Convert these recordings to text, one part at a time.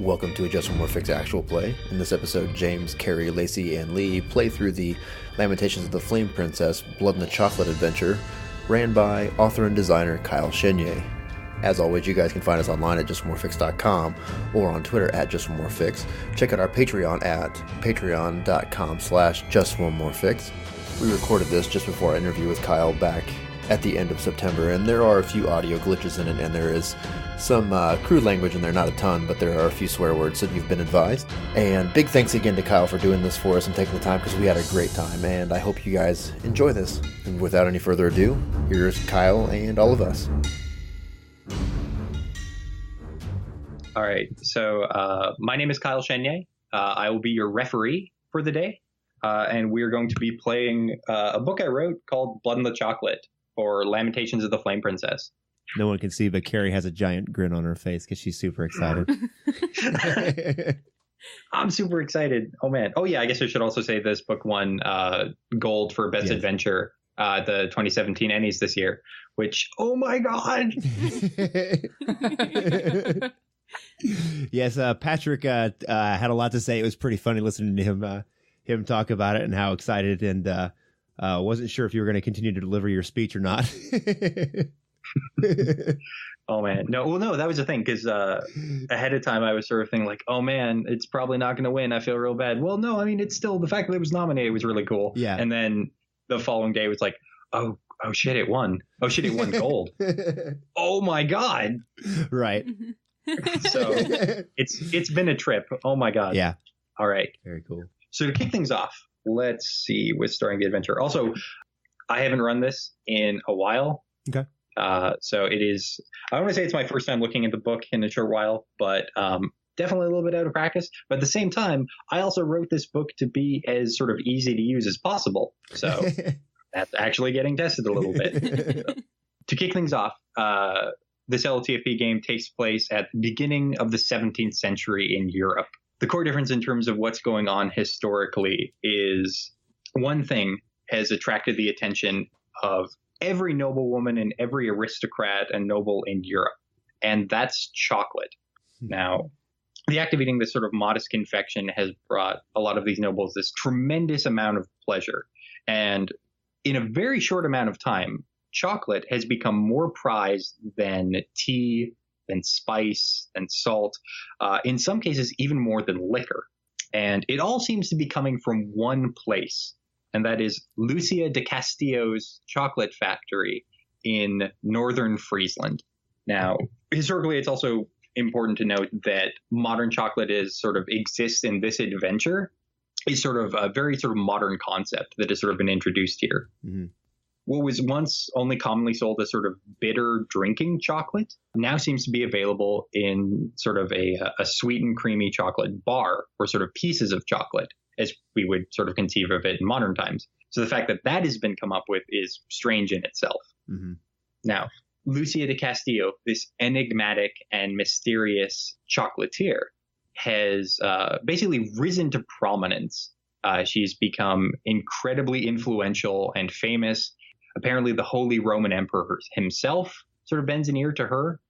Welcome to a Just One More Fix actual play. In this episode, James, Carrie, Lacey, and Lee play through the Lamentations of the Flame Princess Blood in the Chocolate adventure, ran by author and designer Kyle Chenier. As always, you guys can find us online at justonmorefix.com or on Twitter at justonmorefix. Check out our Patreon at patreon.com/justonemorefix. We recorded this just before our interview with Kyle back at the end of September, and there are a few audio glitches in it, and there is some crude language in there, not a ton, but there are a few swear words that you've been advised. And big thanks again to Kyle for doing this for us and taking the time, because we had a great time, and I hope you guys enjoy this. And without any further ado, here's Kyle and all of us. All right, so my name is Kyle Chenier. I will be your referee for the day, and we're going to be playing a book I wrote called Blood in the Chocolate, or Lamentations of the Flame Princess. No one can see, but Carrie has a giant grin on her face because she's super excited. I'm super excited. Oh, man. Oh, yeah, I guess I should also say this book won gold for Best Adventure, the 2017 Ennies this year, which, oh, my God. Yes, Patrick had a lot to say. It was pretty funny listening to him talk about it and how excited, and wasn't sure if you were going to continue to deliver your speech or not. Oh man, no, that was the thing, because ahead of time I was sort of thinking like, oh man, it's probably not going to win. I feel real bad. Well, no, I mean, it's still, the fact that it was nominated was really cool. Yeah. And then the following day was like, oh shit, it won. Oh shit, it won gold. Oh my God. Right. So it's been a trip. Oh my God. Yeah. All right. Very cool. So to kick things off, let's see with starting the adventure. Also, I haven't run this in a while. Okay. So it is, I don't want to say it's my first time looking at the book in a short while, but definitely a little bit out of practice. But at the same time, I also wrote this book to be as sort of easy to use as possible. So that's actually getting tested a little bit. To kick things off, this LTFP game takes place at the beginning of the 17th century in Europe. The core difference in terms of what's going on historically is one thing has attracted the attention of every noblewoman and every aristocrat and noble in Europe, and that's chocolate. Now, the act of eating this sort of modest confection has brought a lot of these nobles this tremendous amount of pleasure. And in a very short amount of time, chocolate has become more prized than tea, than spice, than salt, in some cases even more than liquor. And it all seems to be coming from one place, and that is Lucia de Castillo's chocolate factory in northern Friesland. Now, historically, it's also important to note that modern chocolate exists in this adventure is sort of a very sort of modern concept that has sort of been introduced here. Mm-hmm. What was once only commonly sold as sort of bitter drinking chocolate now seems to be available in sort of a sweet and creamy chocolate bar, or sort of pieces of chocolate, as we would sort of conceive of it in modern times. So the fact that that has been come up with is strange in itself. Mm-hmm. Now, Lucia de Castillo, this enigmatic and mysterious chocolatier, has basically risen to prominence. She's become incredibly influential and famous. Apparently, the Holy Roman Emperor himself sort of bends an ear to her,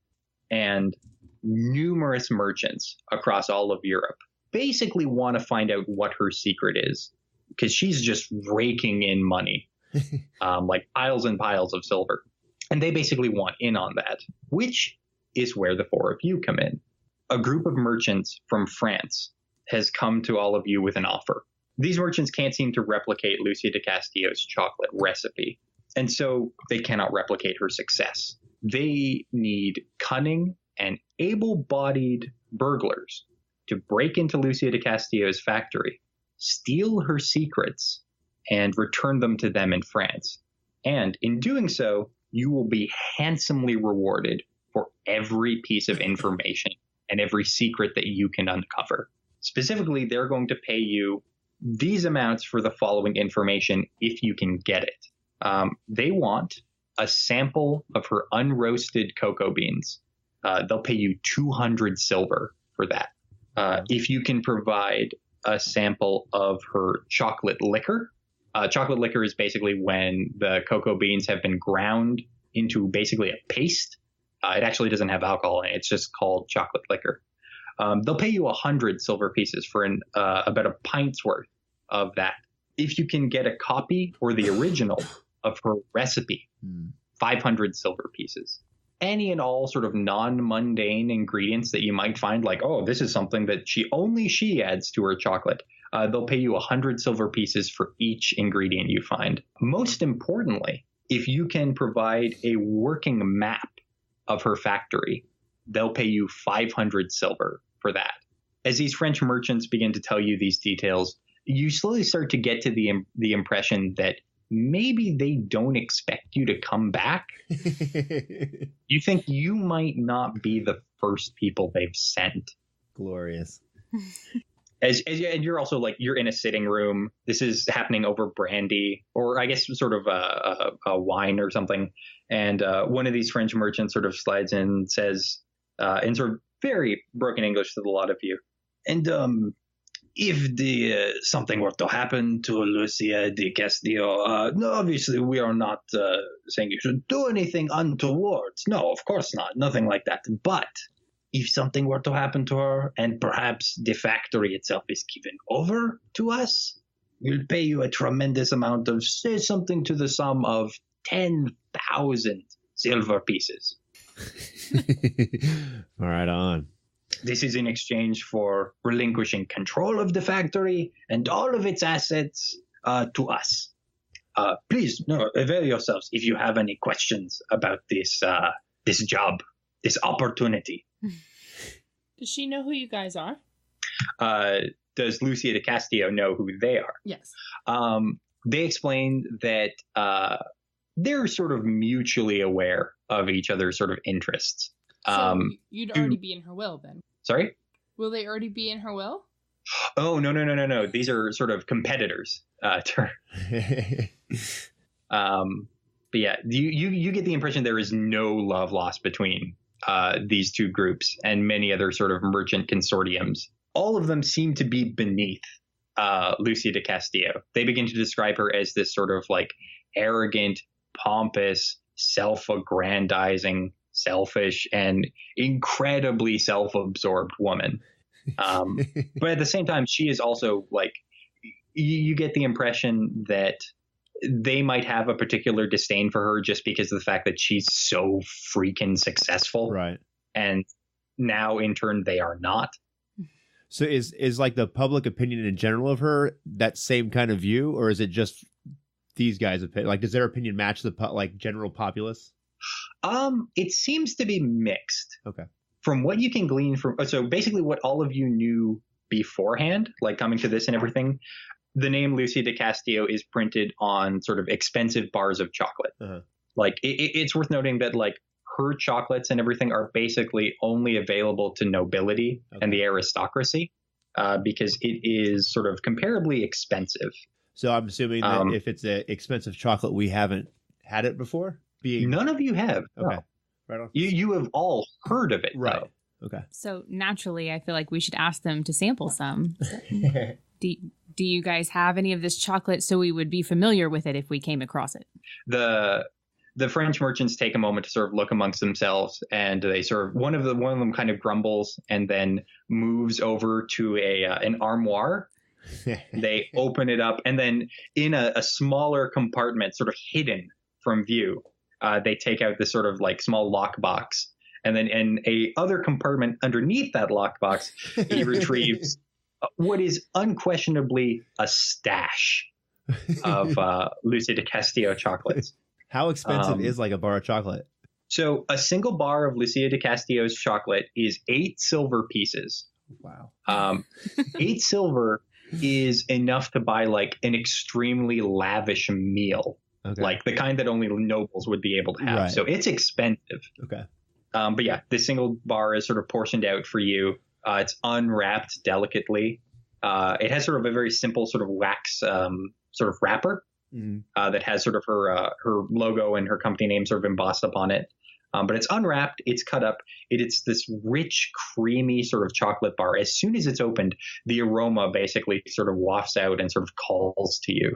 and numerous merchants across all of Europe basically want to find out what her secret is, because she's just raking in money, like piles and piles of silver. And they basically want in on that, which is where the four of you come in. A group of merchants from France has come to all of you with an offer. These merchants can't seem to replicate Lucia de Castillo's chocolate recipe, and so they cannot replicate her success. They need cunning and able-bodied burglars to break into Lucia de Castillo's factory, steal her secrets, and return them to them in France. And in doing so, you will be handsomely rewarded for every piece of information and every secret that you can uncover. Specifically, they're going to pay you these amounts for the following information if you can get it. They want a sample of her unroasted cocoa beans. They'll pay you 200 silver for that. If you can provide a sample of her chocolate liquor. Chocolate liquor is basically when the cocoa beans have been ground into basically a paste. It actually doesn't have alcohol in it. It's just called chocolate liquor. They'll pay you 100 silver pieces for about a pint's worth of that. If you can get a copy or the original of her recipe, 500 silver pieces. Any and all sort of non-mundane ingredients that you might find, like, oh, this is something that she adds to her chocolate. They'll pay you 100 silver pieces for each ingredient you find. Most importantly, if you can provide a working map of her factory, they'll pay you 500 silver for that. As these French merchants begin to tell you these details, you slowly start to get to the impression that maybe they don't expect you to come back. You think you might not be the first people they've sent. Glorious. And you're also like, you're in a sitting room. This is happening over brandy, or I guess sort of a wine or something. And one of these French merchants sort of slides in and says, in sort of very broken English to the lot of you, and if something were to happen to Lucia de Castillo, no, obviously we are not saying you should do anything untoward. No, of course not. Nothing like that. But if something were to happen to her and perhaps the factory itself is given over to us, we'll pay you a tremendous amount of, say something to the sum of 10,000 silver pieces. All right, on. This is in exchange for relinquishing control of the factory and all of its assets to us. Please, avail yourselves if you have any questions about this job, this opportunity. Does she know who you guys are? Does Lucia de Castillo know who they are? Yes. They explained that they're sort of mutually aware of each other's sort of interests. So you'd already be in her will then? Sorry? Will they already be in her will? Oh, no. These are sort of competitors. But yeah, you get the impression there is no love lost between these two groups and many other sort of merchant consortiums. All of them seem to be beneath Lucia de Castillo. They begin to describe her as this sort of like arrogant, pompous, self-aggrandizing, selfish, and incredibly self-absorbed woman. But at the same time, she is also like, you get the impression that they might have a particular disdain for her just because of the fact that she's so freaking successful. Right. And now in turn, they are not. So is like the public opinion in general of her that same kind of view, or is it just these guys' opinion? Like, does their opinion match the like general populace? It seems to be mixed. Okay. From what you can glean from, so basically what all of you knew beforehand, like coming to this and everything, the name Lucia de Castillo is printed on sort of expensive bars of chocolate. Uh-huh. Like it's worth noting that like her chocolates and everything are basically only available to nobility and the aristocracy because it is sort of comparably expensive. So I'm assuming that if it's an expensive chocolate, we haven't had it before? None of you have. Okay. No. Right on. You have all heard of it, right? Though. Okay. So naturally, I feel like we should ask them to sample some. Do you guys have any of this chocolate so we would be familiar with it if we came across it? The French merchants take a moment to sort of look amongst themselves, and they sort of one of them kind of grumbles and then moves over to an armoire. They open it up, and then in a smaller compartment, sort of hidden from view, they take out this sort of like small lockbox, and then in a other compartment underneath that lockbox, he retrieves what is unquestionably a stash of Lucia de Castillo chocolates. How expensive is like a bar of chocolate? So a single bar of Lucia de Castillo's chocolate is 8 silver pieces. Wow. 8 silver is enough to buy like an extremely lavish meal. Okay. Like the kind that only nobles would be able to have. Right. So it's expensive. Okay. But yeah, this single bar is sort of portioned out for you. It's unwrapped delicately. It has sort of a very simple sort of wax sort of wrapper that has sort of her logo and her company name sort of embossed upon it. But it's unwrapped. It's cut up. It's this rich, creamy sort of chocolate bar. As soon as it's opened, the aroma basically sort of wafts out and sort of calls to you.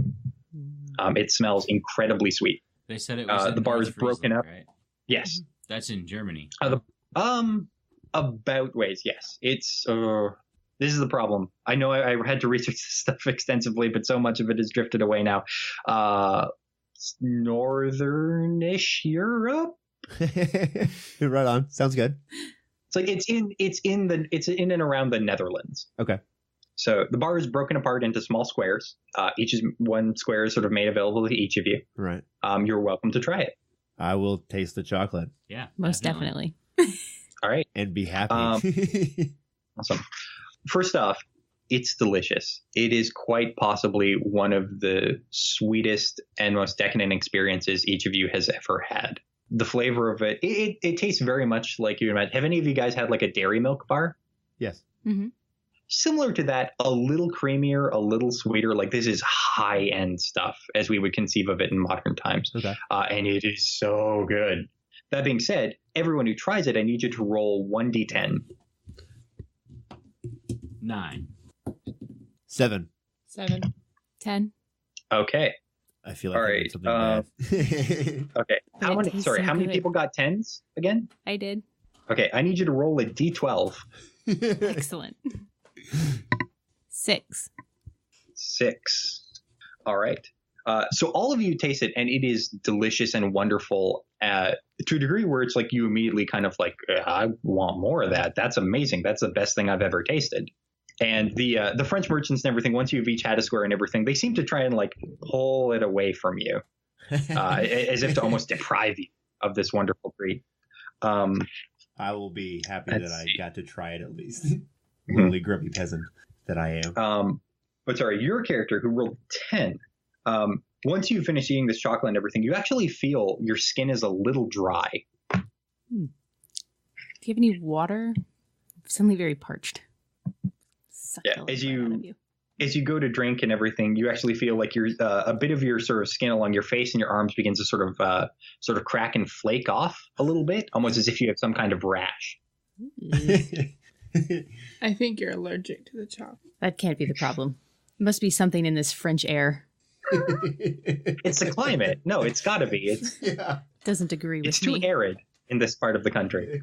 It smells incredibly sweet. They said it was the bar is broken up. Right? Yes. That's in Germany. About ways, yes. It's this is the problem. I know I had to research this stuff extensively, but so much of it has drifted away now. Northern-ish Europe. Right on. Sounds good. It's like it's in and around the Netherlands. Okay. So the bar is broken apart into small squares. One square is sort of made available to each of you. Right. You're welcome to try it. I will taste the chocolate. Yeah. Most definitely. All right. And be happy. Awesome. First off, it's delicious. It is quite possibly one of the sweetest and most decadent experiences each of you has ever had. The flavor of it tastes very much like you imagine. Have any of you guys had like a dairy milk bar? Yes. Mm-hmm. Similar to that, a little creamier, a little sweeter. Like this is high-end stuff as we would conceive of it in modern times. Okay. And it is so good. That being said, everyone who tries it, I need you to roll 1d10. 9. 7. 7. 10. Okay. I feel like All I right, did something bad. Okay. But it tastes so How many good. people got 10s again? I did. Okay. I need you to roll a d12. Excellent. 6. 6. All right. So all of you taste it, and it is delicious and wonderful to a degree where it's like you immediately kind of like, I want more of that. That's amazing. That's the best thing I've ever tasted. And the French merchants and everything, once you've each had a square and everything, they seem to try and like pull it away from you as if to almost deprive you of this wonderful treat. I will be happy that I got to try it at least. Mm-hmm. Lonely, grumpy peasant that I am. But sorry, your character who rolled 10, once you finish eating this chocolate and everything, you actually feel your skin is a little dry. Do you have any water? I'm suddenly very parched. Suck Yeah, the life as right out of you. As you go to drink and everything, you actually feel like your a bit of your sort of skin along your face and your arms begins to sort of crack and flake off a little bit, almost as if you have some kind of rash. I think you're allergic to the chocolate. That can't be the problem. It must be something in this French air. It's the climate. No, it's got to be. It's Doesn't agree with it's too me. arid in this part of the country.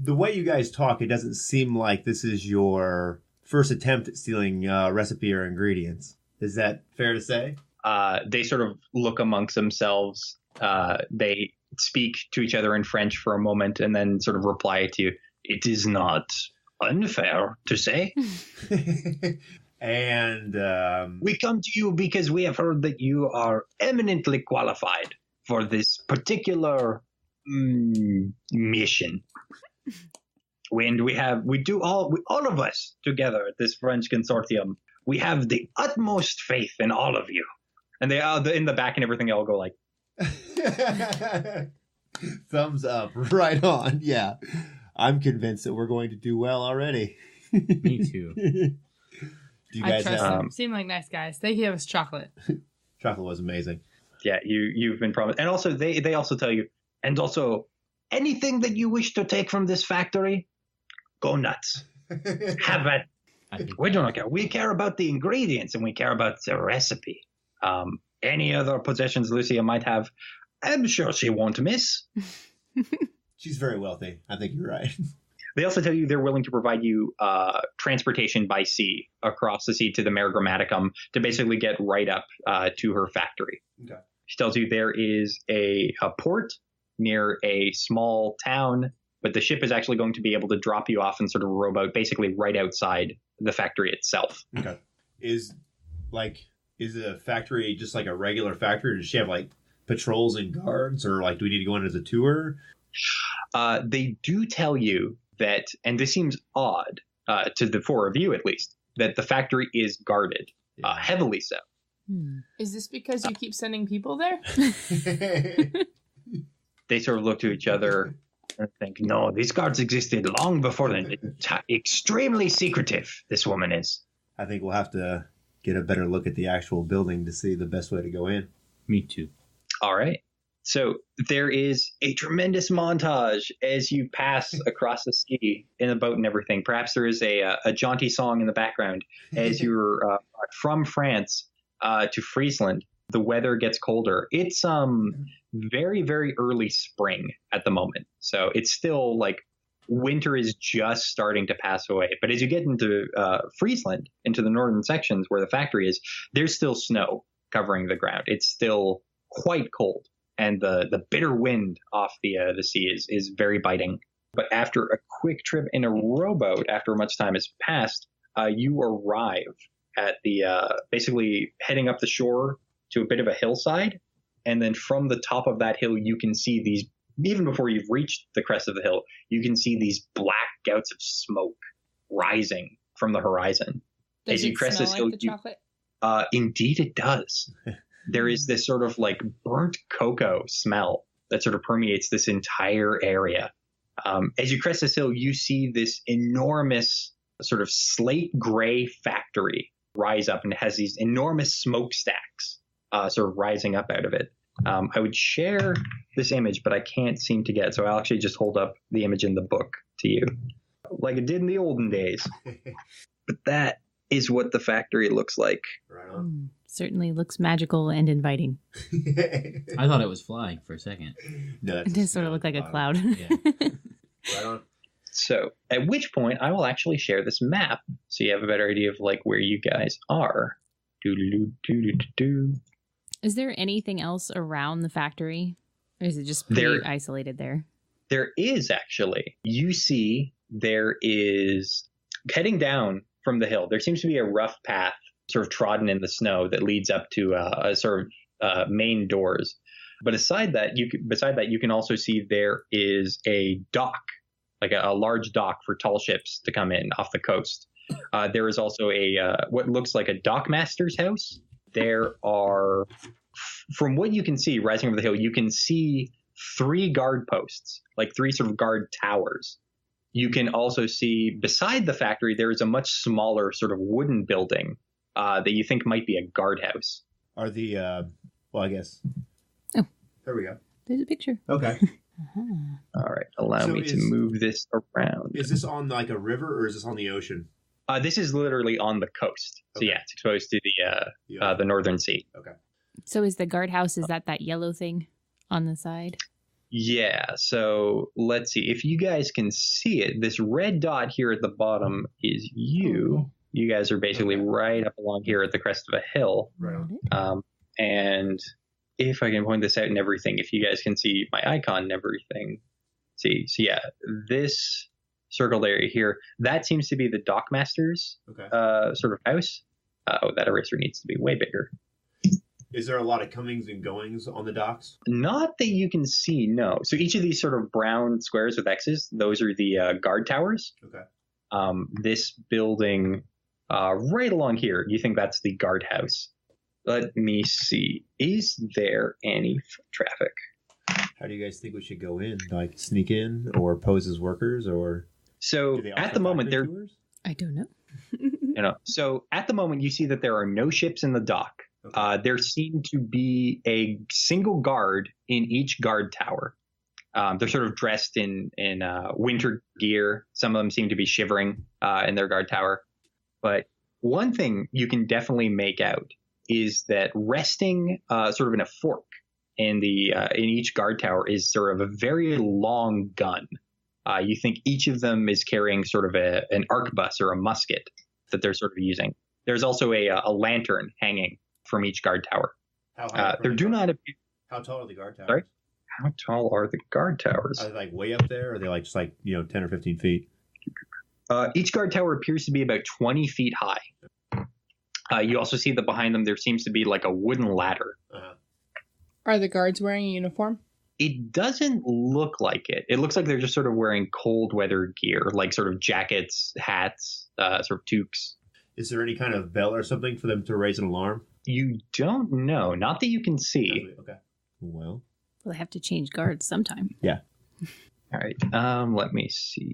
The way you guys talk, it doesn't seem like this is your first attempt at stealing recipe or ingredients. Is that fair to say? They sort of look amongst themselves. They speak to each other in French for a moment and then sort of reply to you. It is not unfair to say. And We come to you because we have heard that you are eminently qualified for this particular mission. All of us together at this French consortium, we have the utmost faith in all of you. And they are in the back and everything. They all go like, thumbs up. Right on. Yeah. I'm convinced that we're going to do well already. Me too. Do you I guys trust have them. Seem like nice guys. They gave us chocolate. chocolate was amazing. yeah, you've been promised. And also they also tell you, and also anything that you wish to take from this factory, go nuts. Have it. I think We don't care. We care about the ingredients and we care about the recipe. Any other possessions Lucia might have, I'm sure she won't miss. She's very wealthy. I think you're right. They also tell you they're willing to provide you transportation by sea across the sea to the Mare Grammaticum to basically get right up to her factory. Okay. She tells you there is a port near a small town, but the ship is actually going to be able to drop you off and sort of rowboat basically right outside the factory itself. Okay. Is the factory just like a regular factory, or does she have like patrols and guards, or like do we need to go in as a tour? They do tell you that, and this seems odd to the four of you at least, that the factory is guarded, heavily so. Is this because you keep sending people there? They sort of look to each other and think, no, these guards existed long before then. Extremely secretive, this woman is. I think we'll have to get a better look at the actual building to see the best way to go in. Me too. All right. So there is a tremendous montage as you pass across the sea in a boat and everything. Perhaps there is a jaunty song in the background as you're from France to Friesland. The weather gets colder. It's very, very early spring at the moment. So it's still like winter is just starting to pass away. But as you get into Friesland, into the northern sections where the factory is, there's still snow covering the ground. It's still quite cold, and the bitter wind off the sea is very biting. But after a quick trip in a rowboat, after much time has passed, you arrive at the basically heading up the shore to a bit of a hillside. And then from the top of that hill, you can see these, even before you've reached the crest of the hill, you can see these black gouts of smoke rising from the horizon. Does As you it crest smell this like hill, the chocolate? indeed it does. There is this sort of like burnt cocoa smell that sort of permeates this entire area. As you crest this hill, you see this enormous sort of slate gray factory rise up, and it has these enormous smokestacks sort of rising up out of it. I would share this image, but I can't seem to get it, so I'll actually just hold up the image in the book to you, like it did in the olden days. But that is what the factory looks like. Right on. Certainly looks magical and inviting. I thought it was flying for a second. No, It does sort of look like a cloud. Yeah. Right on. So at which point I will actually share this map so you have a better idea of like where you guys are. Doo-doo-doo-doo-doo-doo. Is there anything else around the factory? Or is it just pretty There- isolated there? There is actually. You see there is, heading down from the hill, there seems to be a rough path sort of trodden in the snow that leads up to a sort of main doors. But beside that, you can also see there is a dock, like a large dock for tall ships to come in off the coast. There is also what looks like a dockmaster's house. There are, from what you can see rising over the hill, you can see 3 guard posts, like 3 sort of guard towers. You can also see beside the factory, there is a much smaller sort of wooden building that you think might be a guardhouse. Are the, well, I guess. Oh. There we go. There's a picture. Okay. All right, allow So me to move this around. Is this on like a river or is this on the ocean? This is literally on the coast. So Okay. yeah, it's exposed to the northern sea. Okay. So is the guardhouse, is that yellow thing on the side? Yeah, so let's see. If you guys can see it, this red dot here at the bottom is you. Oh. You guys are basically right up along here at the crest of a hill. Right on. And if I can point this out and everything, if you guys can see my icon and everything. See, so yeah, this circled area here, that seems to be the dockmaster's Okay. sort of house. Oh, that eraser needs to be way bigger. Is there a lot of comings and goings on the docks? Not that you can see, no. So each of these sort of brown squares with X's, those are the guard towers. Okay. This building right along here, you think that's the guardhouse. Let me see. Is there any foot traffic? How do you guys think we should go in? Like sneak in or pose as workers or? So Do they at offer the moment, factory there, tours? I don't know. So at the moment, you see that there are no ships in the dock. Okay. There seem to be a single guard in each guard tower. They're sort of dressed in winter gear. Some of them seem to be shivering in their guard tower. But one thing you can definitely make out is that resting sort of in a fork in each guard tower is sort of a very long gun. You think each of them is carrying sort of an arquebus or a musket that they're sort of using. There's also a lantern hanging from each guard tower. How high up are There the do guard- not appear. How tall are the guard towers? Sorry? How tall are the guard towers? Are they like way up there or are they like just like, 10 or 15 feet? Each guard tower appears to be about 20 feet high. You also see that behind them there seems to be like a wooden ladder. Uh-huh. Are the guards wearing a uniform? It doesn't look like it. It looks like they're just sort of wearing cold weather gear, like sort of jackets, hats, sort of toques. Is there any kind of bell or something for them to raise an alarm? You don't know. Not that you can see. Okay. Well. Well, they have to change guards sometime. Yeah. All right. Let me see.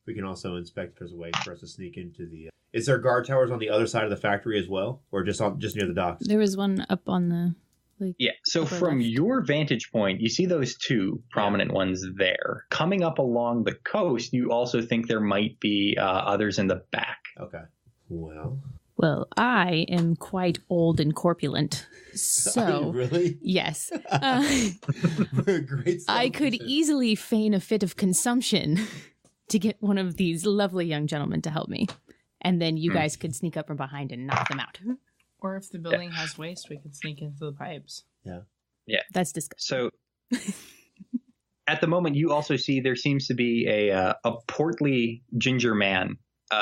We can also inspect if there's a way for us to sneak into the. Is there guard towers on the other side of the factory as well, or just near the docks? There was one up on the Yeah. So upper from left. your vantage point, you see those 2 prominent ones there. Coming up along the coast, you also think there might be others in the back. Okay. Well. Well, I am quite old and corpulent, so really? yes, We're a great I could celebration. easily feign a fit of consumption. to get one of these lovely young gentlemen to help me. And then you guys could sneak up from behind and knock them out. Or if the building has waste, we could sneak into the pipes. Yeah. That's disgusting. So at the moment, you also see there seems to be a portly ginger man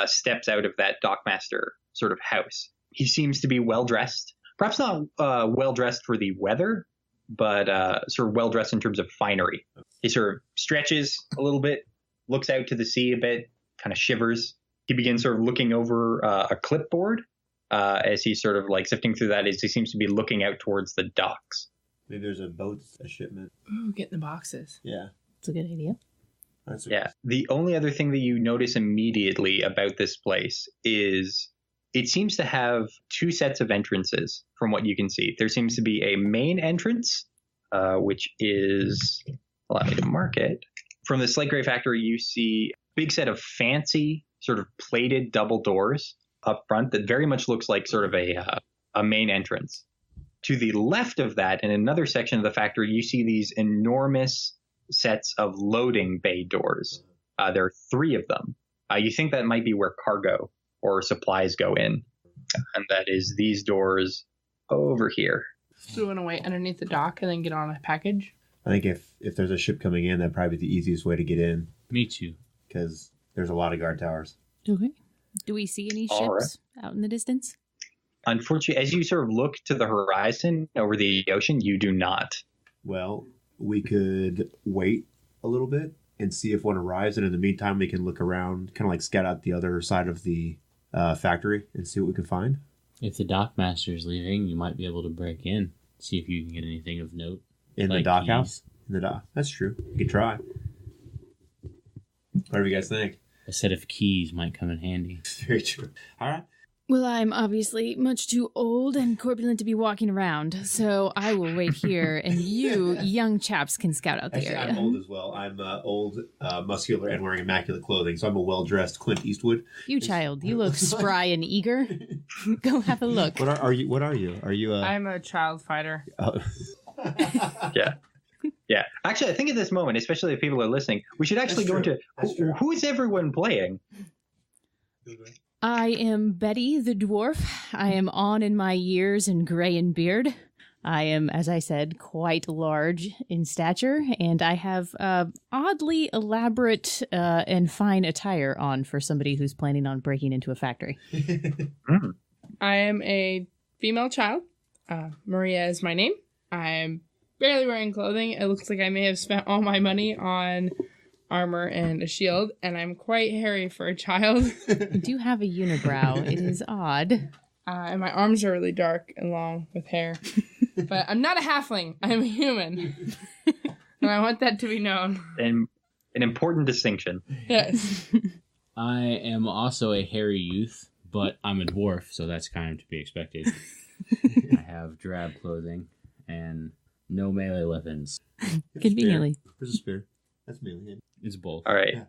steps out of that dockmaster sort of house. He seems to be well dressed, perhaps not well dressed for the weather, but sort of well dressed in terms of finery. He sort of stretches a little bit, looks out to the sea a bit, kind of shivers. He begins sort of looking over a clipboard as he's sort of like sifting through that as he seems to be looking out towards the docks. Maybe there's a boat, a shipment. Ooh, get in the boxes. Yeah. That's a good idea. Yeah. The only other thing that you notice immediately about this place is it seems to have two sets of entrances from what you can see. There seems to be a main entrance, which is, allow me to mark it. From the Slate Gray factory, you see a big set of fancy sort of plated double doors up front that very much looks like sort of a main entrance. To the left of that, in another section of the factory, you see these enormous sets of loading bay doors. There are three of them. You think that might be where cargo or supplies go in. And that is these doors over here. So we want to wait underneath the dock and then get on a package? I think if there's a ship coming in, that'd probably be the easiest way to get in. Me too. Because there's a lot of guard towers. Okay. Do we see any ships out in the distance? Unfortunately, as you sort of look to the horizon over the ocean, you do not. Well, we could wait a little bit and see if one arrives. And in the meantime, we can look around, kind of like scout out the other side of the factory and see what we can find. If the dockmaster's leaving, you might be able to break in, see if you can get anything of note. In like the dock keys. house? In the dock. That's true. You could try. What do you guys think? A set of keys might come in handy. Very true. All right. Well, I'm obviously much too old and corpulent to be walking around, so I will wait here, and you young chaps can scout out the Actually, area. I'm old as well. I'm old, muscular, and wearing immaculate clothing, so I'm a well-dressed Clint Eastwood. You child, you look spry and eager. Go have a look. What are you? What are you? Are you a... I'm a child fighter. Yeah. Yeah. Actually, I think at this moment, especially if people are listening, we should actually That's go true. into who is everyone playing? I am Betty the dwarf. I am on in my years and gray in beard. I am, as I said, quite large in stature, and I have oddly elaborate and fine attire on for somebody who's planning on breaking into a factory. I am a female child. Maria is my name. I'm barely wearing clothing. It looks like I may have spent all my money on armor and a shield, and I'm quite hairy for a child. You do have a unibrow. It is odd. And my arms are really dark and long with hair. But I'm not a halfling. I'm a human. And I want that to be known. And an important distinction. Yes. I am also a hairy youth, but I'm a dwarf, so that's kind of to be expected. I have drab clothing and no melee weapons. Conveniently. There's a spear. That's melee. It's both. All right. Yeah.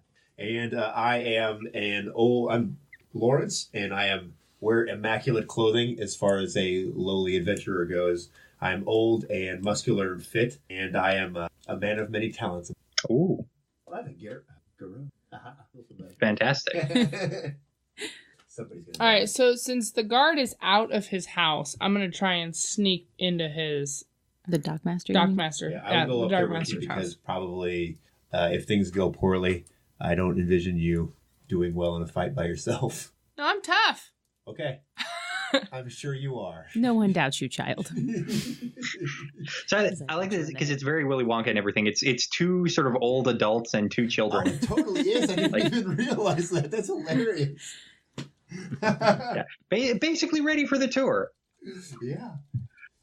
And I'm Lawrence, and I wear immaculate clothing as far as a lowly adventurer goes. I'm old and muscular and fit, and I am a man of many talents. Ooh, I think Garrett. fantastic. Somebody's gonna All right, so since the guard is out of his house, I'm going to try and sneak into his The dockmaster. you mean? dockmaster. Yeah, I will go the up there with you dockmaster's because house. probably if things go poorly, I don't envision you doing well in a fight by yourself. No, I'm tough. Okay. I'm sure you are. No one doubts you, child. So I like this because it's very Willy Wonka and everything. It's two sort of old adults and two Oh, children. it totally is. I didn't Like- even realize that. That's hilarious. Yeah. Basically ready for the tour. Yeah.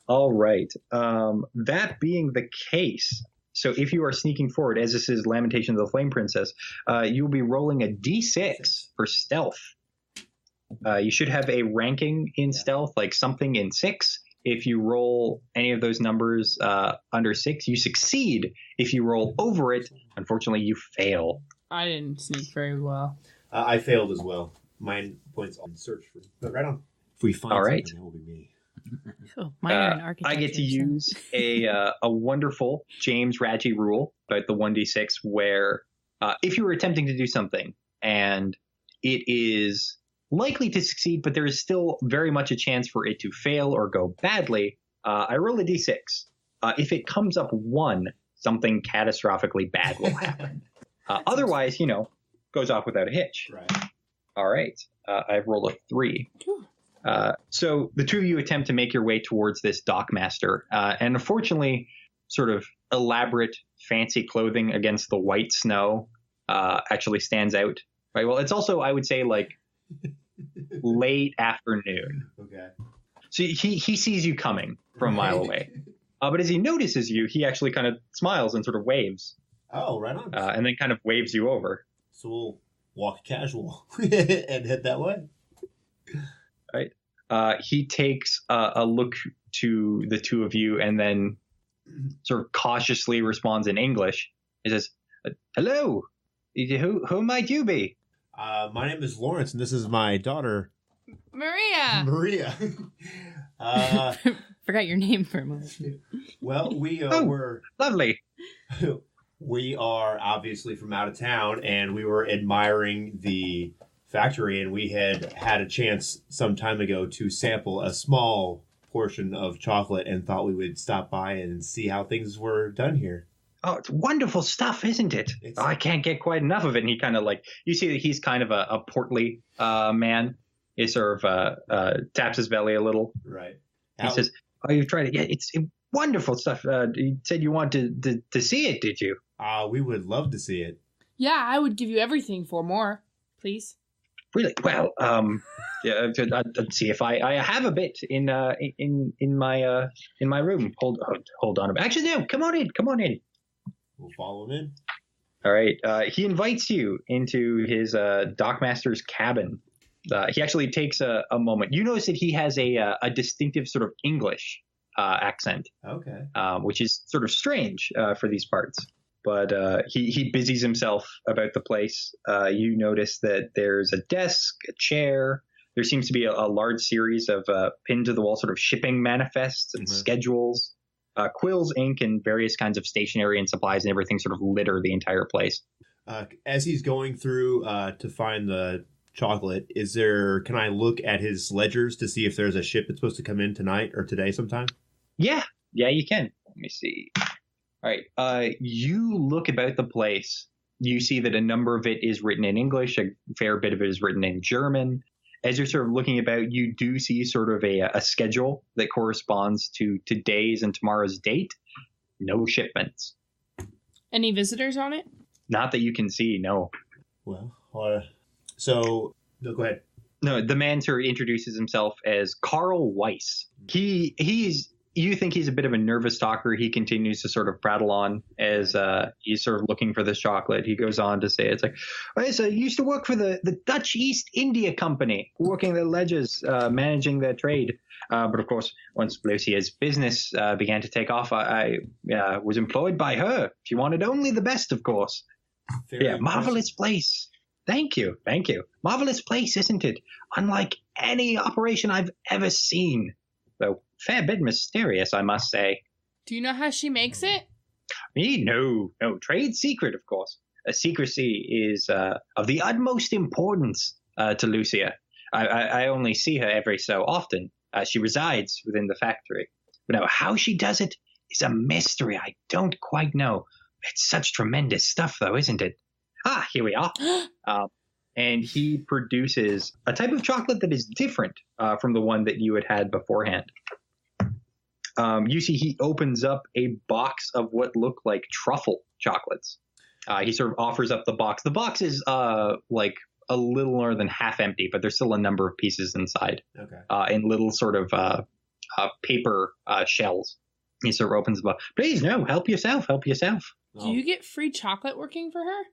All right. That being the case, so if you are sneaking forward, as this is Lamentation of the Flame Princess, you'll be rolling a d6 for stealth. You should have a ranking in stealth, like something in 6. If you roll any of those numbers under 6, you succeed. If you roll over it, unfortunately, you fail. I didn't sneak very well. I failed as well. Mine points on search for. But right on. If we find All right. something, that will be me. Oh, minor in architecture. I get to so- use a wonderful James Raggi rule about the 1d6 where if you were attempting to do something and it is likely to succeed, but there is still very much a chance for it to fail or go badly, I roll a d6. If it comes up 1, something catastrophically bad will happen. Otherwise, goes off without a hitch. Right. All right. I've rolled a 3. So the two of you attempt to make your way towards this dockmaster. And unfortunately, sort of elaborate, fancy clothing against the white snow actually stands out. Right. Well, it's also, I would say, like late afternoon. Okay. So he sees you coming from a mile away. But as he notices you, he actually kind of smiles and sort of waves. Oh, right on. And then kind of waves you over. So we'll walk casual and head that way. Right. He takes a look to the two of you and then sort of cautiously responds in English. He says, "Hello, who might you be?" My name is Lawrence, and this is my daughter, Maria. Maria. Forgot your name for a moment. Well, we're Lovely. We are obviously from out of town, and we were admiring the factory, and we had a chance some time ago to sample a small portion of chocolate and thought we would stop by and see how things were done here. Oh, it's wonderful stuff, isn't it? I can't get quite enough of it. And he kind of you see that he's kind of a portly man. He sort of taps his belly a little. Right. He says, "Oh, you've tried it? Yeah, it's wonderful stuff. You said you wanted to see it, did you?" We would love to see it. Yeah, I would give you everything for more, please. Really? Well, yeah, I'd see if I have a bit in my room. Hold on. Actually, no. Come on in. We'll follow him in. All right. He invites you into his dockmaster's cabin. He actually takes a moment. You notice that he has a distinctive sort of English accent. Okay. Which is sort of strange for these parts. But he busies himself about the place. You notice that there's a desk, a chair. There seems to be a large series of pinned to the wall sort of shipping manifests and schedules. Quills, ink, and various kinds of stationery and supplies and everything sort of litter the entire place. As he's going through to find the chocolate, can I look at his ledgers to see if there's a ship that's supposed to come in tonight or today sometime? Yeah, you can. Let me see. All right. You look about the place. You see that a number of it is written in English. A fair bit of it is written in German. As you're sort of looking about, you do see sort of a schedule that corresponds to today's and tomorrow's date. No shipments. Any visitors on it? Not that you can see, no. Well, no, go ahead. No, the man sort of introduces himself as Carl Weiss. You think he's a bit of a nervous talker. He continues to sort of prattle on as he's sort of looking for this chocolate. He goes on to say, it's like, I used to work for the Dutch East India Company, working their ledgers, managing their trade. But of course, once Lucia's business began to take off, I was employed by her. She wanted only the best, of course. Very marvelous place. Thank you. Marvelous place, isn't it? Unlike any operation I've ever seen. Though fair bit mysterious, I must say. Do you know how she makes it? Me? No. Trade secret, of course. Secrecy is of the utmost importance to Lucia. I only see her every so often. She resides within the factory. But now, how she does it is a mystery. I don't quite know. It's such tremendous stuff, though, isn't it? Here we are. And he produces a type of chocolate that is different from the one that you had beforehand. You see he opens up a box of what look like truffle chocolates. He sort of offers up the box. The box is like a little more than half empty, but there's still a number of pieces inside. Okay. In little sort of paper shells. He sort of opens the box. Please, no, help yourself. Do you get free chocolate working for her?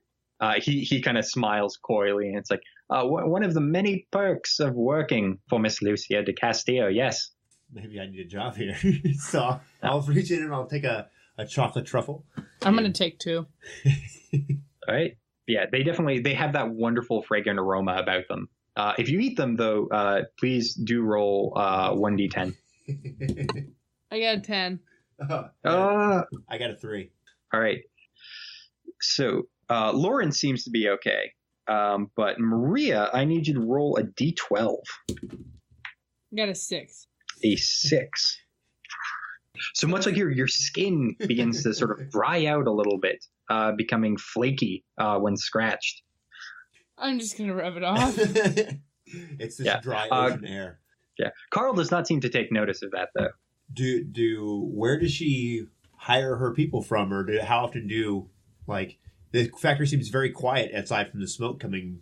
He kind of smiles coyly, and it's like, one of the many perks of working for Miss Lucia de Castillo, yes. Maybe I need a job here. So I'll reach in and I'll take a chocolate truffle. I'm going to take 2. All right. Yeah, they have that wonderful fragrant aroma about them. If you eat them, though, please do roll 1d10. I got a 10. I got a 3. All right. So Lauren seems to be okay. But Maria, I need you to roll a d12. I got a 6. A 6. So much like your skin begins to sort of dry out a little bit, becoming flaky when scratched. I'm just going to rub it off. It's this dry ocean air. Yeah. Carl does not seem to take notice of that, though. Where does she hire her people from, or how often the factory seems very quiet aside from the smoke coming,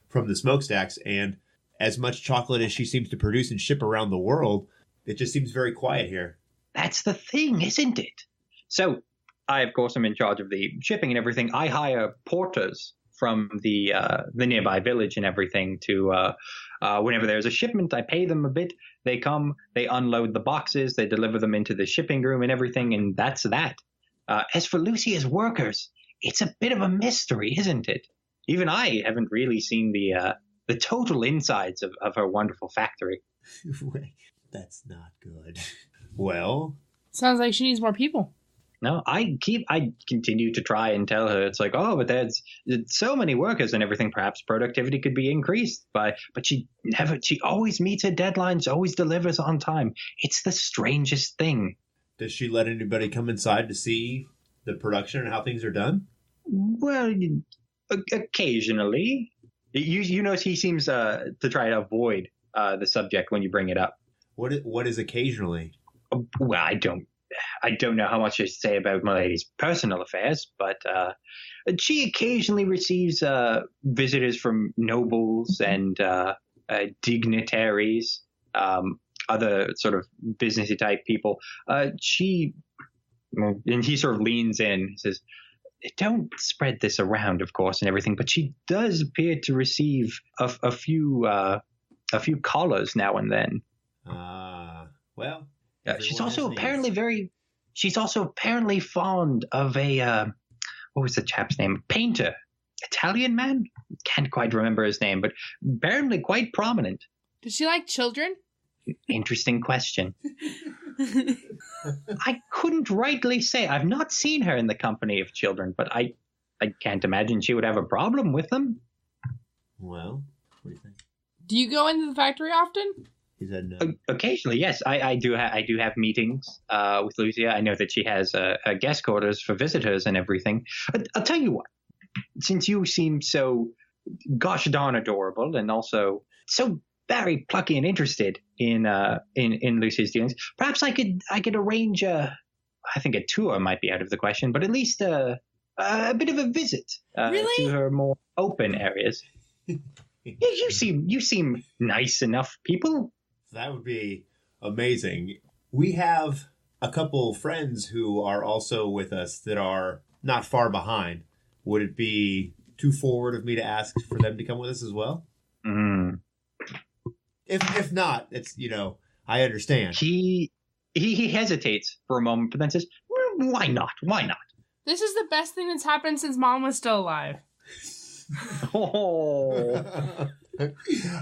from the smokestacks, and as much chocolate as she seems to produce and ship around the world, it just seems very quiet here. That's the thing, isn't it? So I, of course, am in charge of the shipping and everything. I hire porters from the nearby village and everything to whenever there's a shipment, I pay them a bit. They come, they unload the boxes, they deliver them into the shipping room and everything, and that's that. As for Lucia's workers, it's a bit of a mystery, isn't it? Even I haven't really seen the total insides of her wonderful factory. That's not good. Well, sounds like she needs more people. No, I continue to try and tell her, it's like, oh, but there's so many workers and everything. Perhaps productivity could be increased but she always meets her deadlines, always delivers on time. It's the strangest thing. Does she let anybody come inside to see the production and how things are done? Well, occasionally. You notice he seems to try to avoid the subject when you bring it up. What is occasionally? Well, I don't know how much to say about my lady's personal affairs, but she occasionally receives visitors from nobles and dignitaries, other sort of businessy type people. And he sort of leans in and says, don't spread this around, of course, and everything, but she does appear to receive a few callers now and then. Well, she's also apparently fond of a what was the chap's name? Painter, Italian man. Can't quite remember his name, but apparently quite prominent. Does she like children? Interesting question. I couldn't rightly say. I've not seen her in the company of children, but I can't imagine she would have a problem with them. Well, what do you think? Do you go into the factory often? He said no. Occasionally, yes. I do have meetings with Lucia. I know that she has guest quarters for visitors and everything. I'll tell you what. Since you seem so gosh darn adorable and also so very plucky and interested in Lucia's dealings, perhaps I could arrange I think a tour might be out of the question, but at least a bit of a visit to her more open areas. You seem nice enough people. That would be amazing. We have a couple friends who are also with us that are not far behind. Would it be too forward of me to ask for them to come with us as well? Mm. If not, it's, I understand. He hesitates for a moment, but then says, why not? Why not? This is the best thing that's happened since Mom was still alive. Oh.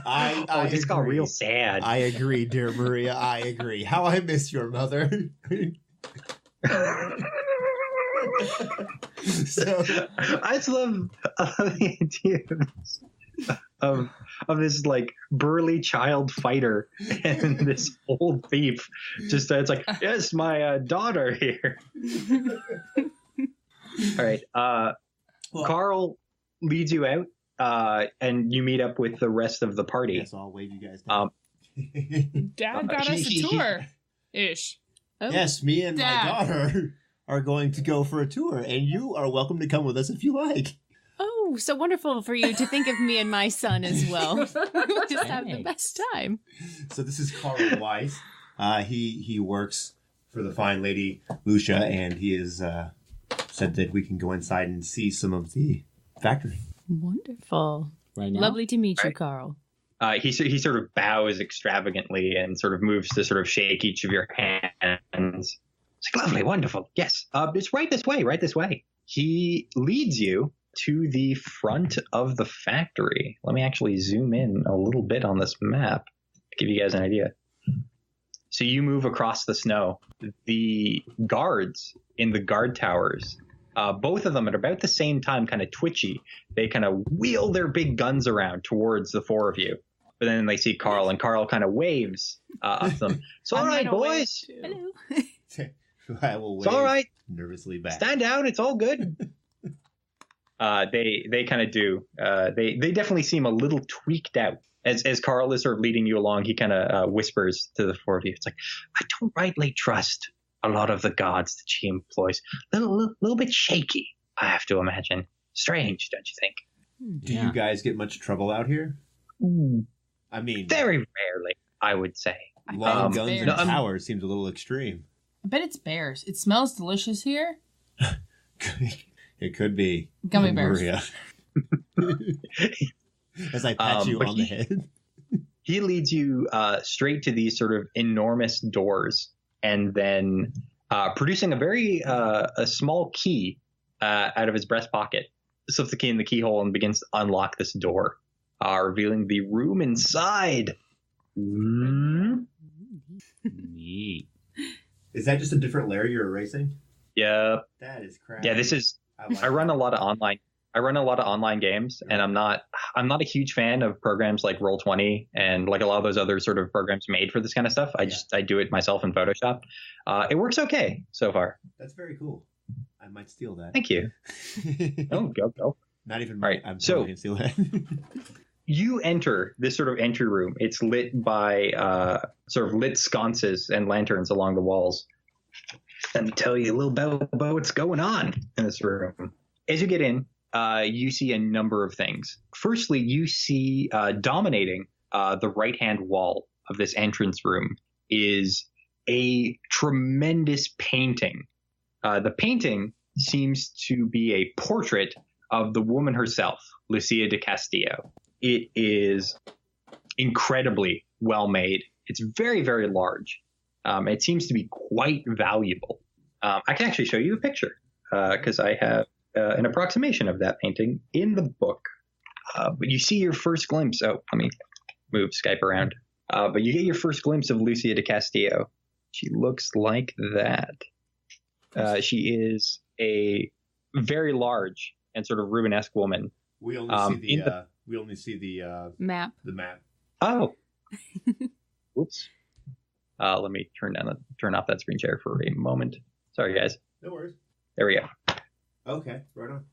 I just got real sad. I agree, dear Maria. I agree. How I miss your mother. So I just love the idea of this like burly child fighter and this old thief. Just it's like, yes, my daughter here. All right. Carl leads you out. And you meet up with the rest of the party. Yes, I'll wave you guys down. Dad got us a tour. Ish. Oh. Yes, me and my daughter are going to go for a tour, and you are welcome to come with us if you like. Oh, so wonderful for you to think of me and my son as well. We'll just have the best time. So this is Carl Weiss. He works for the fine lady Lucia, and he has said that we can go inside and see some of the factory. Wonderful. Right now? Lovely to meet you, Carl. He sort of bows extravagantly and sort of moves to sort of shake each of your hands. It's like, lovely, wonderful. Yes, it's right this way. He leads you to the front of the factory. Let me actually zoom in a little bit on this map to give you guys an idea. So you move across the snow. The guards in the guard towers Both of them at about the same time, kind of twitchy. They kind of wheel their big guns around towards the four of you. But then they see Carl, and Carl kind of waves up to them. It's all right, boys. Hello. I will wave It's all right. nervously back. Stand down. It's all good. They kind of do. They definitely seem a little tweaked out. As Carl is sort of leading you along, he kind of whispers to the four of you. It's like, I don't rightly trust a lot of the gods that she employs. Little bit shaky, I have to imagine. Strange, don't you think? Do you guys get much trouble out here? I mean, very rarely, I would say. long guns in bears. towers seems a little extreme. I bet it's bears. It smells delicious here. It could be Gummy bears. Maria. As I pat you on the head. He leads you straight to these sort of enormous doors, and then producing a small key out of his breast pocket, slips the key in the keyhole and begins to unlock this door, revealing the room inside. Neat. Is that just a different layer you're erasing? Yeah. That is crap. Yeah, this is. I run a lot of online games, and I'm not a huge fan of programs like Roll20 and like a lot of those other sort of programs made for this kind of stuff. I do it myself in Photoshop. It works okay so far. That's very cool. I might steal that. Thank you. Oh, go. Not even Right, I'm so- totally gonna steal that. You enter this sort of entry room. It's lit by sort of lit sconces and lanterns along the walls. Let me tell you a little bit about what's going on in this room. As you get in, you see a number of things. Firstly, you see dominating the right-hand wall of this entrance room is a tremendous painting. The painting seems to be a portrait of the woman herself, Lucia de Castillo. It is incredibly well made. It's very, very large. It seems to be quite valuable. I can actually show you a picture because I have an approximation of that painting in the book. But you see your first glimpse. Oh, let me move Skype around. But you get your first glimpse of Lucia de Castillo. She looks like that. She is a very large and sort of Rubenesque woman. We only see the Map. The map. Oh, whoops. Let me turn off that screen share for a moment. Sorry, guys. No worries. There we go. Okay, right on.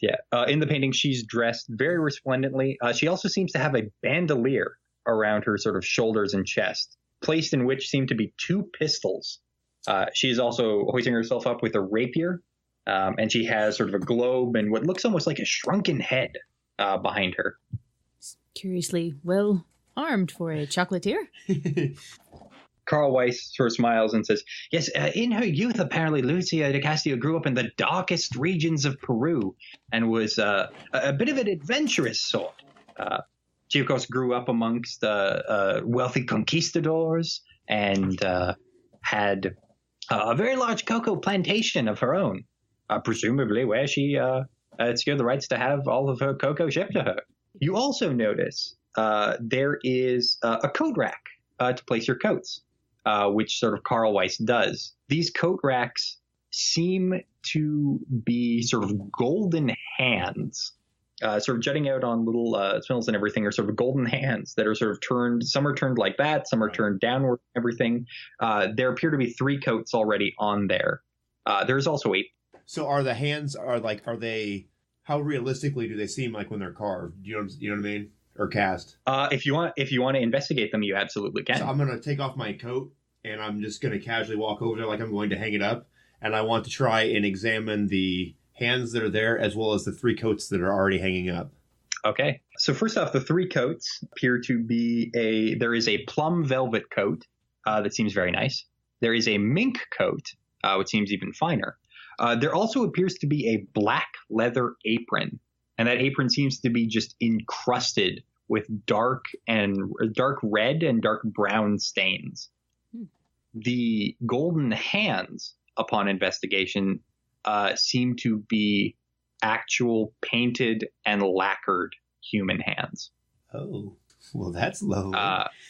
Yeah. In the painting, she's dressed very resplendently. She also seems to have a bandolier around her sort of shoulders and chest, placed in which seem to be two pistols. She is also hoisting herself up with a rapier, and she has sort of a globe and what looks almost like a shrunken head behind her. Curiously well armed for a chocolatier. Carl Weiss sort of smiles and says, yes, in her youth, apparently, Lucia de Castillo grew up in the darkest regions of Peru and was a bit of an adventurous sort. She, of course, grew up amongst wealthy conquistadors and had a very large cocoa plantation of her own, presumably where she secured the rights to have all of her cocoa shipped to her. You also notice there is a coat rack to place your coats. Which sort of Carl Weiss does. These coat racks seem to be sort of golden hands, sort of jutting out on little spindles and everything, are sort of golden hands that are sort of turned. Some are turned like that. Some are turned downward. Everything. There appear to be 3 coats already on there. There's also 8. So are the hands are they? How realistically do they seem like when they're carved? You know what I mean? Or cast. If you want to investigate them, you absolutely can. So I'm gonna take off my coat and I'm just gonna casually walk over there like I'm going to hang it up, and I want to try and examine the hands that are there as well as the 3 coats that are already hanging up. Okay. So first off, the 3 coats appear to be there is a plum velvet coat that seems very nice. There is a mink coat, which seems even finer. There also appears to be a black leather apron. And that apron seems to be just encrusted with dark red and dark brown stains. The golden hands, upon investigation, seem to be actual painted and lacquered human hands. Oh, well, that's low.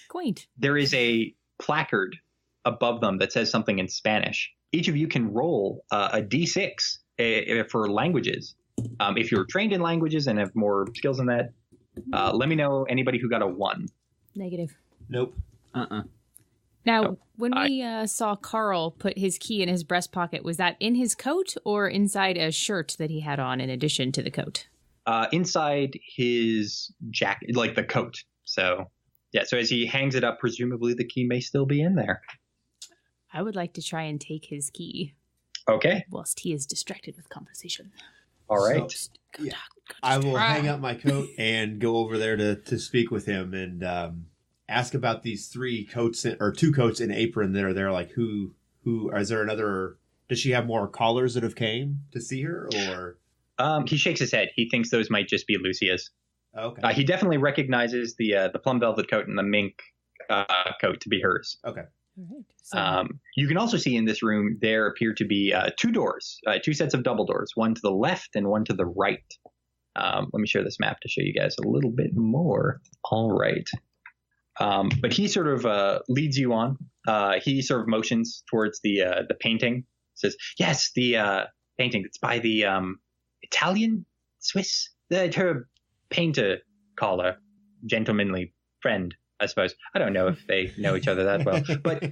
Quaint. There is a placard above them that says something in Spanish. Each of you can roll a d6 for languages. If you're trained in languages and have more skills in that, let me know anybody who got a 1. Negative. Nope. Now, when we saw Carl put his key in his breast pocket, was that in his coat or inside a shirt that he had on in addition to the coat? Inside his jacket, like the coat. So, yeah. So as he hangs it up, presumably the key may still be in there. I would like to try and take his key. Okay. Whilst he is distracted with conversation. All right. So, yeah, I will hang up my coat and go over there to speak with him and ask about these 3 coats or 2 coats and apron that are there. Like who is there another? Does she have more callers that have came to see her or? He shakes his head. He thinks those might just be Lucia's. Okay. He definitely recognizes the plum velvet coat and the mink coat to be hers. Okay. All right. So, You can also see in this room there appear to be 2 doors, 2 sets of double doors, one to the left and one to the right. Let me share this map to show you guys a little bit more. All right. But he sort of leads you on. He sort of motions towards the painting. Says, yes, the painting. It's by the Italian, Swiss, her painter caller, gentlemanly friend, I suppose. I don't know if they know each other that well, but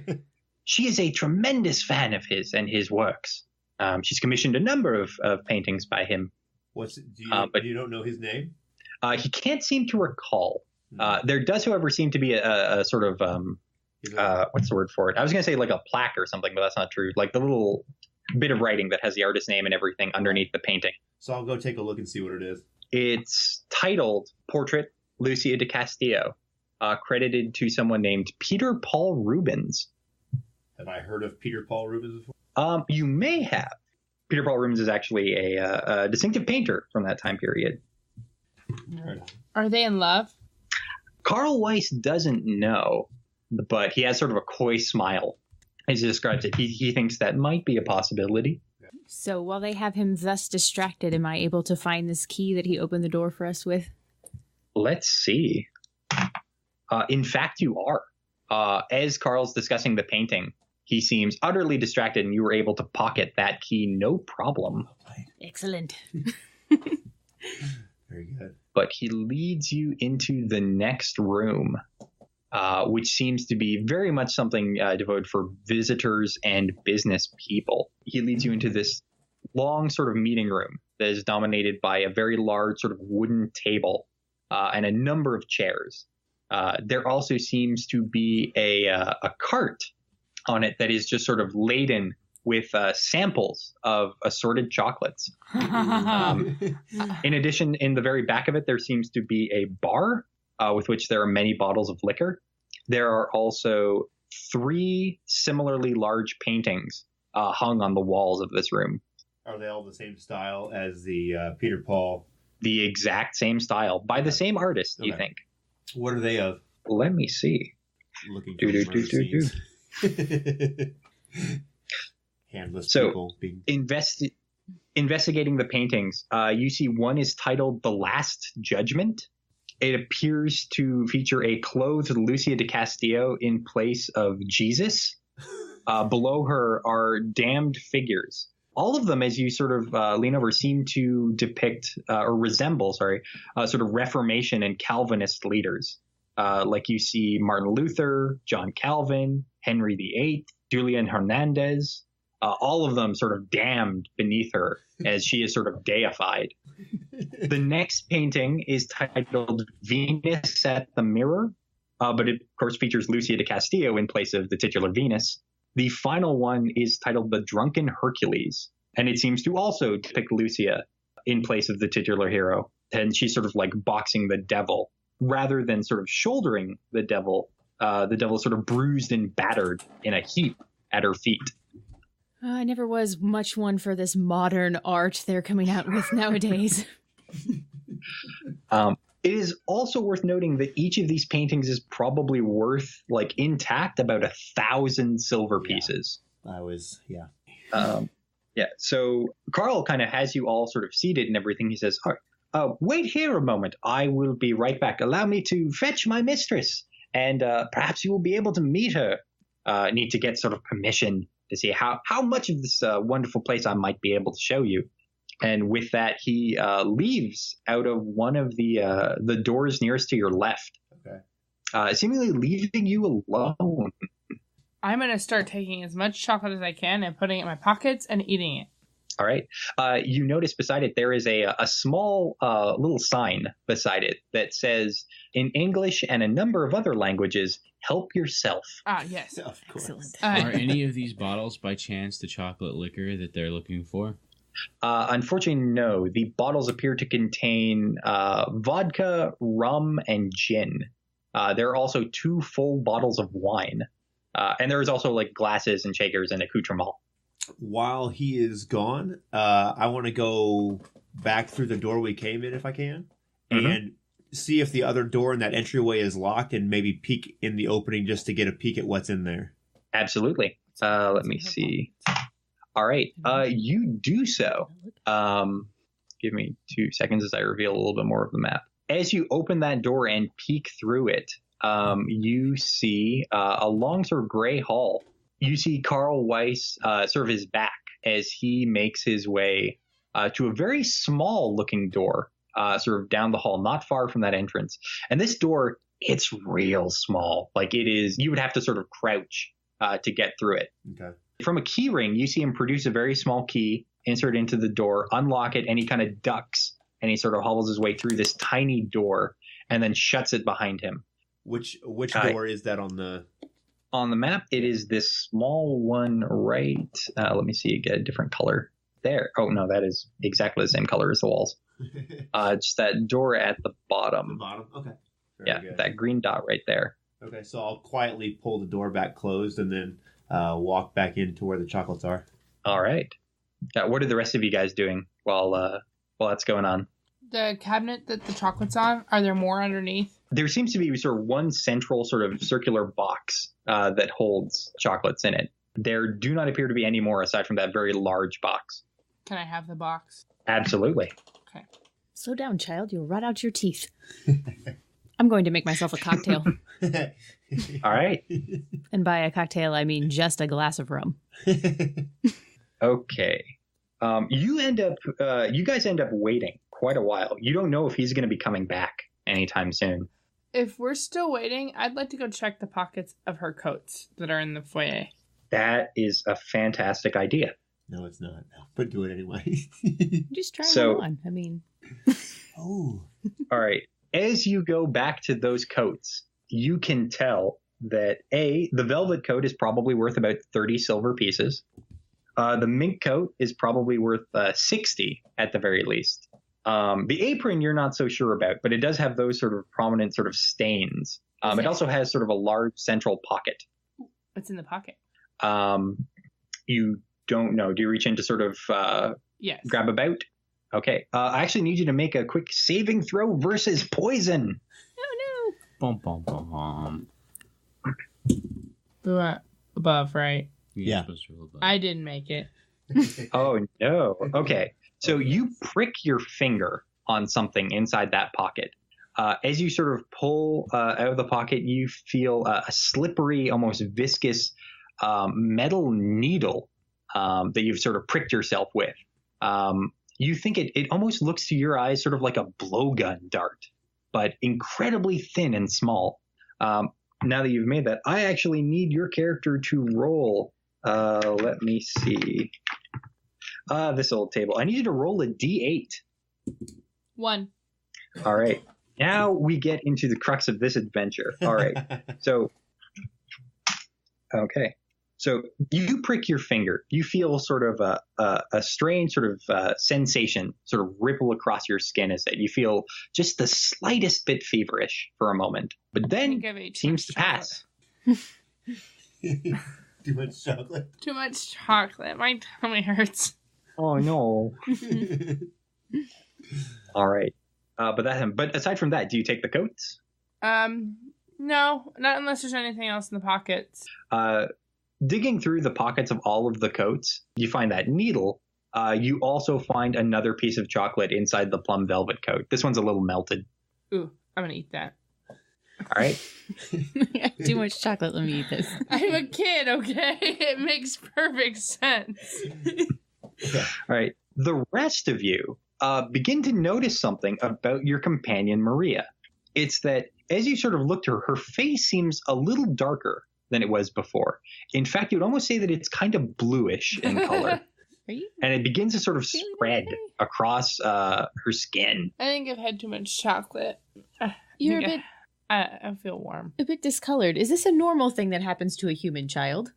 she is a tremendous fan of his and his works. She's commissioned a number of paintings by him. Do you don't know his name? He can't seem to recall. There does, however, seem to be a sort of what's the word for it? I was going to say like a plaque or something, but that's not true. Like the little bit of writing that has the artist's name and everything underneath the painting. So I'll go take a look and see what it is. It's titled Portrait Lucia de Castillo, credited to someone named Peter Paul Rubens. Have I heard of Peter Paul Rubens before? You may have. Peter Paul Rubens is actually a distinctive painter from that time period. Right. Are they in love? Carl Weiss doesn't know, but he has sort of a coy smile as he describes it. He thinks that might be a possibility. So while they have him thus distracted, am I able to find this key that he opened the door for us with? Let's see. In fact, you are. As Carl's discussing the painting, he seems utterly distracted, and you were able to pocket that key no problem. Excellent. Very good. But he leads you into the next room, which seems to be very much something devoted for visitors and business people. He leads you into this long sort of meeting room that is dominated by a very large sort of wooden table and a number of chairs. There also seems to be a cart on it that is just sort of laden with samples of assorted chocolates. In addition, in the very back of it, there seems to be a bar with which there are many bottles of liquor. There are also 3 similarly large paintings hung on the walls of this room. Are they all the same style as the Peter Paul? The exact same style by the same artist, you think? What are they of? Let me see. Looking for handless people being investigating the paintings. You see one is titled The Last Judgment. It appears to feature a clothed Lucia de Castillo in place of Jesus. Below her are damned figures. All of them, as you sort of lean over, seem to depict or resemble, sort of Reformation and Calvinist leaders. Like you see Martin Luther, John Calvin, Henry VIII, Julian Hernandez, all of them sort of damned beneath her as she is sort of deified. The next painting is titled Venus at the Mirror, but it, of course, features Lucia de Castillo in place of the titular Venus. The final one is titled The Drunken Hercules, and it seems to also depict Lucia in place of the titular hero. And she's sort of like boxing the devil. Rather than sort of shouldering the devil is sort of bruised and battered in a heap at her feet. I never was much one for this modern art they're coming out with nowadays. It is also worth noting that each of these paintings is probably worth, like, intact, about 1,000 silver pieces. So Carl kind of has you all sort of seated and everything. He says, wait here a moment. I will be right back. Allow me to fetch my mistress, and perhaps you will be able to meet her. Need to get sort of permission to see how much of this wonderful place I might be able to show you. And with that, he leaves out of one of the doors nearest to your left. Okay. Seemingly leaving you alone. I'm going to start taking as much chocolate as I can and putting it in my pockets and eating it. All right. You notice beside it, there is a small little sign beside it that says, in English and a number of other languages, help yourself. Ah, yes. Of course. Excellent. Are any of these bottles by chance the chocolate liquor that they're looking for? Unfortunately, no. The bottles appear to contain vodka, rum, and gin. There are also 2 full bottles of wine. And there is also like glasses and shakers and accoutrement. While he is gone, I want to go back through the door we came in if I can, and see if the other door in that entryway is locked and maybe peek in the opening just to get a peek at what's in there. Absolutely. Let me see. All right. You do so. Give me 2 seconds as I reveal a little bit more of the map. As you open that door and peek through it, you see a long sort of gray hall. You see Carl Weiss sort of his back as he makes his way to a very small looking door sort of down the hall, not far from that entrance. And this door, it's real small. Like it is, you would have to sort of crouch to get through it. Okay. From a key ring, you see him produce a very small key, insert into the door, unlock it, and he kind of ducks and he sort of hobbles his way through this tiny door and then shuts it behind him. Which door is that on the... On the map, it is this small one right. Let me see, get a different color there. Oh, no, that is exactly the same color as the walls. Just that door at the bottom. The bottom? Okay. Very good. That green dot right there. Okay, so I'll quietly pull the door back closed and then walk back into where the chocolates are. All right. What are the rest of you guys doing while that's going on? The cabinet that the chocolate's on, are there more underneath? There seems to be sort of one central sort of circular box that holds chocolates in it. There do not appear to be any more aside from that very large box. Can I have the box? Absolutely. Okay. Slow down, child. You'll rot out your teeth. I'm going to make myself a cocktail. All right. And by a cocktail, I mean just a glass of rum. Okay. You guys end up waiting quite a while. You don't know if he's going to be coming back anytime soon. If we're still waiting, I'd like to go check the pockets of her coats that are in the foyer. That is a fantastic idea. No, it's not. No, but do it anyway. Just try So- one on. I mean... Oh. All right. As you go back to those coats, you can tell that the velvet coat is probably worth about 30 silver pieces. The mink coat is probably worth 60 at the very least. The apron you're not so sure about, but it does have those sort of prominent sort of stains. It also has sort of a large central pocket. What's in the pocket? You don't know. Do you reach in to sort of Yes. grab about? Okay. I actually need you to make a quick saving throw versus poison. Oh, Bum, bum, bum, bum. We went above, right? Yeah. Supposed to roll above. I didn't make it. Oh, no. Okay. So you prick your finger on something inside that pocket. As you sort of pull out of the pocket, you feel a slippery, almost viscous metal needle that you've sort of pricked yourself with. You think it almost looks to your eyes sort of like a blowgun dart, but incredibly thin and small. Now that you've made that, I actually need your character to roll. Let me see. This old table. I need you to roll a D8. 1. All right. Now we get into the crux of this adventure. All right. So, okay. So you prick your finger. You feel sort of a strange sort of sensation sort of ripple across your skin as that you feel just the slightest bit feverish for a moment, but then I've ate it too seems much to pass. Too much chocolate. Too much chocolate. My tummy hurts. Oh no! All right. But aside from that, do you take the coats? No, not unless there's anything else in the pockets. Digging through the pockets of all of the coats, you find that needle. You also find another piece of chocolate inside the plum velvet coat. This one's a little melted. Ooh, I'm gonna eat that. All right. Too much chocolate. Let me eat this. I'm a kid, okay? It makes perfect sense. All right. The rest of you begin to notice something about your companion, Maria. It's that as you sort of look to her face seems a little darker than it was before. In fact, you would almost say that it's kind of bluish in color. And it begins to sort of spread across her skin. I think I've had too much chocolate. You're a bit... I feel warm. A bit discolored. Is this a normal thing that happens to a human child?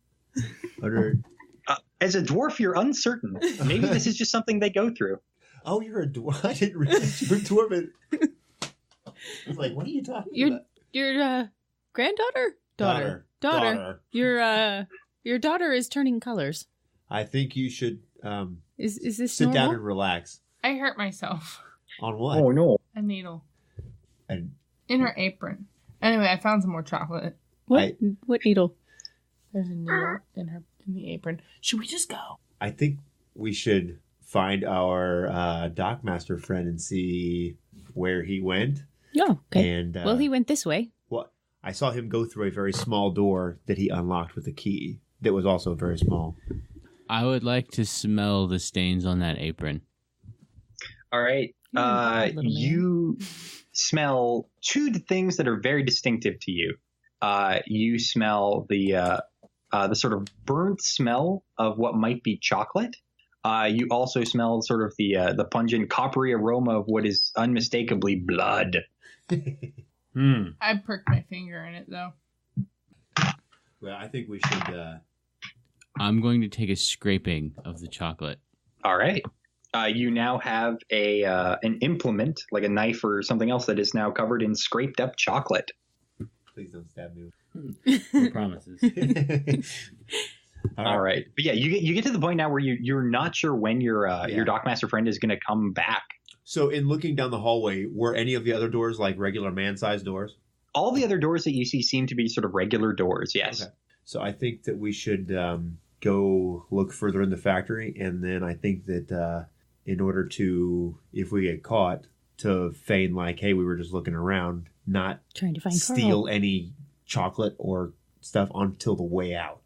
As a dwarf, you're uncertain. Maybe this is just something they go through. Oh, you're a dwarf. I didn't realize you were dwarven. I was like, what are you talking about? Your granddaughter? Daughter. Your daughter is turning colors. I think you should is this sit normal? down and relax. I hurt myself. On what? Oh, no. A needle. And In her apron. Anyway, I found some more chocolate. What needle? There's a needle in the apron. Should we just go? I think we should find our dockmaster friend and see where he went. Oh, okay. And well, he went this way. Well, I saw him go through a very small door that he unlocked with a key that was also very small. I would like to smell the stains on that apron. All right. You smell two things that are very distinctive to you. You smell the sort of burnt smell of what might be chocolate. You also smell sort of the pungent coppery aroma of what is unmistakably blood. I perked my finger in it, though. Well, I think we should... I'm going to take a scraping of the chocolate. All right. You now have an implement, like a knife or something else, that is now covered in scraped up chocolate. Please don't stab me. No promises. All right. But yeah, you get to the point now where you're not sure when your dockmaster friend is going to come back. So in looking down the hallway, were any of the other doors like regular man-sized doors? All the other doors that you see seem to be sort of regular doors, yes. Okay. So I think that we should go look further in the factory, and then I think that in order to, if we get caught, to feign like, hey, we were just looking around, not trying to find steal Carl. any chocolate or stuff until the way out.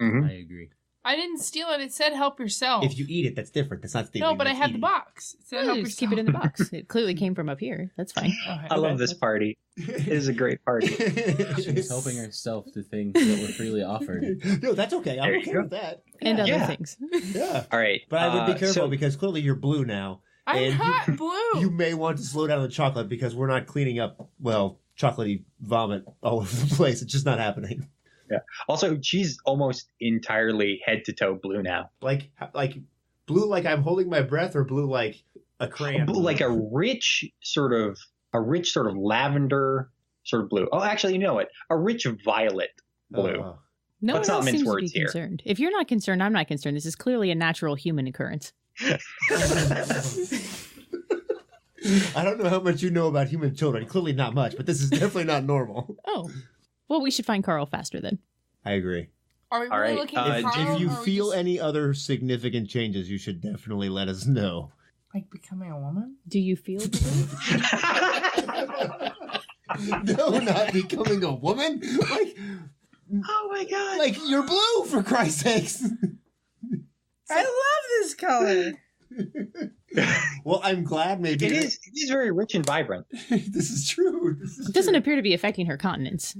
Mm-hmm. I agree. I didn't steal it. It said help yourself. If you eat it, that's different. That's not stealing. No, but I that's had eating. the box. It said Oh, help just yourself. keep it in the box. It clearly came from up here. That's fine. Okay. I love this party. It is a great party. She's helping herself to things that were freely offered. No, that's okay. I'm There you okay go. with that. And other Yeah. things. Yeah. All right. But I would be careful so- because clearly you're blue now. I'm and hot you, blue. You may want to slow down the chocolate because we're not cleaning up, well, chocolatey vomit all over the place. It's just not happening. Yeah. Also, she's almost entirely head to toe blue now. Like blue like I'm holding my breath, or blue like a crayon? Like a rich sort of lavender sort of blue. Oh, actually, you know what? A rich violet blue. No Let's one not else mince seems to words be here. concerned. If you're not concerned, I'm not concerned. This is clearly a natural human occurrence. I don't know how much you know about human children. Clearly not much, but this is definitely not normal. Oh. Well, we should find Carl faster then. I agree. Are we All really right, looking for if Carl? If you or are we feel just, any other significant changes, you should definitely let us know. like becoming a woman? Do you feel blue? No, not becoming a woman. Like, Oh my god! like you're blue, for Christ's sakes. I love this color. Well, I'm glad maybe It is very rich and vibrant. This is true. It doesn't appear to be affecting her continence.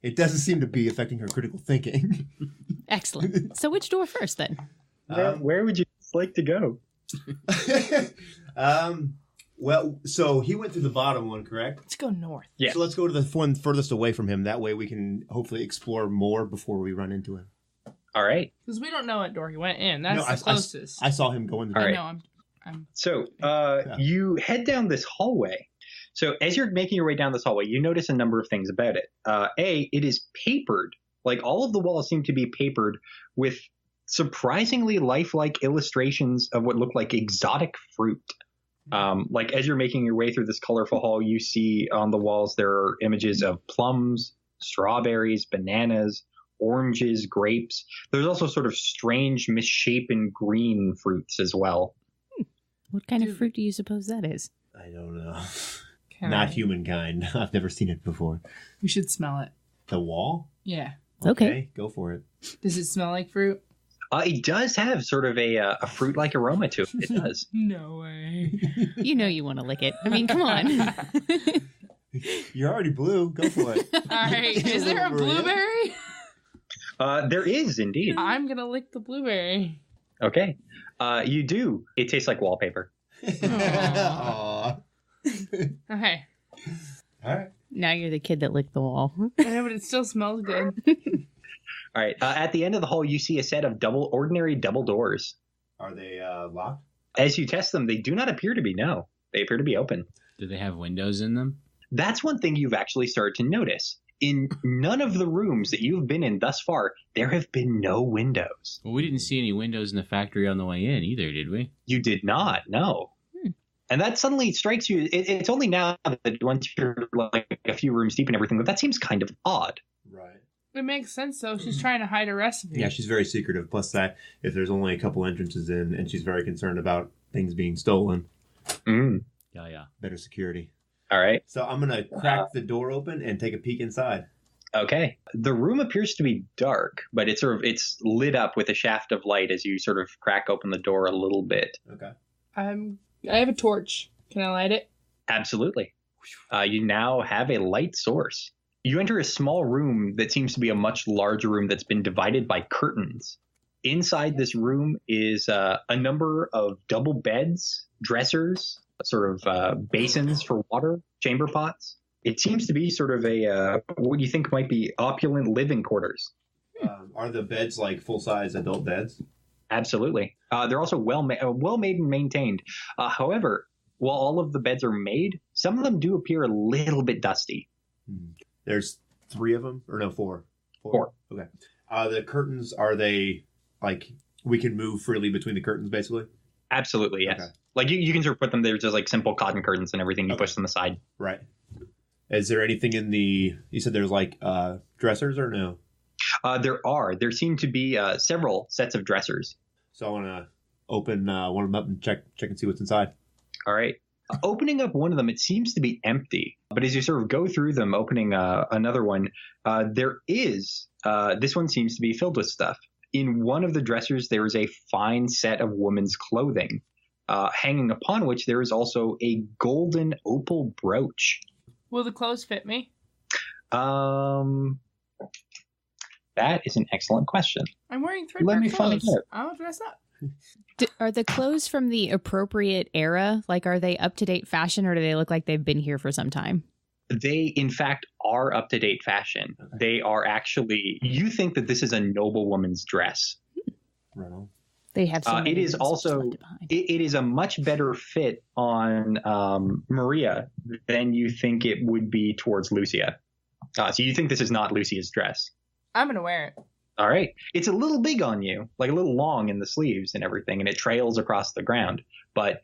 It doesn't seem to be affecting her critical thinking. Excellent. So which door first then? Where would you like to go? Well, so he went through the bottom one, correct? Let's go north. Yeah. So let's go to the one furthest away from him. That way we can hopefully explore more before we run into him. All right. Because we don't know what door he went in. That's the closest. I saw him go in the All door. right. I know. I'm So you head down this hallway. So as you're making your way down this hallway, you notice a number of things about it. It is papered. Like all of the walls seem to be papered with surprisingly lifelike illustrations of what look like exotic fruit. Like as you're making your way through this colorful hall, you see on the walls there are images of plums, strawberries, bananas, oranges, grapes. There's also sort of strange misshapen green fruits as well. What kind of fruit do you suppose that is? I don't know. Can Not I- humankind. I've never seen it before. We should smell it. The wall? Yeah. Okay. Go for it. Does it smell like fruit? It does have sort of a fruit-like aroma to it. It does. No way. You know you want to lick it. I mean, come on. You're already blue. Go for it. All right. Is there a blueberry? There is indeed. I'm going to lick the blueberry. Okay. You do. It tastes like wallpaper. Aw. Okay. All right. Now you're the kid that licked the wall. Yeah, but it still smells good. All right. At the end of the hall, you see a set of ordinary double doors. Are they locked? As you test them, they do not appear to be. No, they appear to be open. Do they have windows in them? That's one thing you've actually started to notice. In none of the rooms that you've been in thus far, there have been no windows. Well, we didn't see any windows in the factory on the way in either, did we? You did not, no. And that suddenly strikes you. It's only now that once you're like a few rooms deep and everything, that seems kind of odd. Right. It makes sense, though. She's trying to hide a recipe. Yeah, she's very secretive. Plus that, if there's only a couple entrances in, and she's very concerned about things being stolen. Mm. Yeah. Better security. All right. So I'm going to crack the door open and take a peek inside. Okay. The room appears to be dark, but it's lit up with a shaft of light as you sort of crack open the door a little bit. Okay. I have a torch. Can I light it? Absolutely. You now have a light source. You enter a small room that seems to be a much larger room that's been divided by curtains. Inside this room is a number of double beds, dressers, sort of basins for water, chamber pots. It seems to be sort of what do you think might be opulent living quarters. Are the beds like full-size adult beds? Absolutely. They're also well made and maintained. However, while all of the beds are made, some of them do appear a little bit dusty. There's 3 of them? Or no, 4? 4. Okay. The curtains, are they like we can move freely between the curtains basically? Absolutely, yes. Okay. Like you can sort of put them there just like simple cotton curtains and everything. You push them aside. Right. Is there anything in you said there's like dressers or no? There seem to be several sets of dressers. So I want to open one of them up and check and see what's inside. All right. Opening up one of them, it seems to be empty. But as you sort of go through them, opening another one, there is, this one seems to be filled with stuff. In one of the dressers, there is a fine set of women's clothing, hanging upon which there is also a golden opal brooch. Will the clothes fit me? That is an excellent question. I'm wearing threadbare clothes. I'll dress up. Are the clothes from the appropriate era? Like, are they up-to-date fashion, or do they look like they've been here for some time? They, in fact, are up-to-date fashion. Okay. They are actually, you think that this is a noblewoman's dress. Right on. They have some. It is also, it is a much better fit on Maria than you think it would be towards Lucia. So you think this is not Lucia's dress. I'm going to wear it. All right. It's a little big on you, like a little long in the sleeves and everything, and it trails across the ground, but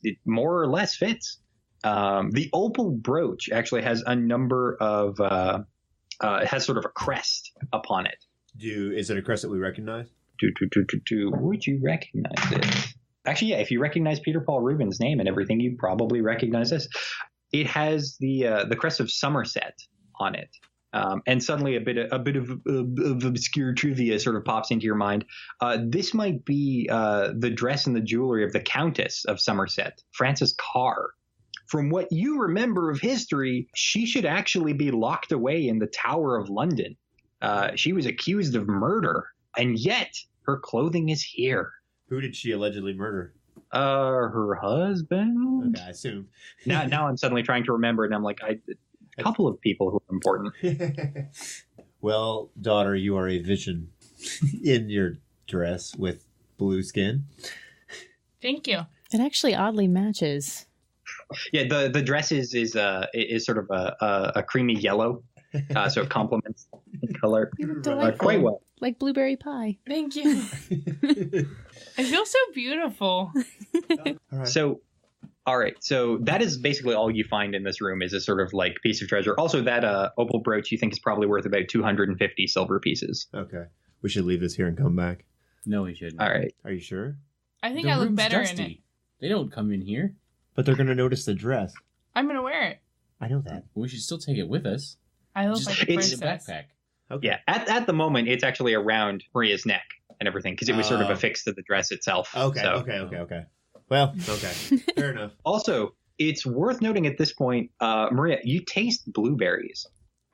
it more or less fits. The opal brooch actually has a number of, it has sort of a crest upon it. Is it a crest that we recognize? Would you recognize it? Actually, yeah, if you recognize Peter Paul Rubin's name and everything, you'd probably recognize this. It has the crest of Somerset on it. And suddenly a bit of obscure trivia sort of pops into your mind. This might be the dress and the jewelry of the Countess of Somerset, Frances Carr. From what you remember of history, she should actually be locked away in the Tower of London. She was accused of murder, and yet her clothing is here. Who did she allegedly murder? Her husband. Okay, I assume. Now I'm suddenly trying to remember, and I'm like, a couple of people who are important. Well, daughter, you are a vision in your dress with blue skin. Thank you. It actually oddly matches. Yeah, the dress is sort of a creamy yellow, so it complements the color quite well. Like blueberry pie. Thank you. I feel so beautiful. All right. So, all right. So that is basically all you find in this room is a sort of like piece of treasure. Also, that opal brooch you think is probably worth about 250 silver pieces. Okay. We should leave this here and come back. No, we shouldn't. All right. Are you sure? I think The I look room's better dusty. in it. They don't come in here. But they're going to notice the dress. I'm going to wear it. I know that. We should still take it with us. I look Just like a it's a princess. backpack. Okay. Yeah. At the moment, it's actually around Maria's neck. and everything because it was sort of affixed to the dress itself. Okay, so. okay. Well, okay. Fair enough. Also, it's worth noting at this point, Maria, you taste blueberries.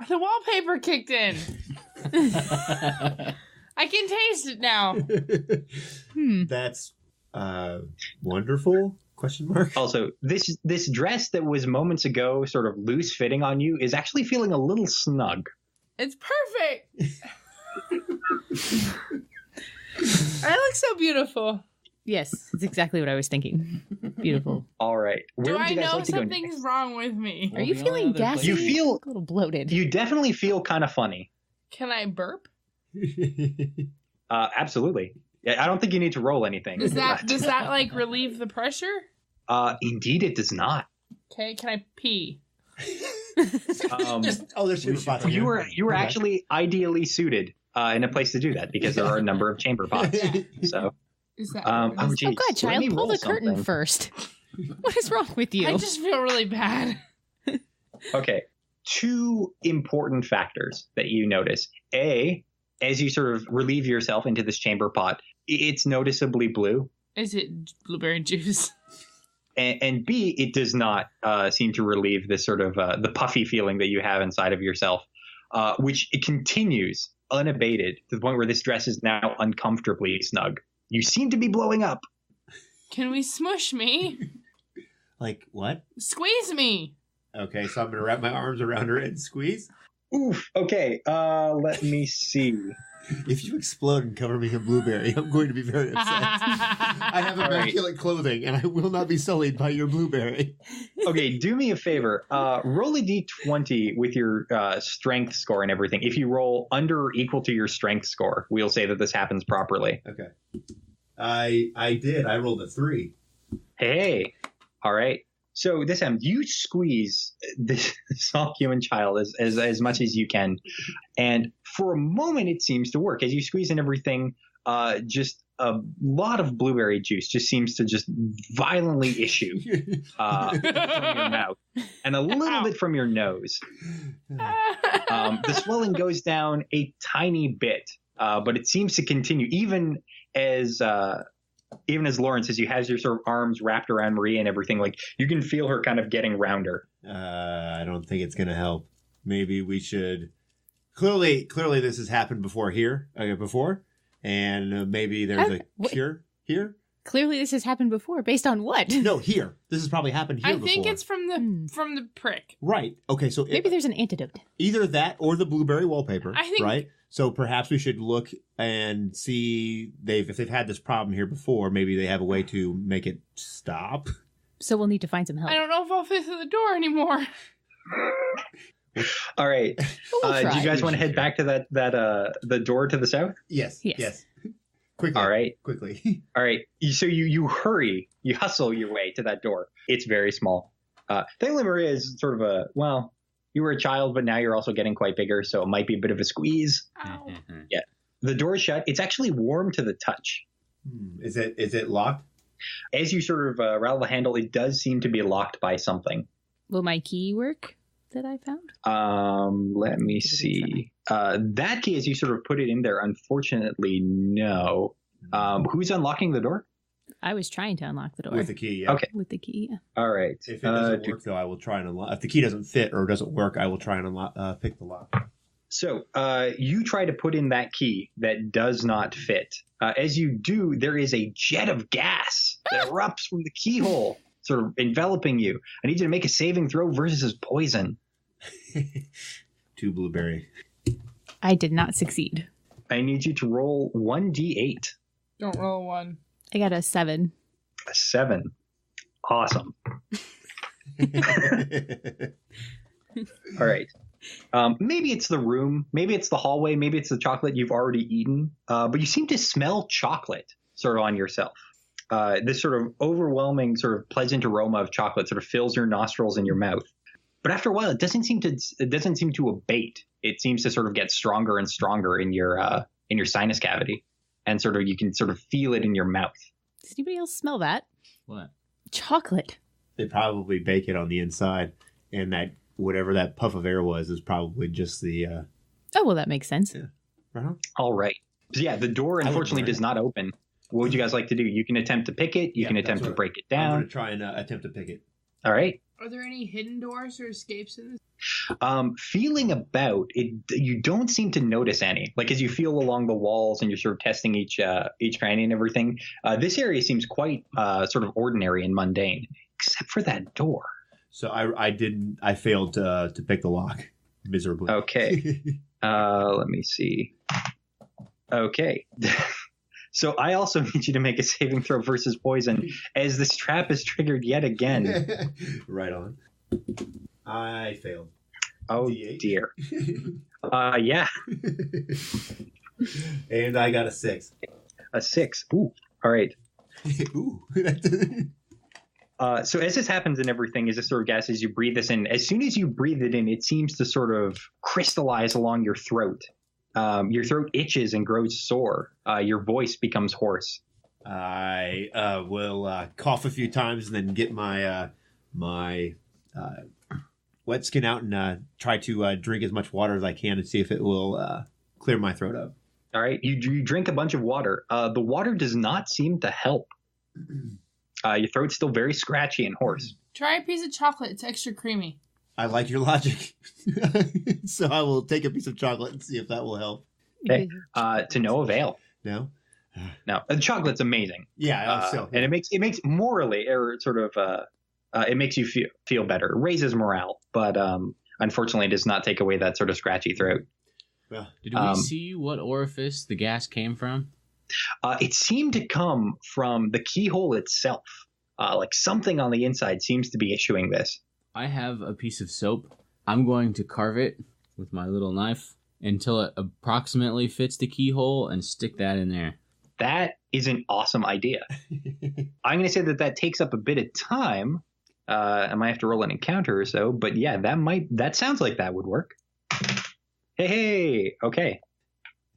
The wallpaper kicked in. I can taste it now. That's wonderful? Question mark. Also, this dress that was moments ago sort of loose fitting on you is actually feeling a little snug. It's perfect. I look so beautiful. Yes, it's exactly what I was thinking. Beautiful. All right. Where Do would I you guys know like to go something's next? wrong with me? Are you the only feeling other gassy? place- You feel- a little bloated. You definitely feel kind of funny. Can I burp? Absolutely. Yeah, I don't think you need to roll anything. Does that like relieve the pressure? Indeed, it does not. Okay, can I pee? There's chamber pots. You were Okay. actually ideally suited in a place to do that because there are a number of chamber pots. So, Is that oh Oh, geez, God, let me child, pull roll the curtain something. first. What is wrong with you? I just feel really bad. Okay, 2 important factors that you notice. A, as you sort of relieve yourself into this chamber pot, it's noticeably blue. Is it blueberry juice? And B, it does not seem to relieve this sort of the puffy feeling that you have inside of yourself, which it continues unabated to the point where this dress is now uncomfortably snug. You seem to be blowing up. Can we smush me? Like what? Squeeze me. Okay, so I'm gonna wrap my arms around her and squeeze. Oof. Okay. Let me see. If you explode and cover me in blueberry, I'm going to be very upset. I have All right. immaculate clothing, and I will not be sullied by your blueberry. Okay, do me a favor. Roll a d20 with your strength score and everything. If you roll under or equal to your strength score, we'll say that this happens properly. Okay. I did. I rolled a 3. Hey. All right. So this time, you squeeze this small human child as much as you can. And for a moment, it seems to work. As you squeeze in everything, just a lot of blueberry juice just seems to just violently issue from your mouth and a little bit from your nose. The swelling goes down a tiny bit, but it seems to continue even as Lawrence, as you have your sort of arms wrapped around Maria and everything, like you can feel her kind of getting rounder. I don't think it's going to help. Maybe we should. Clearly, this has happened before here, and maybe there's a cure here. Clearly, this has happened before. Based on what? No, here. This has probably happened here I before. think it's from the prick. Right. Okay, so Maybe there's an antidote. either that or the blueberry wallpaper. I think- right. So perhaps we should look and see if they've had this problem here before. Maybe they have a way to make it stop. So we'll need to find some help. I don't know if I'll fit through the door anymore. All right. We'll Do try. you guys want to head back to that the door to the south? Yes. Yes. Quickly. All right. Quickly. All right. So you hurry, you hustle your way to that door. It's very small. Thankfully, Maria is sort of you were a child, but now you're also getting quite bigger, so it might be a bit of a squeeze. Ow. The door is shut. It's actually warm to the touch. Is it locked? As you sort of rattle the handle, it does seem to be locked by something. Will my key work that I found? Let me see. That key, as you sort of put it in there, unfortunately, no. Who's unlocking the door? I was trying to unlock the door. With the key, yeah. Okay. With the key, yeah. All right. If it doesn't work, though, I will try and unlock. If the key doesn't fit or doesn't work, I will try and unlock, pick the lock. So you try to put in that key that does not fit. As you do, there is a jet of gas that erupts from the keyhole, sort of enveloping you. I need you to make a saving throw versus poison. 2 blueberry. I did not succeed. I need you to roll 1d8. Don't roll one. I got a 7. A 7. Awesome. All right. Maybe it's the room. Maybe it's the hallway. Maybe it's the chocolate you've already eaten. But you seem to smell chocolate sort of on yourself. This sort of overwhelming, sort of pleasant aroma of chocolate sort of fills your nostrils and your mouth. But after a while, it doesn't seem to abate. It seems to sort of get stronger and stronger in your sinus cavity, and sort of you can sort of feel it in your mouth. Does anybody else smell that? What? Chocolate. They probably bake it on the inside, and that whatever that puff of air was is probably just the. Oh, well, that makes sense. Yeah. Uh-huh. All right. So yeah, the door unfortunately does not open. What would you guys like to do? You can attempt to pick it. You can attempt to break it down. I'm going to try and attempt to pick it. All right. Are there any hidden doors or escapes in this? Feeling about it, you don't seem to notice any. Like as you feel along the walls and you're sort of testing each cranny and everything, this area seems quite sort of ordinary and mundane, except for that door. So I failed to pick the lock miserably. Okay. Let me see. Okay. So I also need you to make a saving throw versus poison as this trap is triggered yet again. Right on. I failed. Oh, D8. Dear. Yeah. And I got a 6. A 6. Ooh. All right. Ooh. So as this happens and everything, as this sort of gas, as you breathe this in, as soon as you breathe it in, it seems to sort of crystallize along your throat. Your throat itches and grows sore. Your voice becomes hoarse. I will cough a few times and then get my wet skin out and try to drink as much water as I can and see if it will clear my throat up. All right. You drink a bunch of water. The water does not seem to help. Your throat's still very scratchy and hoarse. Try a piece of chocolate. It's extra creamy. I like your logic. So I will take a piece of chocolate and see if that will help. Okay. To no avail. No? No. The chocolate's amazing. Yeah. Still, yeah. And it makes morally, or sort of, it makes you feel better. It raises morale. But unfortunately, it does not take away that sort of scratchy throat. Well, did we see what orifice the gas came from? It seemed to come from the keyhole itself. Like something on the inside seems to be issuing this. I have a piece of soap. I'm going to carve it with my little knife until it approximately fits the keyhole and stick that in there. That is an awesome idea. I'm going to say that takes up a bit of time. I might have to roll an encounter or so, but yeah, that sounds like that would work. Hey, okay.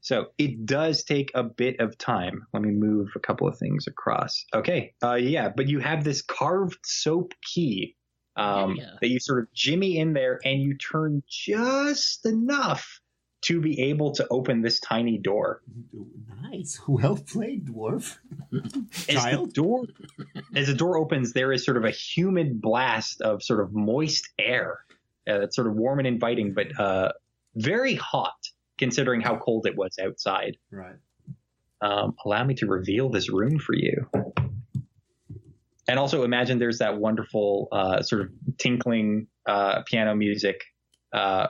So it does take a bit of time. Let me move a couple of things across. Okay. Yeah, but you have this carved soap key that you sort of jimmy in there and you turn just enough to be able to open this tiny door. Nice. Well played, dwarf. As the door opens, there is sort of a humid blast of sort of moist air that's sort of warm and inviting, but very hot considering how cold it was outside. Right. Allow me to reveal this room for you. And also imagine there's that wonderful sort of tinkling piano music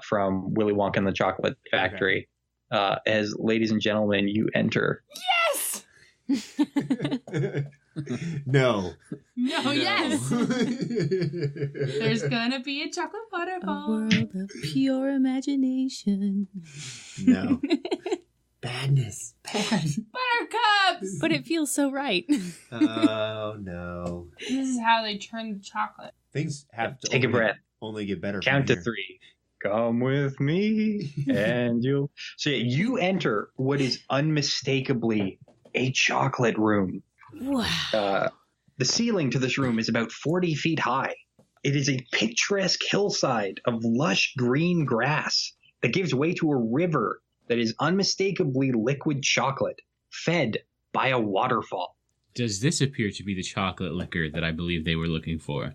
from Willy Wonka and the Chocolate Factory. Okay. As ladies and gentlemen, you enter. Yes! No. No, yes! There's gonna be a chocolate waterfall. A world of pure imagination. No. Badness. Bad. Buttercups! But it feels so right. Oh, no. This is how they turn the chocolate. Things have to take a breath. Only get better. Count to 3. Come with me and you'll... So yeah, you enter what is unmistakably a chocolate room. Wow. The ceiling to this room is about 40 feet high. It is a picturesque hillside of lush green grass that gives way to a river that is unmistakably liquid chocolate, fed by a waterfall. Does this appear to be the chocolate liquor that I believe they were looking for?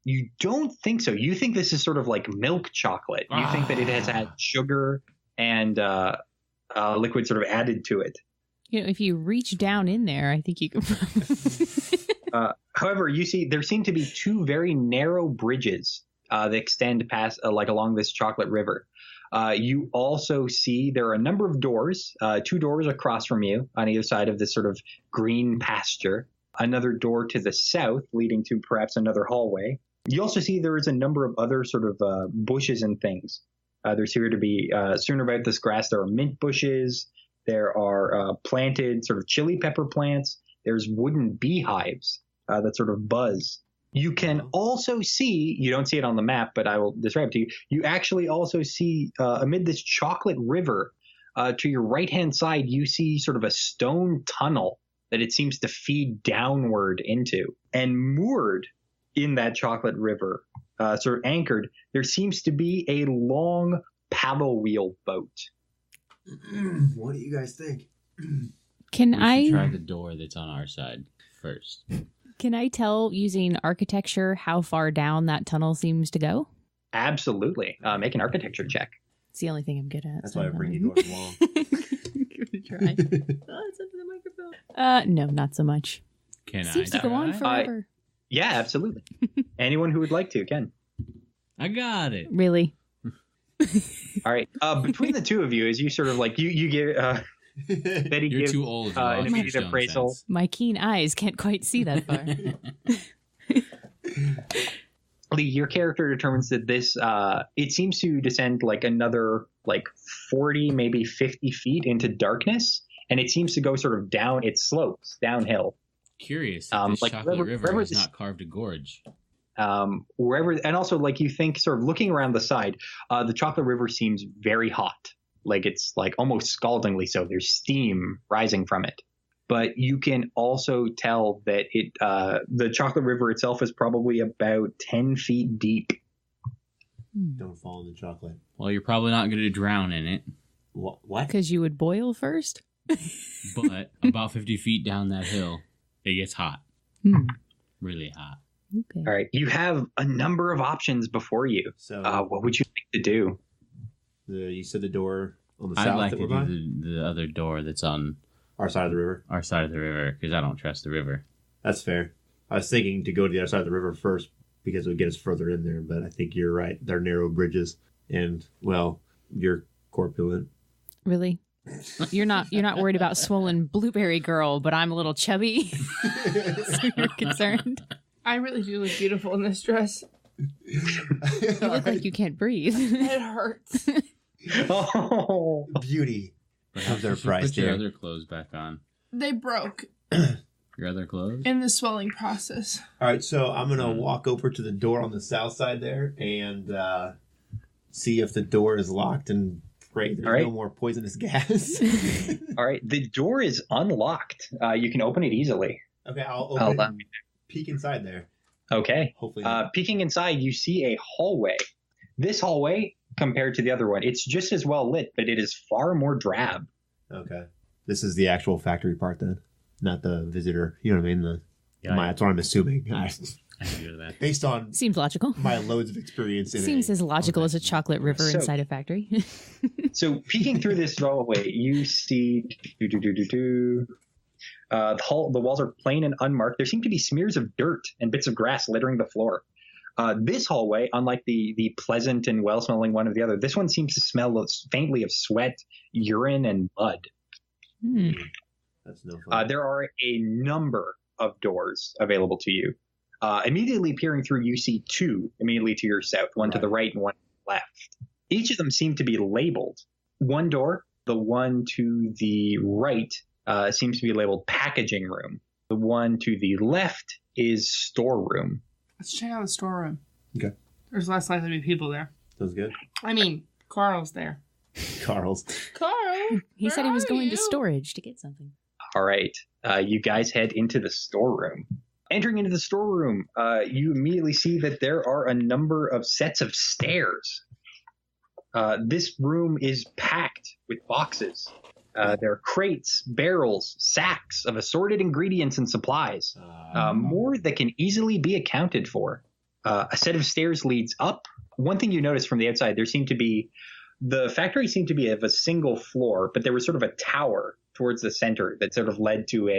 You don't think so. You think this is sort of like milk chocolate. You think that it has had sugar and liquid sort of added to it. You know, if you reach down in there, I think you can. However, you see there seem to be 2 very narrow bridges that extend past, like along this chocolate river. You also see there are a number of doors, 2 doors across from you on either side of this sort of green pasture. Another door to the south leading to perhaps another hallway. You also see there is a number of other sort of bushes and things. There's here to be strewn about this grass. There are mint bushes. There are planted sort of chili pepper plants. There's wooden beehives that sort of buzz. You can also see, you don't see it on the map, but I will describe it to you. You actually also see amid this chocolate river to your right-hand side, you see sort of a stone tunnel that it seems to feed downward into. And moored in that chocolate river, sort of anchored, there seems to be a long paddle wheel boat. What do you guys think? Can We should try the door that's on our side first. Can I tell using architecture how far down that tunnel seems to go? Absolutely. Make an architecture check. It's the only thing I'm good at. That's so why I bring you doors along. Give it a try. Oh, it's under the microphone. No, not so much. Can Seems I to go on try? forever. Yeah, absolutely. Anyone who would like to can. I got it. Really? All right. Between the two of you, as you sort of like you give Betty You're gives too old. an immediate appraisal. My keen eyes can't quite see that far. Lee, your character determines that this it seems to descend like another like 40, maybe 50 feet into darkness, and it seems to go sort of down. It slopes downhill. Curious. If this like chocolate river wherever has this- not carved a gorge. Wherever, and also like you think sort of looking around the side, the chocolate river seems very hot, like it's like almost scaldingly so. There's steam rising from it, but you can also tell that the chocolate river itself is probably about 10 feet deep. Don't fall in the chocolate. Well, you're probably not going to drown in it, What? Because you would boil first? but about 50 feet down that hill, it gets hot. Really hot. Okay. All right, you have a number of options before you. So What would you like to do? you said the door on the I'd south like that to we're by? do the other door that's on Our side of the river. our side of the river because I don't trust the river. That's fair. I was thinking to go to the other side of the river first because it would get us further in there, but I think you're right. They're narrow bridges, and well, you're corpulent. Really? You're not worried about swollen blueberry girl, but I'm a little chubby. So you're concerned. I really do look beautiful in this dress. You look like you can't breathe. It hurts. Oh, Beauty. Perhaps their you should price put your there. other clothes back on. They broke Your other clothes? in the swelling process. All right, so I'm gonna walk over to the door on the south side there and see if the door is locked and pray there's All right. no more poisonous gas. all right. The door is unlocked. You can open it easily. Okay, I'll I'll open it allow and peek inside there. Okay. Hopefully, Peeking inside, you see a hallway. This hallway, compared to the other one, it's just as well lit, but it is far more drab. okay. This is the actual factory part then, not the visitor. You know what I mean? Yeah, That's what I'm assuming. I can do that. Based on Seems logical. my loads of experience in Seems as logical as a chocolate river So- inside a factory. So peeking through this hallway, you see the walls are plain and unmarked. There seem to be smears of dirt and bits of grass littering the floor. This hallway, unlike the pleasant and well-smelling one of the other, this one seems to smell faintly of sweat, urine, and blood. That's no fun. There are a number of doors available to you. Immediately peering through, you see two immediately to your south, one to the right and one to the left. Each of them seem to be labeled. One door, the one to the right, seems to be labeled packaging room. The one to the left is storeroom. Let's check out the storeroom. Okay. There's less likely to be people there. Sounds good. I mean, Carl's there. Carl's. Carl! He said he was where going are to you? storage to get something. All right. You guys head into the storeroom. Entering into the storeroom, you immediately see that there are a number of sets of stairs. This room is packed with boxes. There are crates, barrels, sacks of assorted ingredients and supplies. More that can easily be accounted for. A set of stairs leads up. One thing you notice from the outside, the factory seemed to be of a single floor, but there was sort of a tower towards the center that sort of led to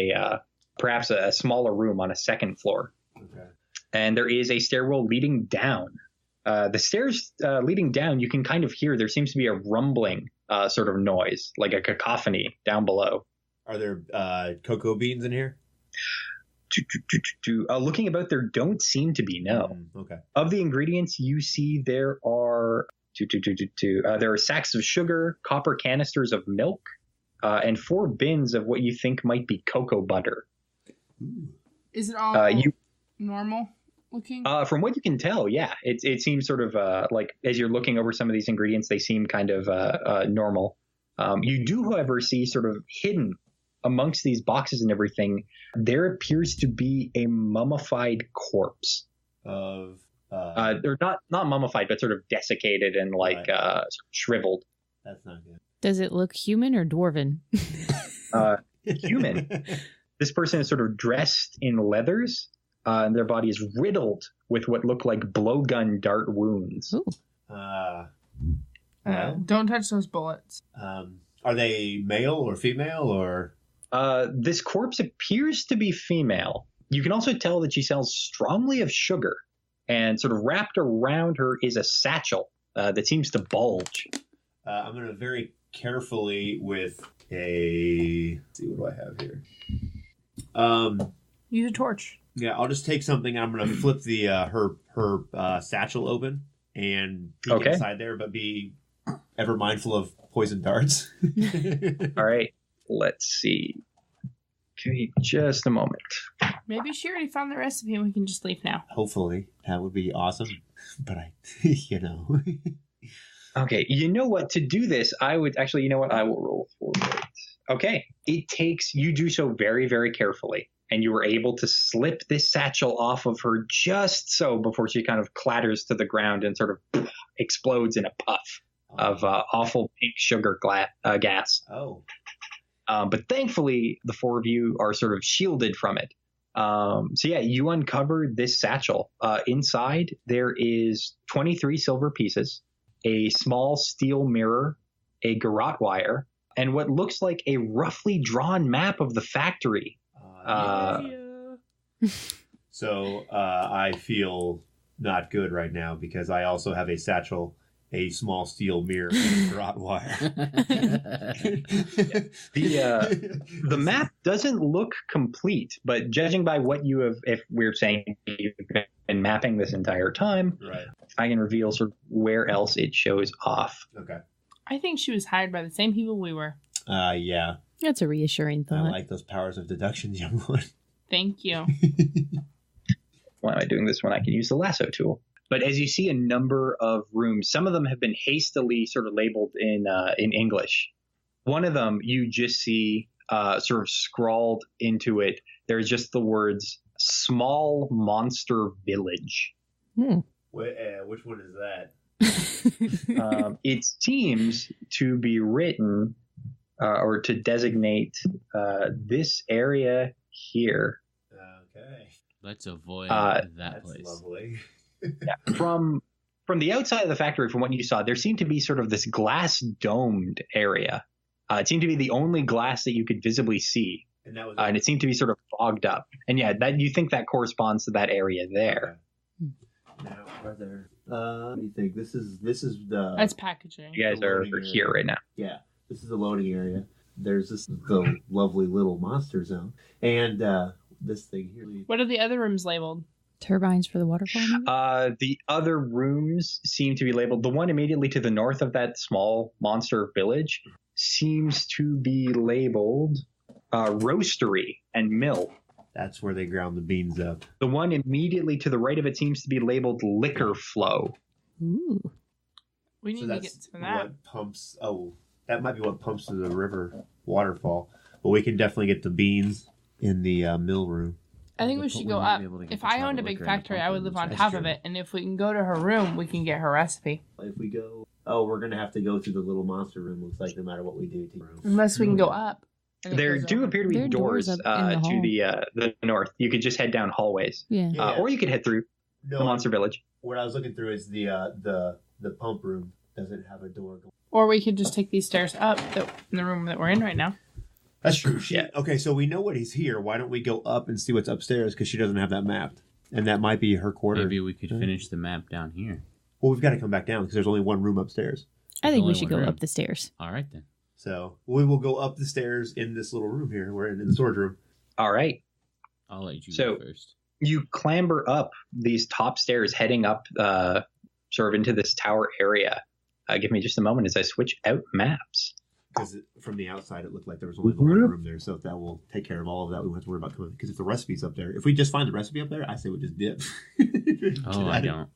perhaps a smaller room on a second floor. Okay. And there is a stairwell leading down. The stairs leading down, you can kind of hear there seems to be a rumbling sort of noise, like a cacophony down below. Are there cocoa beans in here? Looking about, there don't seem to be, no. Okay. Of the ingredients, you see there are there are sacks of sugar, copper canisters of milk, and 4 bins of what you think might be cocoa butter. Is it all You normal looking? From what you can tell, yeah, it seems sort of like as you're looking over some of these ingredients, they seem kind of normal. You do, however, see sort of hidden amongst these boxes and everything, there appears to be a mummified corpse. Of They're not mummified, but sort of desiccated and like Right. sort of shriveled. that's not good. Does it look human or dwarven? Human. This person is sort of dressed in leathers, and their body is riddled with what look like blowgun dart wounds. Ooh. Don't touch those bullets. Are they male or female or? This corpse appears to be female. You can also tell that she smells strongly of sugar, and sort of wrapped around her is a satchel that seems to bulge. I'm going to very carefully with a. Let's see, what do I have here? Use a torch. Yeah, I'll just take something. I'm going to flip the her satchel open and peek inside there, but be ever mindful of poison darts. All right, let's see. Okay, just a moment. Maybe she already found the recipe and we can just leave now. Hopefully, that would be awesome. But you know. Okay, you know what? To do this, I would actually, you know what? I will roll for it. Okay, it takes, you do so very, very carefully. And you were able to slip this satchel off of her just so before she kind of clatters to the ground and sort of explodes in a puff of awful pink sugar gas. Oh. But thankfully, the four of you are sort of shielded from it. So yeah, you uncover this satchel. Inside, there is 23 silver pieces, a small steel mirror, a garrote wire, and what looks like a roughly drawn map of the factory. So I feel not good right now because I also have a satchel, a small steel mirror, and a garrote wire. The map doesn't look complete, but judging by what you have, if we're saying you've been mapping this entire time, right, I can reveal sort of where else it shows off. Okay. I think she was hired by the same people we were. Yeah. That's a reassuring thought. I like those powers of deduction, young one. Thank you. Why am I doing this when I can use the lasso tool? But as you see a number of rooms, some of them have been hastily sort of labeled in English. One of them you just see sort of scrawled into it. There's just the words "Small Monster Village." Which one is that? It seems to be written or to designate this area here. Okay. Let's avoid that place. Lovely. Yeah. From the outside of the factory, from what you saw, there seemed to be sort of this glass domed area. It seemed to be the only glass that you could visibly see. And that was and it seemed to be sort of fogged up. And yeah, that you think that corresponds to that area there. Okay. Now, are there? What do you think? This is the. That's packaging. You guys are here right now. Yeah, this is the loading area. There's the lovely little monster zone, and this thing here. What are the other rooms labeled? Turbines for the waterfall? The other rooms seem to be labeled. The one immediately to the north of that small monster village seems to be labeled roastery and mill. That's where they ground the beans up. The one immediately to the right of it seems to be labeled liquor flow. Ooh. We need to get to that. What pumps? Oh, that might be what pumps to the river waterfall. But we can definitely get the beans in the mill room. I think we should go up. If I owned a big factory, I would live on top of it. And if we can go to her room, we can get her recipe. If we go... Oh, we're going to have to go through the little monster room, looks like, no matter what we do. Unless we can go up. There do appear to be doors to the north. You could just head down hallways. Yeah. Or you could head through the monster village. What I was looking through is the pump room doesn't have a door. Or we could just take these stairs up in the room that we're in right now. That's true. Okay, so we know what he's here. Why don't we go up and see what's upstairs? Because she doesn't have that mapped. And that might be her quarter. Maybe we could finish the map down here. Well, we've got to come back down because there's only one room upstairs. I think we should go up the stairs. All right, then. So we will go up the stairs in this little room here. We're in the storage room. All right. I'll let you go first. You clamber up these top stairs, heading up sort of into this tower area. Give me just a moment as I switch out maps. Because from the outside, it looked like there was only the one room there, so that will take care of all of that. We won't have to worry about coming. Because if the recipe's up there, if we just find the recipe up there, I say we just dip. I don't.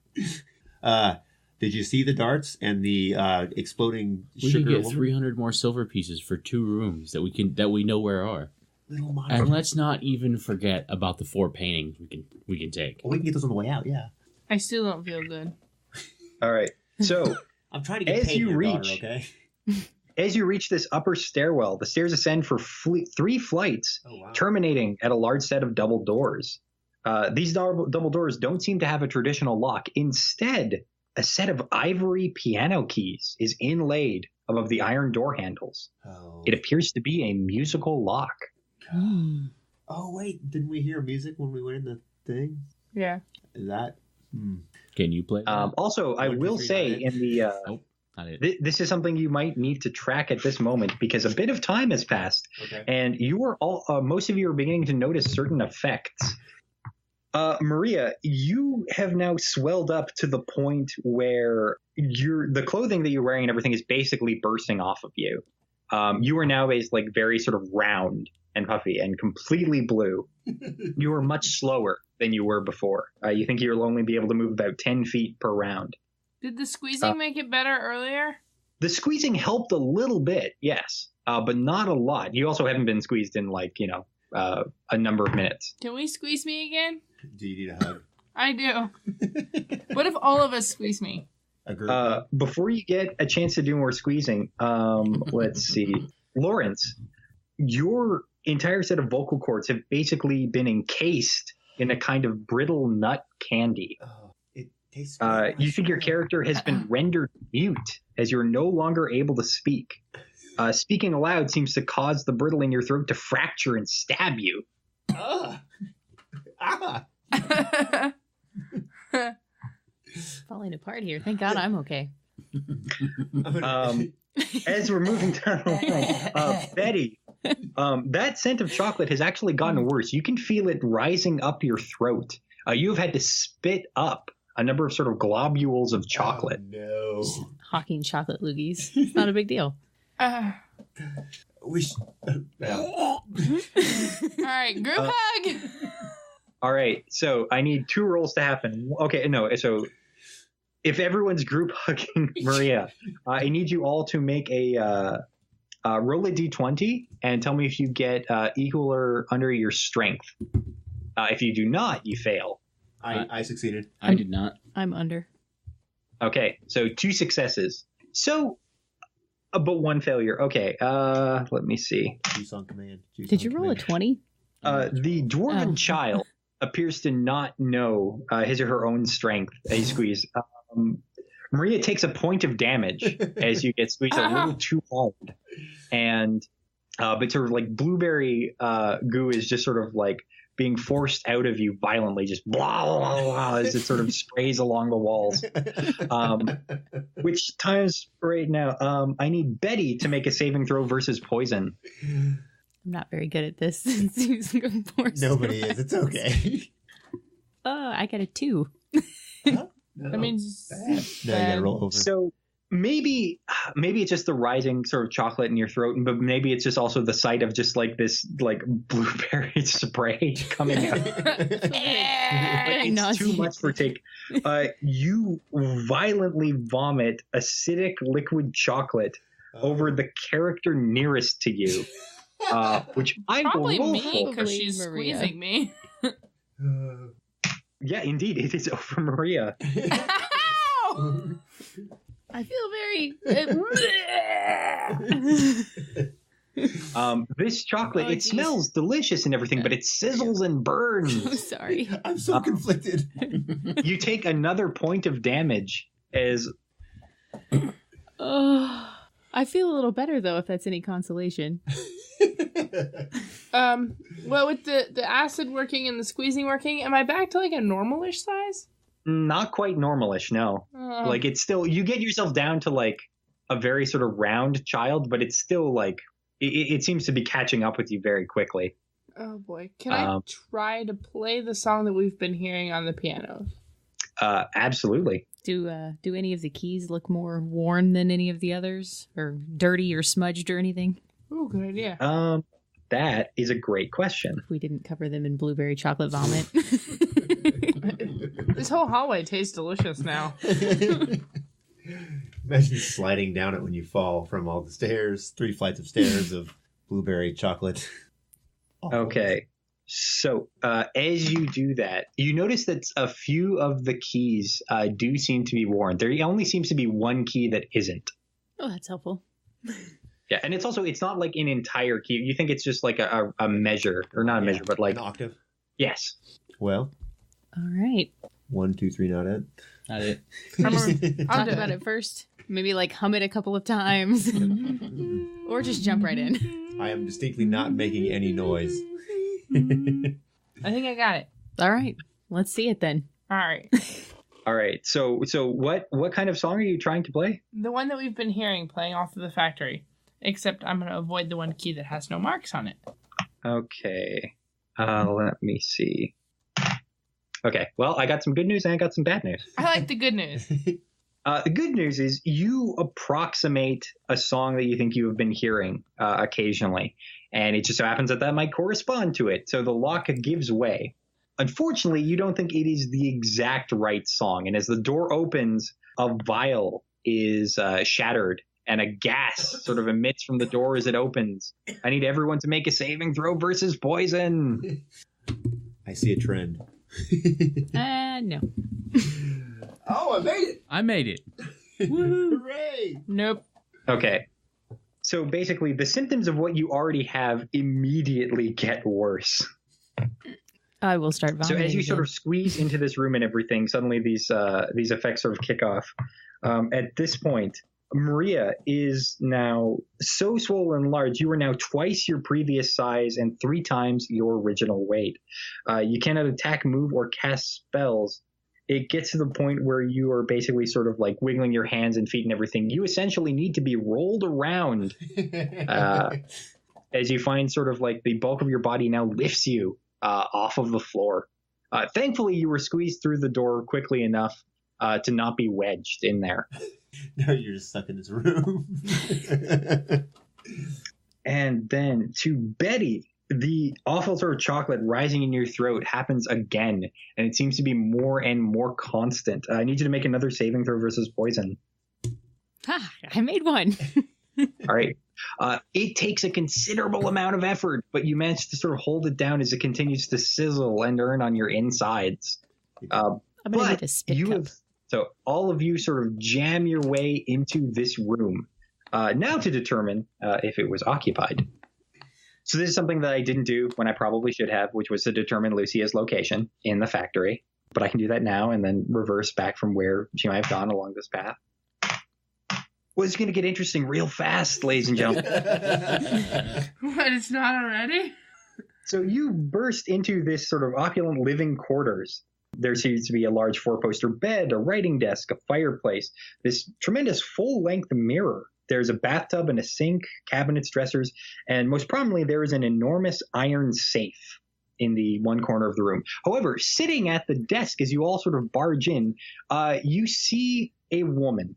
Did you see the darts and the exploding sugar? We can get 300 more silver pieces for 2 rooms that we know where are. And let's not even forget about the 4 paintings we can take. Well, we can get those on the way out. Yeah. I still don't feel good. All right. So I'm trying to get paid here, daughter, okay? As you reach this upper stairwell, the stairs ascend for 3 flights, terminating at a large set of double doors. These double doors don't seem to have a traditional lock. Instead, a set of ivory piano keys is inlaid above the iron door handles. Oh. It appears to be a musical lock. Oh, wait. Didn't we hear music when we went in the thing? Yeah. Is that? Can you play that? Also, I will say in the... Nope, not it. This is something you might need to track at this moment because a bit of time has passed, and you are all most of you are beginning to notice certain effects. Maria, you have now swelled up to the point where the clothing that you're wearing and everything is basically bursting off of you. You are now basically like very sort of round and puffy and completely blue. You are much slower than you were before. You think you'll only be able to move about 10 feet per round. Did the squeezing make it better earlier? The squeezing helped a little bit, yes, but not a lot. You also haven't been squeezed in a number of minutes. Can we squeeze me again? Do you need a hug? I do. What if all of us squeeze me? Before you get a chance to do more squeezing, let's see. Lawrence, your entire set of vocal cords have basically been encased in a kind of brittle nut candy. Oh, it tastes you think your character has been rendered mute as you're no longer able to speak. Speaking aloud seems to cause the brittle in your throat to fracture and stab you. Falling apart here. Thank God I'm okay. As we're moving down the line, Betty, that scent of chocolate has actually gotten worse. You can feel it rising up your throat. You have had to spit up a number of sort of globules of chocolate. Oh, no. Hawking chocolate loogies. It's not a big deal. All right, group hug. All right, so I need 2 rolls to happen. Okay, no, so if everyone's group hugging Maria, I need you all to make a roll a d20 and tell me if you get equal or under your strength. If you do not, you fail. I succeeded. I did not. I'm under. Okay, so 2 successes. So, but 1 failure. Okay, let me see. Juice on command. Did you roll a 20? The dwarven child appears to not know his or her own strength as you squeeze. Maria takes a point of damage as you get squeezed a little too hard. And but sort of like blueberry goo is just sort of like being forced out of you violently, just blah, blah, blah, as it sort of sprays along the walls. Which times right now, I need Betty to make a saving throw versus poison. I'm not very good at this. Nobody is. It's okay. I got a 2. No, That means no, you gotta roll over. So maybe it's just the rising sort of chocolate in your throat, but maybe it's just also the sight of just like this like blueberry spray coming out. It's too much for take. You violently vomit acidic liquid chocolate over the character nearest to you, which I probably will roll me for. because she's Maria. squeezing me. Yeah, indeed, it is over Maria. Ow! I feel very... This chocolate, Oh, it geez. smells delicious and everything, but it sizzles and I'm burns. sorry. I'm so conflicted. You take another point of damage as Oh, I feel a little better though, if that's any consolation. Well, with the acid working and the squeezing working, am I back to like a normalish size? not quite normalish, no. Like it's still, you get yourself down to like a very sort of round child, but it's still like, it seems to be catching up with you very quickly. Oh boy. Can I try to play the song that we've been hearing on the piano? Absolutely. Do any of the keys look more worn than any of the others, or dirty or smudged or anything? Oh, good idea. That is a great question. We didn't cover them in blueberry chocolate vomit. This whole hallway tastes delicious now. Imagine sliding down it when you fall from all the stairs, 3 flights of stairs of blueberry chocolate. Okay. So as you do that, you notice that a few of the keys do seem to be worn. There only seems to be one key that isn't. Oh, that's helpful. Yeah, and it's not like an entire key. You think it's just like a measure, or not a measure, but like an octave. Yes. Well, All right. 1, 2, 3, not it. Not it. Talk about it first. Maybe like hum it a couple of times. Or just jump right in. I am distinctly not making any noise. I think I got it. All right. Let's see it then. All right. All right. So what kind of song are you trying to play? The one that we've been hearing playing off of the factory. Except I'm going to avoid the one key that has no marks on it. Okay. Let me see. Okay. Well, I got some good news and I got some bad news. I like the good news. The good news is you approximate a song that you think you have been hearing occasionally. And it just so happens that might correspond to it. So the lock gives way. Unfortunately, you don't think it is the exact right song. And as the door opens, a vial is shattered and a gas sort of emits from the door as it opens. I need everyone to make a saving throw versus poison. I see a trend. No. Oh, I made it! I made it. Hooray! Nope. Okay. So basically, the symptoms of what you already have immediately get worse. I will start vomiting. So as you again. sort of squeeze into this room and everything, suddenly these effects sort of kick off. At this point, Maria is now so swollen and large, you are now twice your previous size and 3 times your original weight. You cannot attack, move, or cast spells. It gets to the point where you are basically sort of like wiggling your hands and feet and everything. You essentially need to be rolled around as you find sort of like the bulk of your body now lifts you off of the floor. Thankfully, you were squeezed through the door quickly enough to not be wedged in there. Now you're just stuck in this room. And then to Betty, the awful sort of chocolate rising in your throat happens again, and it seems to be more and more constant. I need you to make another saving throw versus poison. I made one. All right. It takes a considerable amount of effort, but you manage to sort of hold it down as it continues to sizzle and earn on your insides. I'm going to need a spit cup. So all of you sort of jam your way into this room now to determine if it was occupied. So this is something that I didn't do when I probably should have, which was to determine Lucia's location in the factory. But I can do that now and then reverse back from where she might have gone along this path. Well, it's going to get interesting real fast, ladies and gentlemen. What, it's not already? So you burst into this sort of opulent living quarters. There seems to be a large 4-poster bed, a writing desk, a fireplace, this tremendous full-length mirror. There's a bathtub and a sink, cabinets, dressers, and most prominently, there is an enormous iron safe in the one corner of the room. However, sitting at the desk as you all sort of barge in, you see a woman,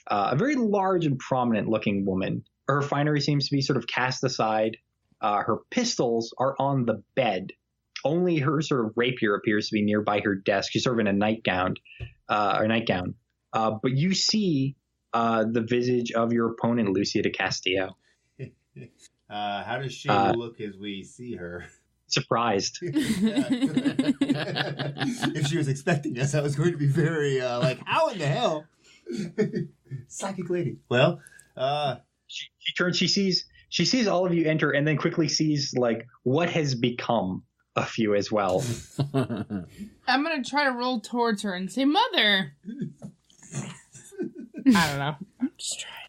a very large and prominent-looking woman. Her finery seems to be sort of cast aside. Her pistols are on the bed. Only her sort of rapier appears to be nearby her desk. She's sort of in a nightgown. But you see the visage of your opponent, Lucia de Castillo. How does she look as we see her? Surprised. If she was expecting us, I was going to be very like, how in the hell? Psychic lady. Well, she turns. She sees all of you enter, and then quickly sees like what has become of you as well. I'm going to try to roll towards her and say, Mother! I don't know. I'm just trying.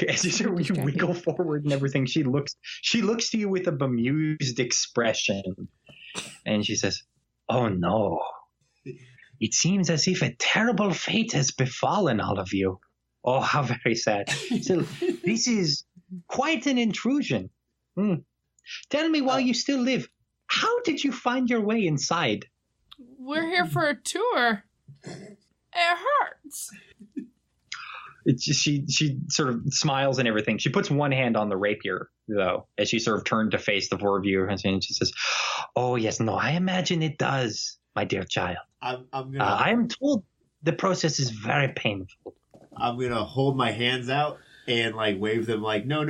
As you wiggle forward and everything, she looks to you with a bemused expression, and she says, "Oh no, it seems as if a terrible fate has befallen all of you. Oh, how very sad. So this is quite an intrusion. Tell me, while you still live, how did you find your way inside?" We're here for a tour. It hurts. She sort of smiles and everything. She puts one hand on the rapier, though, as she sort of turned to face the 4 of you, and she says, "Oh, yes, no, I imagine it does, my dear child. I am told the process is very painful." I'm going to hold my hands out and like wave them like, no,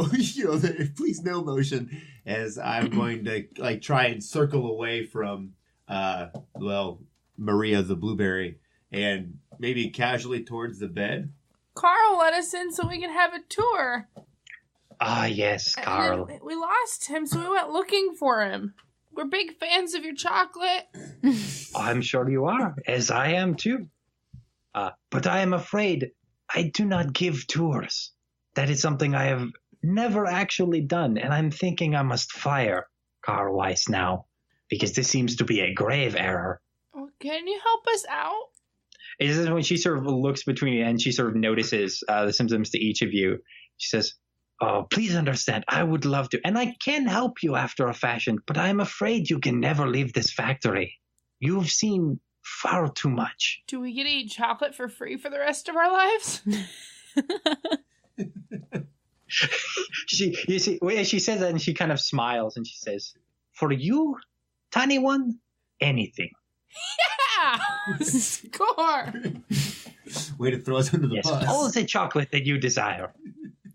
please no motion, as I'm going to like try and circle away from, Maria the Blueberry, and maybe casually towards the bed. Carl let us in so we can have a tour. Ah, yes, Carl. We lost him, so we went looking for him. We're big fans of your chocolate. I'm sure you are, as I am too. But I am afraid I do not give tours. That is something I have never actually done, and I'm thinking I must fire Carl Weiss now, because this seems to be a grave error. Well, can you help us out? This is when she sort of looks between you and she sort of notices the symptoms to each of you. She says, "Oh, please understand, I would love to, and I can help you after a fashion, but I'm afraid you can never leave this factory. You've seen far too much." Do we get to eat chocolate for free for the rest of our lives? She says that and she kind of smiles and she says, "For you, tiny one, anything." Yeah! Score! Way to throw us under the Yes, bus. all the chocolate that you desire,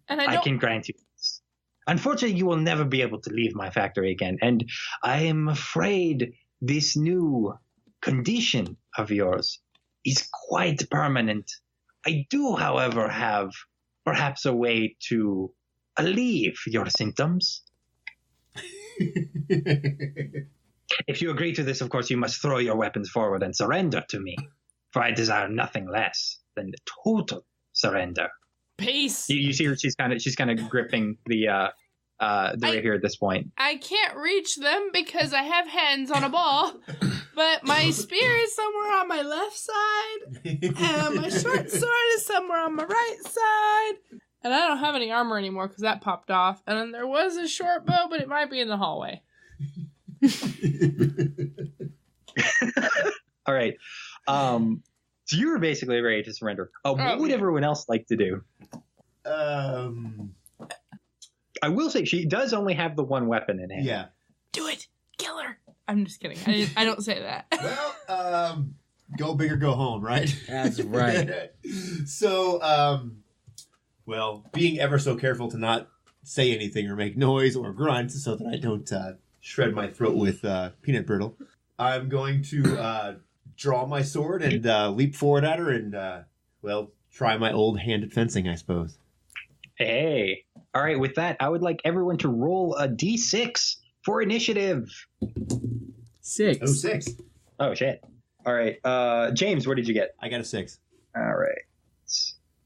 And I can grant you this. Unfortunately, you will never be able to leave my factory again, and I am afraid this new condition of yours is quite permanent. I do, however, have perhaps a way to alleviate your symptoms. If you agree to this, of course, you must throw your weapons forward and surrender to me, for I desire nothing less than the total surrender. Peace. You see her; she's kind of gripping the rapier at this point. I can't reach them because I have hands on a ball, but my spear is somewhere on my left side, and my short sword is somewhere on my right side, and I don't have any armor anymore because that popped off. And then there was a short bow, but it might be in the hallway. All right. So you were basically ready to surrender. What would everyone else like to do? I will say she does only have the one weapon in hand. Yeah. Do it. Kill her. I'm just kidding. I don't say that. Well, go big or go home, right? That's right. So, well, being ever so careful to not say anything or make noise or grunt so that I don't shred my throat with peanut brittle, I'm going to draw my sword and leap forward at her and, well, try my old handed fencing, I suppose. Hey. All right. With that, I would like everyone to roll a d6 for initiative. 6. Oh, 6. Oh, shit. All right. James, what did you get? I got a 6. All right.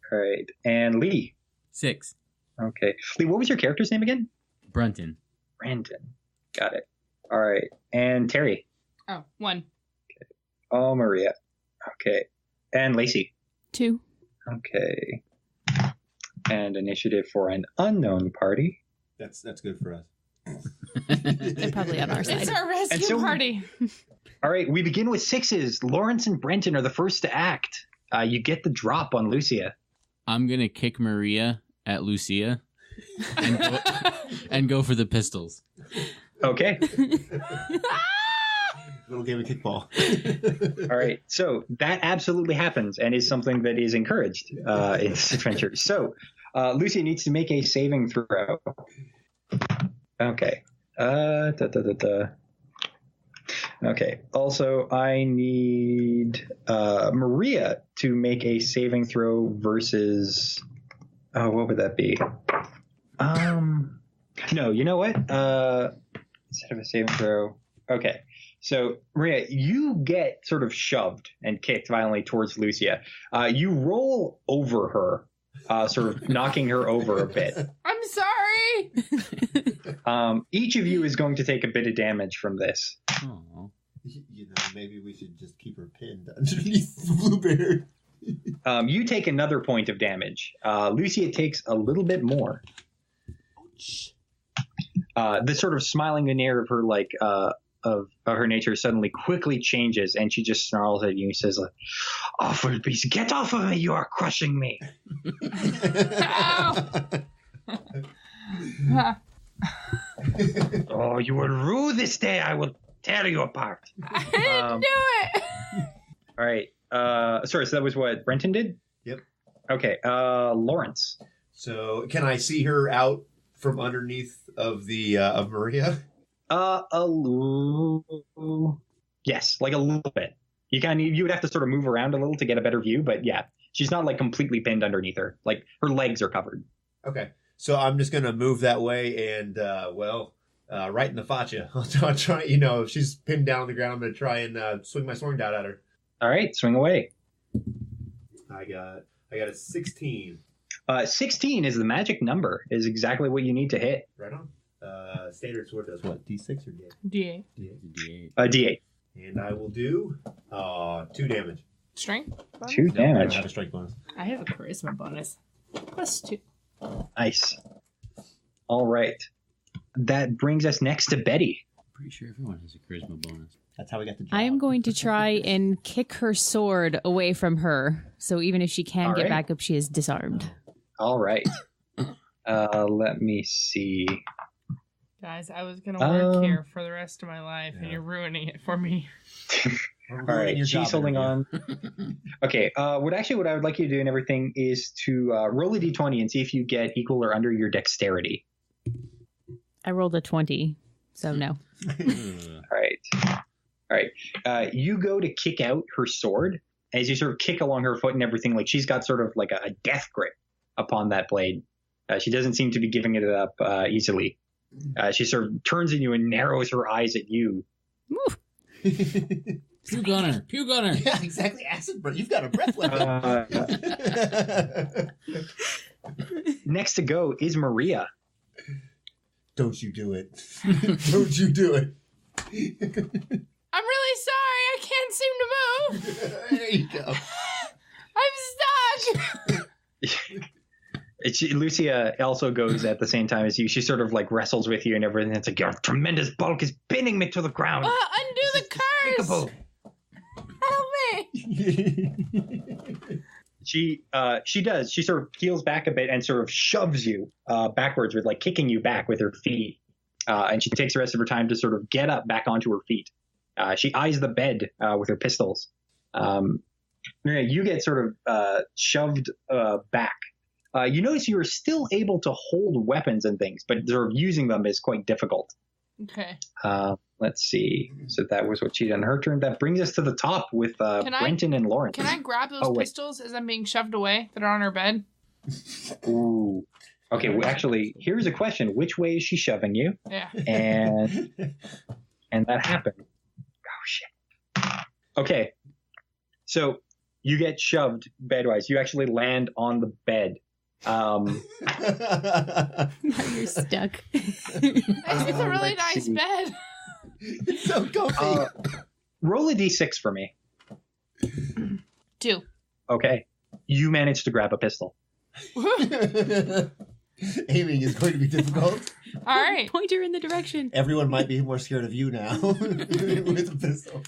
All right. And Lee. 6. Okay. Lee, what was your character's name again? Brunton. Brandon. Got it. All right. And Terry. Oh, 1. Oh, Maria. Okay. And Lacey. 2. Okay. And initiative for an unknown party. That's good for us. They're probably on our side. It's our rescue party. All right. We begin with 6s. Lawrence and Brenton are the first to act. You get the drop on Lucia. I'm going to kick Maria at Lucia and go for the pistols. Okay. Little game of kickball. All right. So that absolutely happens and is something that is encouraged in this adventure. So Lucia needs to make a saving throw. Okay. Okay. Also, I need Maria to make a saving throw versus. Oh, what would that be? No, you know what? Instead of a saving throw. Okay. So, Maria, you get sort of shoved and kicked violently towards Lucia. You roll over her, sort of knocking her over a bit. I'm sorry. Each of you is going to take a bit of damage from this. Oh. You know, maybe we should just keep her pinned underneath the blueberry. You take another point of damage. Lucia takes a little bit more. The sort of smiling veneer of her, like, of her nature suddenly quickly changes, and she just snarls at you and says, like, "Awful beast, get off of me, you are crushing me." Oh, you will rue this day. I will tear you apart. I didn't do it. All right. Sorry, so that was what Brenton did? Yep. Okay. Lawrence. So can I see her out from underneath of the of Maria? Yes, like a little bit. You would have to sort of move around a little to get a better view, but yeah, she's not like completely pinned underneath her. Like her legs are covered. Okay. So I'm just going to move that way and, right in the facia. I'll try, if she's pinned down on the ground, I'm going to try and swing my sword out at her. All right, swing away. I got a 16. 16 is the magic number, is exactly what you need to hit. Right on. Standard sword does what? D6 or D8? D8. D8. D8. And I will do 2 damage. Strength? bonus? 2 I damage. don't have a strength bonus. I have a charisma bonus. +2. Nice. All right. That brings us next to Betty. Pretty sure everyone has a charisma bonus. That's how we got the job. I am going to try and kick her sword away from her. So even if she can All get right. back up, she is disarmed. All right. Let me see. Guys, I was going to work here for the rest of my life, and Yeah. you're ruining it for me. All right, she's holding on. Okay, what I would like you to do and everything is to roll a d20 and see if you get equal or under your dexterity. I rolled a 20, so no. All right. You go to kick out her sword as you sort of kick along her foot and everything. Like she's got sort of like a death grip upon that blade. She doesn't seem to be giving it up easily. She sort of turns on you and narrows her eyes at you. Puke on her. Puke on her. Yeah, exactly. Acid, bro. You've got a breath weapon. Next to go is Maria. Don't you do it. Don't you do it. I'm really sorry. I can't seem to move. There you go. I'm stuck. Lucia also goes at the same time as you. She sort of like wrestles with you and everything. It's like your tremendous bulk is pinning me to the ground. Undo the curse. Unspeakable. Help me. She does. She sort of peels back a bit and sort of shoves you backwards with like kicking you back with her feet. And she takes the rest of her time to sort of get up back onto her feet. She eyes the bed with her pistols. You get sort of shoved back. You notice you are still able to hold weapons and things, but sort of using them is quite difficult. Okay. Let's see. So that was what she did on her turn. That brings us to the top with Brenton and Lawrence. Can I grab those pistols as I'm being shoved away that are on her bed? Ooh. Okay, well, actually, here's a question. Which way is she shoving you? Yeah. And that happened. Oh, shit. Okay. So you get shoved bedwise. You actually land on the bed. Now you're stuck. It's a really nice bed. It's so comfy. Roll a d6 for me. 2. Okay. You managed to grab a pistol. Aiming is going to be difficult. All right. Point her in the direction. Everyone might be more scared of you now with a pistol.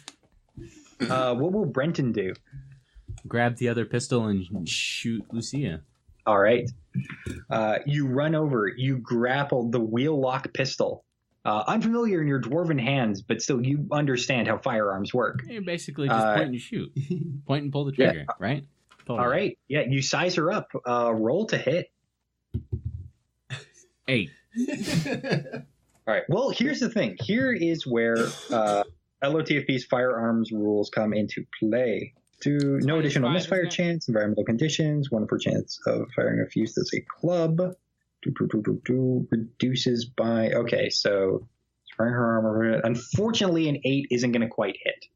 What will Brenton do? Grab the other pistol and shoot Lucia. All right. You run over. You grapple the wheel lock pistol. Unfamiliar in your dwarven hands, but still you understand how firearms work. You basically just point and shoot. Point and pull the trigger, right? Totally. All right. Yeah, you size her up. Roll to hit. 8. All right. Well, here's the thing. Here is where LOTFP's firearms rules come into play. No additional misfire chance, environmental conditions, 1 per chance of firing if used as a club. Reduces by. Okay, so firing her armor. Unfortunately, an 8 isn't going to quite hit.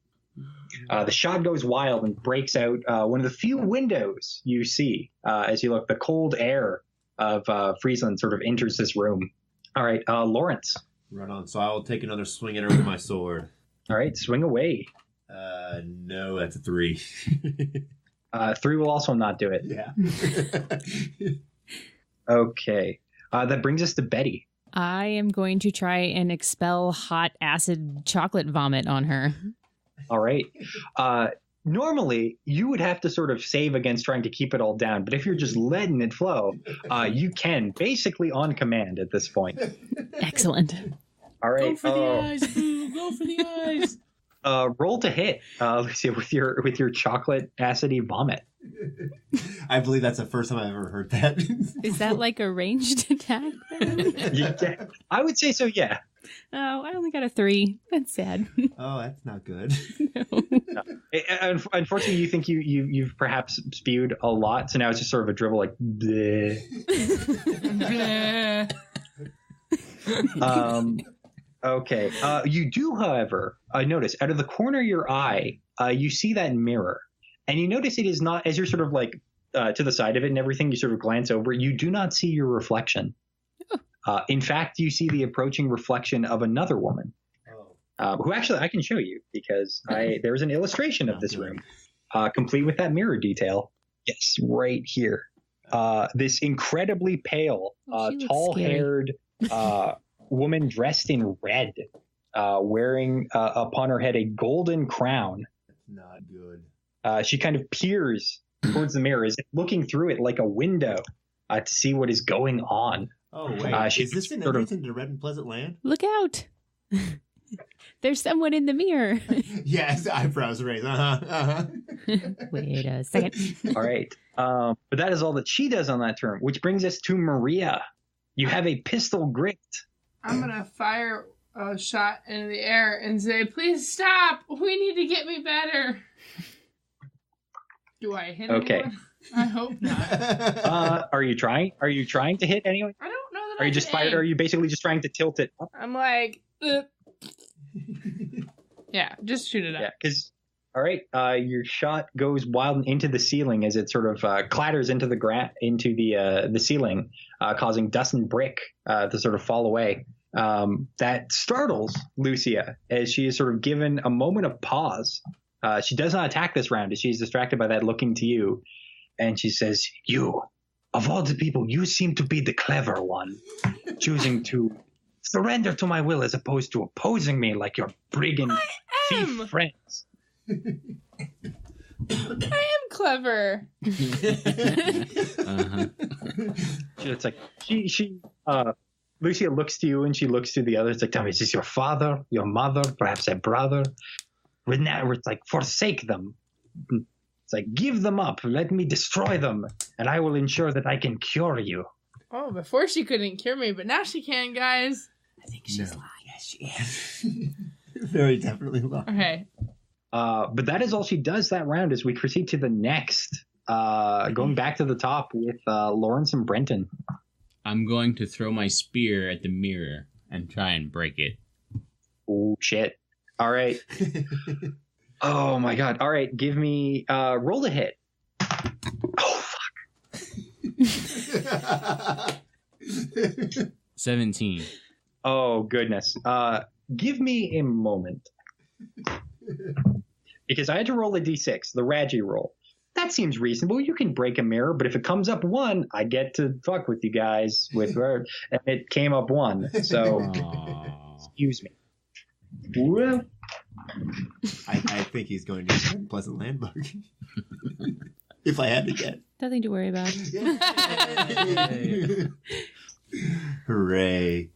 The shot goes wild and breaks out one of the few windows you see as you look. The cold air of Friesland sort of enters this room. All right, Lawrence. Right on. So I will take another swing at her with my sword. All right, swing away. No, that's a 3. 3 will also not do it. Yeah. Okay. That brings us to Betty. I am going to try and expel hot acid chocolate vomit on her. All right. Normally, you would have to sort of save against trying to keep it all down. But if you're just letting it flow, you can basically on command at this point. Excellent. All right. Go for the eyes, boo! Go for the eyes. Roll to hit, Lucia, with your chocolate acidy vomit. I believe that's the first time I've ever heard that. Is that like a ranged attack? Yeah, I would say so. Yeah. Oh, I only got a 3. That's sad. Oh, that's not good. No. Unfortunately, you think you've perhaps spewed a lot, so now it's just sort of a dribble, like. Bleh. Okay. You do, however, notice out of the corner of your eye, you see that mirror, and you notice it is not, as you're sort of like to the side of it and everything, you sort of glance over, you do not see your reflection. In fact, you see the approaching reflection of another woman, who actually I can show you because there's an illustration of this room, complete with that mirror detail. Yes, right here. This incredibly pale, tall-haired woman dressed in red, wearing upon her head a golden crown. That's not good. She kind of peers towards the mirror, is looking through it like a window to see what is going on. Oh, wait. Is this an entrance into Red and Pleasant Land? Look out. There's someone in the mirror. Yes, eyebrows raised. Wait a second. All right. But that is all that she does on that turn, which brings us to Maria. You have a pistol gripped. I'm going to fire a shot into the air and say, please stop. We need to get me better. Do I hit anyone? I hope not. Are you trying? Are you trying to hit anyone? I don't know that Are you just fired? Are you basically just trying to tilt it up? I'm like, yeah, just shoot it up. Yeah, because all right, your shot goes wild into the ceiling as it sort of clatters into the ceiling, causing dust and brick to sort of fall away. That startles Lucia as she is sort of given a moment of pause. She does not attack this round as she's distracted by that looking to you. And she says, you, of all the people, you seem to be the clever one, choosing to surrender to my will as opposed to opposing me like your brigand thief friends. I am clever. It's like Lucia looks to you and she looks to the others. It's like, tell me, is this your father, your mother, perhaps a brother? It's like, forsake them. It's like, give them up. Let me destroy them, and I will ensure that I can cure you. Oh, before she couldn't cure me, but now she can, guys. I think she's lying. Yes, she is. Very definitely lying. Okay. But that is all she does that round as we proceed to the next. Going back to the top with Lawrence and Brenton. I'm going to throw my spear at the mirror and try and break it. Oh, shit. All right. Oh, my God. All right. Give me roll to hit. Oh, fuck. 17. Oh, goodness. Give me a moment. Because I had to roll a d6, the Raji roll. That seems reasonable. You can break a mirror, but if it comes up 1, I get to fuck with you guys with her. And it came up 1. So, excuse me. Well, I think he's going to Pleasant Land bug. If I had to get. Nothing to worry about. Hooray.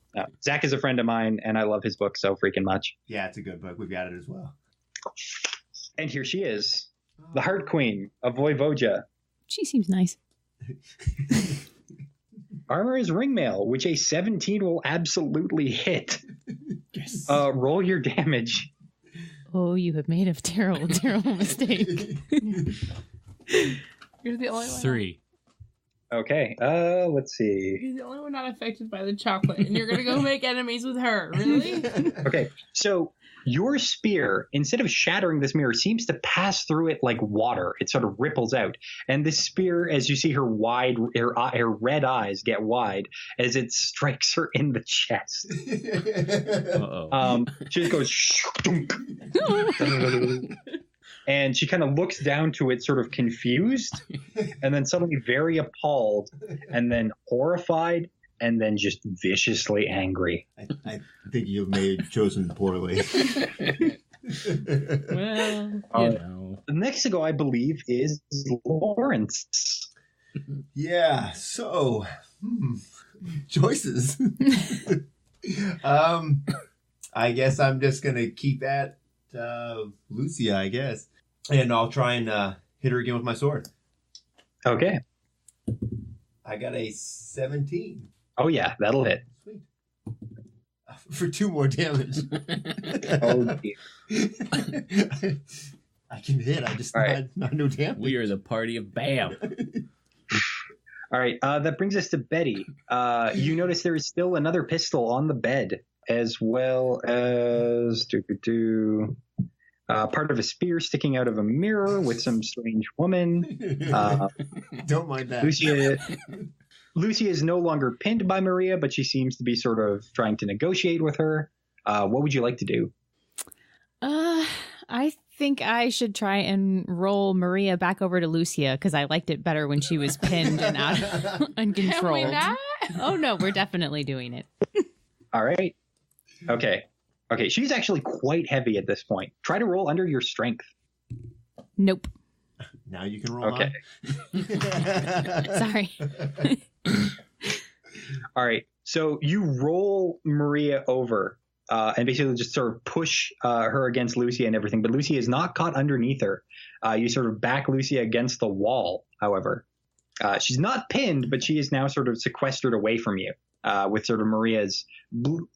Zach is a friend of mine, and I love his book so freaking much. Yeah, it's a good book. We've got it as well. And here she is, the Heart Queen of Voivodja. She seems nice. Armor is ringmail, which a 17 will absolutely hit. Yes. Roll your damage. Oh, you have made a terrible, terrible mistake. You're the only one. 3. Okay, let's see. You're the only one not affected by the chocolate, and you're gonna go make enemies with her. Really? Okay, so your spear, instead of shattering this mirror, seems to pass through it like water. It sort of ripples out, and this spear, as you see her red eyes get wide as it strikes her in the chest. She just goes, and she kind of looks down to it, sort of confused, and then suddenly very appalled, and then horrified, and then just viciously angry. I think you may have chosen poorly. Well, you know. Next to go, I believe, is Lawrence. Yeah, so choices. I guess I'm just gonna keep at Lucia, I guess, and I'll try and hit her again with my sword. Okay. I got a 17. Oh yeah, that'll hit. Sweet. For 2 more damage. Oh, dear. I can hit. I just not no damage. We are the party of BAM. All right, that brings us to Betty. You notice there is still another pistol on the bed, as well as part of a spear sticking out of a mirror with some strange woman. Don't mind that. Lucia is no longer pinned by Maria, but she seems to be sort of trying to negotiate with her. What would you like to do? I think I should try and roll Maria back over to Lucia because I liked it better when she was pinned and out uncontrolled. Can we not? Oh no, we're definitely doing it. All right. Okay. She's actually quite heavy at this point. Try to roll under your strength. Nope. Now you can roll. Okay. Sorry. All right. So you roll Maria over and basically just sort of push her against Lucia and everything. But Lucia is not caught underneath her. You sort of back Lucia against the wall, however. She's not pinned, but she is now sort of sequestered away from you with sort of Maria's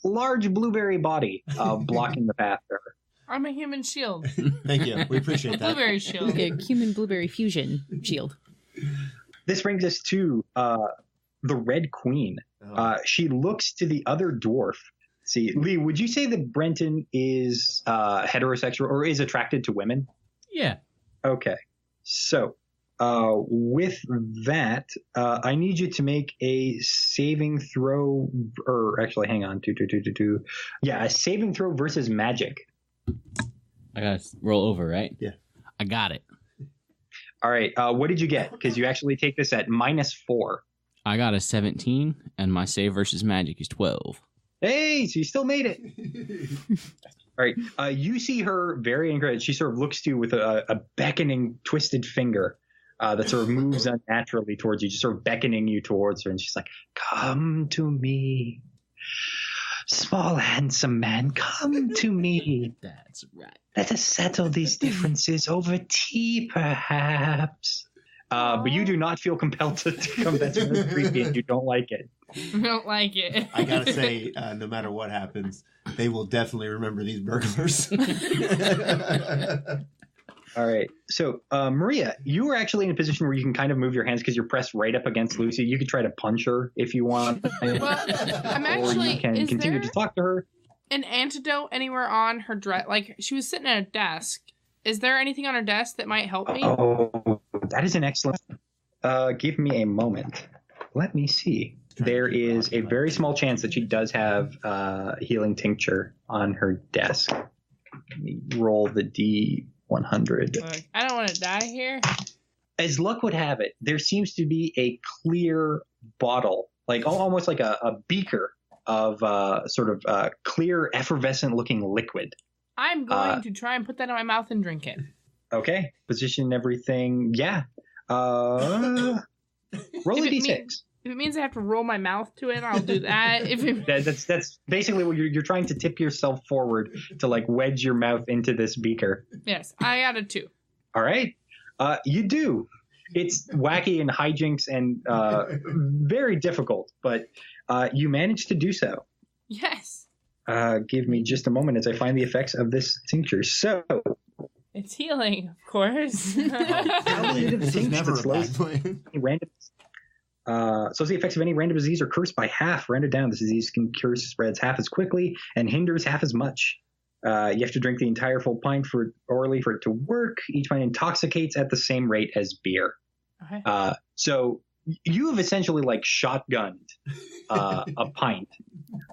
large blueberry body blocking the path to her. I'm a human shield. Thank you. We appreciate that. Blueberry shield. A human blueberry fusion shield. This brings us to the Red Queen. She looks to the other dwarf. See, Lee, would you say that Brenton is heterosexual or is attracted to women? Yeah. Okay. So with that, I need you to make a saving throw, or actually, hang on. Yeah, a saving throw versus magic. I got to roll over, right? Yeah. I got it. All right. What did you get? Because you actually take this at -4. I got a 17, and my save versus magic is 12. Hey, so you still made it. All right. You see her very encouraged. She sort of looks to you with a beckoning, twisted finger that sort of moves unnaturally towards you, just sort of beckoning you towards her. And she's like, "Come to me, small, handsome man. Come to me. That's right. Let us settle these differences over tea, perhaps." But you do not feel compelled to come. That's very creepy, and you don't like it. I don't like it. I gotta say, no matter what happens, they will definitely remember these burglars. All right. So, Maria, you are actually in a position where you can kind of move your hands because you're pressed right up against Lucy. You could try to punch her if you want. Well, I'm actually. Or you can is continue there to talk to her. an antidote anywhere on her dress? Like, she was sitting at a desk. Is there anything on her desk that might help me? Oh, that is an excellent. Give me a moment. Let me see. There is a very small chance that she does have healing tincture on her desk. Let me roll the D100. Look, I don't want to die here. As luck would have it, there seems to be a clear bottle, like almost like a beaker of sort of clear, effervescent-looking liquid. I'm going to try and put that in my mouth and drink it. Okay. Position everything. Yeah. Roll a D6. If it means I have to roll my mouth to it, I'll do that. That's basically what you're trying to tip yourself forward to like wedge your mouth into this beaker. Yes, I got a 2. All right. You do. It's wacky and hijinks and very difficult, but you managed to do so. Yes. Give me just a moment as I find the effects of this tincture. So It's healing, of course. This is never a bad plan. random. So the effects of any random disease are cursed by half. Rounded down, this disease can cure spreads half as quickly and hinders half as much. You have to drink the entire full pint orally for it to work. Each pint intoxicates at the same rate as beer. Okay. So you have essentially like shotgunned a pint,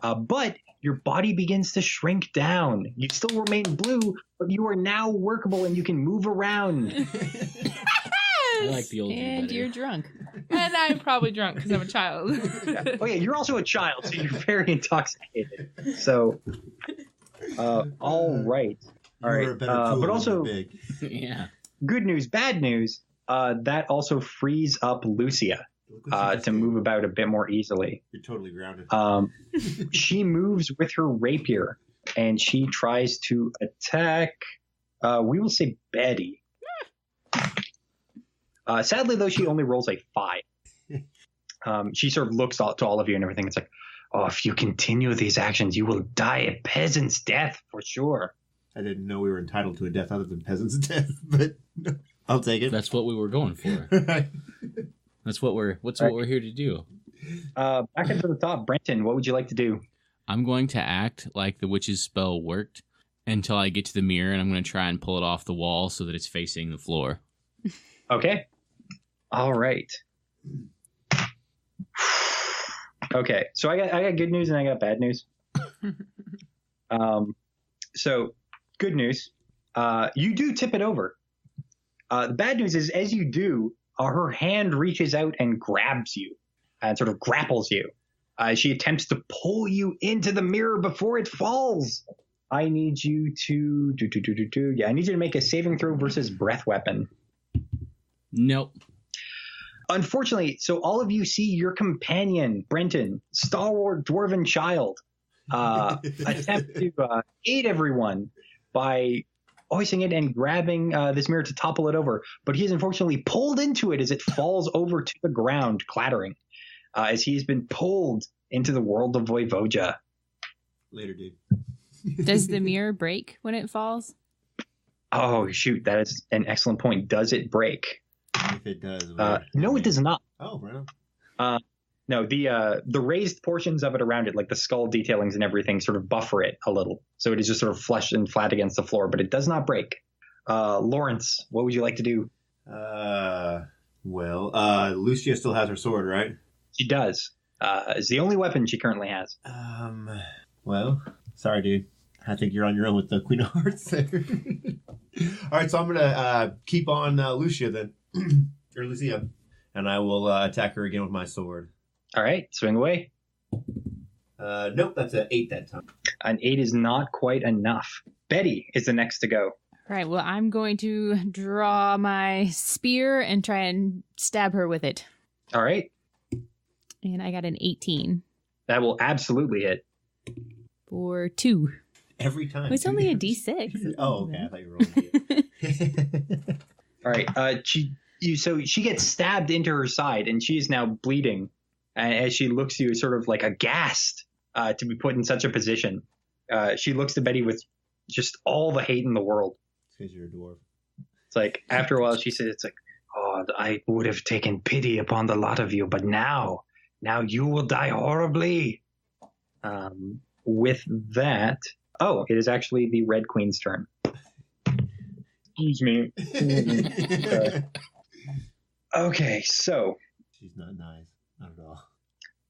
but your body begins to shrink down. You still remain blue, but you are now workable and you can move around. I like the old And better. you're drunk. And I'm probably drunk because I'm a child. Oh yeah, you're also a child, so you're very intoxicated. So, all right. You're a better cooler But than also, big. Yeah. good news, bad news. That also frees up Lucia to move about a bit more easily. You're totally grounded. She moves with her rapier, and she tries to attack. We will say Betty. Sadly, though, she only rolls a 5. She sort of looks to all of you and everything. It's like, Oh, if you continue these actions, you will die a peasant's death for sure. I didn't know we were entitled to a death other than peasant's death, but I'll take it. That's what we were going for. That's what we're here to do. Back into the top, Brenton, what would you like to do? I'm going to act like the witch's spell worked until I get to the mirror, and I'm going to try and pull it off the wall so that it's facing the floor. Okay. All right. Okay, so I got good news and I got bad news. So good news, you do tip it over. The bad news is, as you do, her hand reaches out and grabs you and sort of grapples you. She attempts to pull you into the mirror before it falls. I need you to Yeah, I need you to make a saving throw versus breath weapon. Nope. Unfortunately, so all of you see your companion, Brenton, stalwart dwarven child, attempt to aid everyone by hoisting it and grabbing this mirror to topple it over. But he is unfortunately pulled into it as it falls over to the ground, clattering, as he's been pulled into the world of Voivoja. Later, dude. Does the mirror break when it falls? Oh, shoot. That is an excellent point. Does it break? If it does. No, it does not. Oh, right on. No, the raised portions of it around it, like the skull detailings and everything, sort of buffer it a little. So it is just sort of flush and flat against the floor, but it does not break. Lawrence, what would you like to do? Lucia still has her sword, right? She does. It's the only weapon she currently has. Well, sorry, dude. I think you're on your own with the Queen of Hearts there. All right, so I'm going to keep on Lucia then. Or Lucia. And I will attack her again with my sword. All right, swing away. Nope, that's an 8 that time. An 8 is not quite enough. Betty is the next to go. All right, well, I'm going to draw my spear and try and stab her with it. All right. And I got an 18. That will absolutely hit. For 2. Every time. Well, it's only a D6. Oh, okay. I thought you were rolling it. All right. So she gets stabbed into her side, and she is now bleeding. As she looks at you, sort of like aghast to be put in such a position. She looks to Betty with just all the hate in the world. It's because you're a dwarf. It's like, after a while, she says, it's like, oh, I would have taken pity upon the lot of you, but now you will die horribly. With that, it is actually the Red Queen's turn. Excuse me. Okay, so. She's not nice. Not at all.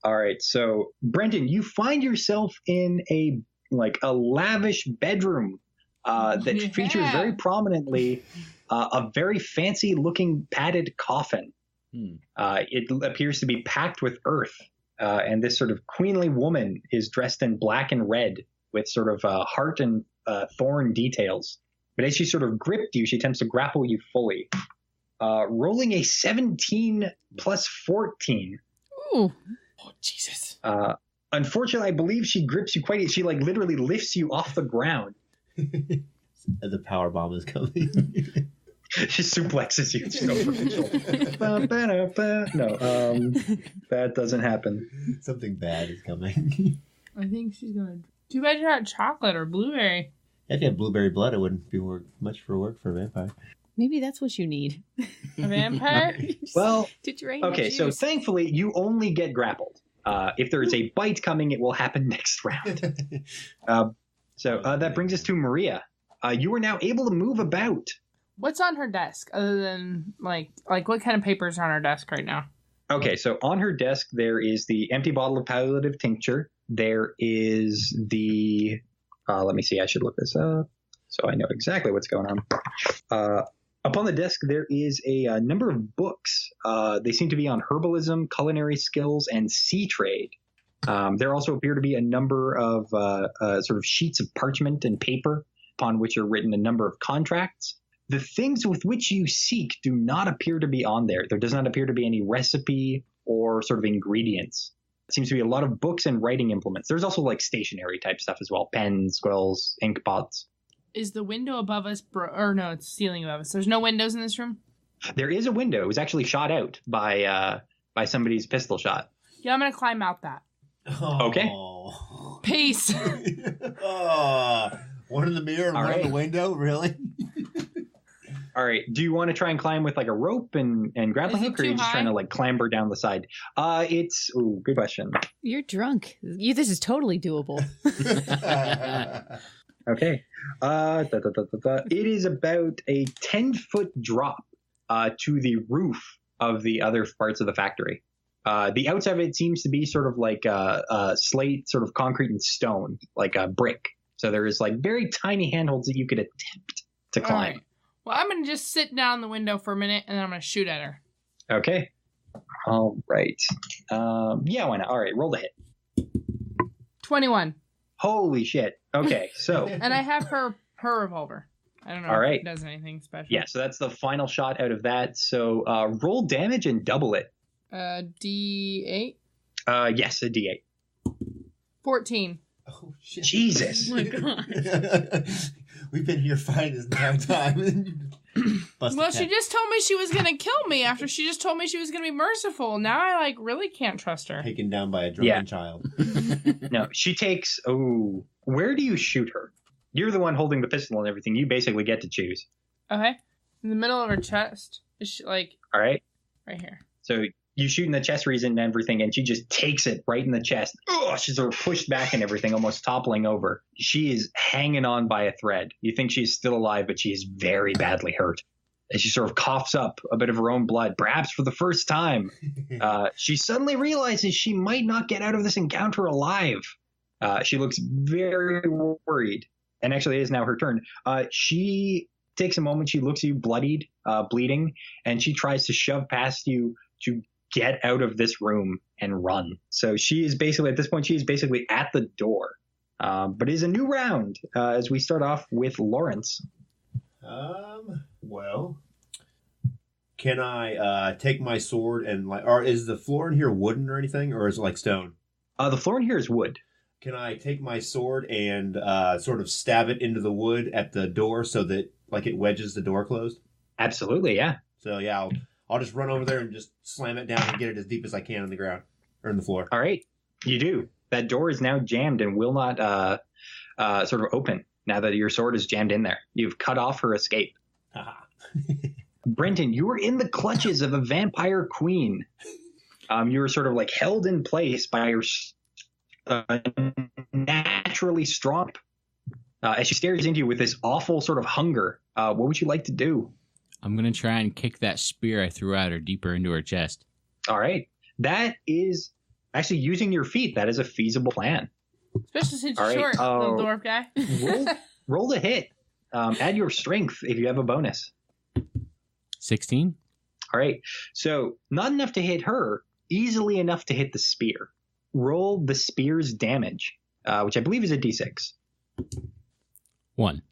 All right, so Brenton, you find yourself in a lavish bedroom that features very prominently a very fancy looking padded coffin. It appears to be packed with earth, and this sort of queenly woman is dressed in black and red with sort of heart and thorn details. But as she sort of gripped you, she attempts to grapple you fully. Rolling a 17 plus 14. Ooh. Oh, Jesus. Unfortunately, I believe she grips you quite. She literally lifts you off the ground. The power bomb is coming. She suplexes you. No, that doesn't happen. Something bad is coming. I think she's gonna. Too bad you're not chocolate or blueberry. If you have blueberry blood, it wouldn't be much for work for a vampire. Maybe that's what you need. A vampire? Well, to drain okay, so thankfully you only get grappled. If there is a bite coming, it will happen next round. So that brings us to Maria. You are now able to move about. What's on her desk other than like what kind of papers are on her desk right now? Okay, so on her desk there is the empty bottle of palliative tincture. There is the let me see, I should look this up so I know exactly what's going on. Up on the desk there is a number of books. They seem to be on herbalism, culinary skills, and sea trade. There also appear to be a number of sort of sheets of parchment and paper upon which are written a number of contracts. The things with which you seek do not appear to be on there. There does not appear to be any recipe or sort of ingredients. It seems to be a lot of books and writing implements. There's also stationery type stuff as well. Pens, quills, ink pots. Is the window above us or no, it's the ceiling above us. There's no windows in this room? There is a window. It was actually shot out by somebody's pistol shot. Yeah, I'm going to climb out that. Okay. Peace. One in the mirror and All one in right. the window? Really? All right. Do you want to try and climb with like a rope and grappling Is it hook, or are you too just high? trying to like clamber down the side? Good question. You're drunk. This is totally doable. Okay. It is about a 10-foot drop to the roof of the other parts of the factory. The outside of it seems to be sort of like slate, sort of concrete and stone, like a brick. So there is like very tiny handholds that you could attempt to All climb. right. Well, I'm going to just sit down the window for a minute, and then I'm going to shoot at her. Okay. All right. Yeah, why not? All right, roll the hit. 21. Holy shit. Okay, so And I have her revolver. I don't know All right. if it does anything special. yeah, so that's the final shot out of that. So roll damage and double it. D8? Yes, a D8. 14. Oh, shit. Jesus. Oh my god. We've been here fighting this entire time. Well, she just told me she was going to kill me after she just told me she was going to be merciful. Now I, like, really can't trust her. Taken down by a drunken Yeah. child. No, she takes. Oh, where do you shoot her? You're the one holding the pistol and everything. You basically get to choose. Okay. In the middle of her chest. Is she, like, All right. right here. So you shoot in the chest region and everything, and she just takes it right in the chest. Oh, she's sort of pushed back and everything, almost toppling over. She is hanging on by a thread. You think she's still alive, but she is very badly hurt. As she sort of coughs up a bit of her own blood, perhaps for the first time, she suddenly realizes she might not get out of this encounter alive. She looks very worried. And actually, it is now her turn. She takes a moment. She looks at you bloodied, bleeding, and she tries to shove past you to get out of this room and run. So she is basically, at this point, she is basically at the door. But it is a new round as we start off with Lawrence. Well, can I take my sword and like, or is the floor in here wooden or anything, or is it like stone? The floor in here is wood. Can I take my sword and sort of stab it into the wood at the door so that like it wedges the door closed? Absolutely, yeah. So yeah, I'll just run over there and just slam it down and get it as deep as I can on the ground or in the floor. All right, you do. That door is now jammed and will not sort of open now that your sword is jammed in there. You've cut off her escape. Haha. Brenton, you were in the clutches of a vampire queen. You were sort of like held in place by your naturally strong. As she stares into you with this awful sort of hunger, what would you like to do? I'm going to try and kick that spear I threw at her deeper into her chest. All right. That is actually using your feet. That is a feasible plan. Especially since All you're right, short, little dwarf guy. Roll the hit. Add your strength if you have a bonus. 16? All right. So not enough to hit her, easily enough to hit the spear. Roll the spear's damage, which I believe is a d6. 1.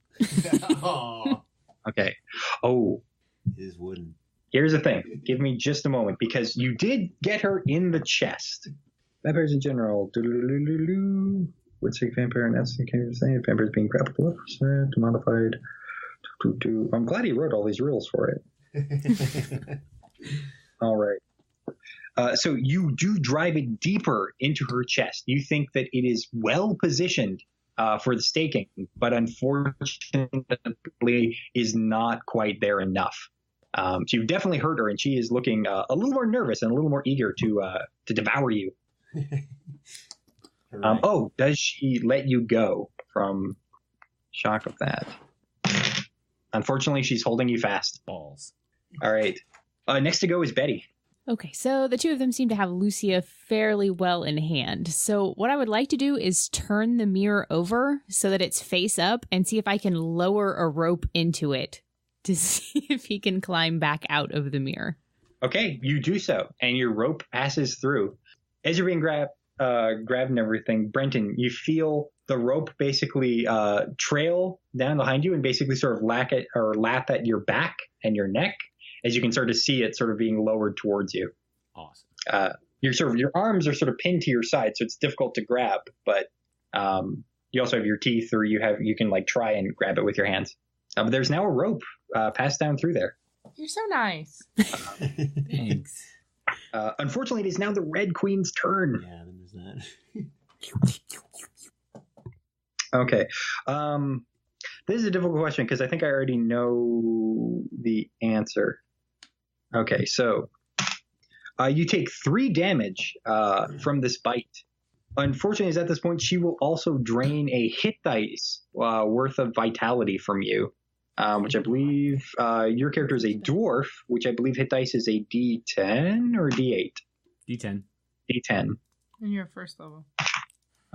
Aw. Okay. Oh, It is wooden. here's the thing. Give me just a moment, because you did get her in the chest. Vampires in general. Would say vampire and essence can you say vampires being grappled to modified. I'm glad he wrote all these rules for it. All right. So you do drive it deeper into her chest. You think that it is well positioned for the staking, but unfortunately is not quite there enough. So you've definitely hurt her, and she is looking a little more nervous and a little more eager to devour you. Right. Does she let you go from shock of that? Unfortunately, she's holding you fast. Balls. All right. Next to go is Betty. Okay, so the two of them seem to have Lucia fairly well in hand. So what I would like to do is turn the mirror over so that it's face up and see if I can lower a rope into it to see if he can climb back out of the mirror. Okay, you do so, and your rope passes through. As you're being grabbed and everything, Brenton, you feel the rope basically trail down behind you and basically sort of lap at your back and your neck, as you can sort of see it sort of being lowered towards you. Awesome. Your arms are sort of pinned to your side, so it's difficult to grab, but you also have your teeth, or you can like try and grab it with your hands. But there's now a rope passed down through there. You're so nice. Thanks. Unfortunately, it is now the Red Queen's turn. Yeah, then there's that. Okay. This is a difficult question because I think I already know the answer. Okay, so you take 3 damage from this bite. Unfortunately, at this point, she will also drain a hit dice worth of vitality from you, which I believe your character is a dwarf, which I believe hit dice is a D10 or D8? D10. D10. In your first level.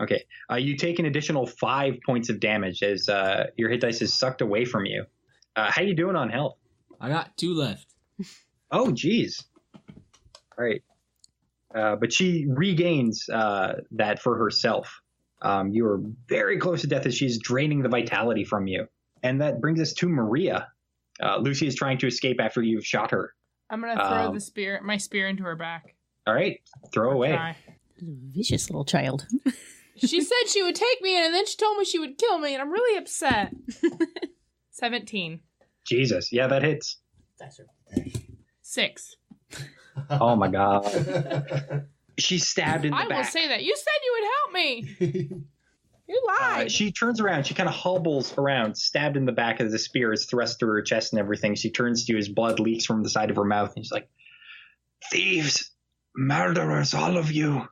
Okay. You take an additional 5 points of damage as your hit dice is sucked away from you. How you doing on health? I got 2 left. Oh, geez. All right. But she regains that for herself. You are very close to death as she's draining the vitality from you. And that brings us to Maria. Lucy is trying to escape after you've shot her. I'm going to throw my spear into her back. All right. Throw away. Try. Vicious little child. She said she would take me, and then she told me she would kill me, and I'm really upset. 17. Jesus. Yeah, that hits. 6. Oh, my God. She's stabbed in the back. I will say that. You said you would help me. You lied. She turns around. She kind of hobbles around, stabbed in the back as the spear is thrust through her chest and everything. She turns to you as blood leaks from the side of her mouth, and she's like, "Thieves, murderers, all of you.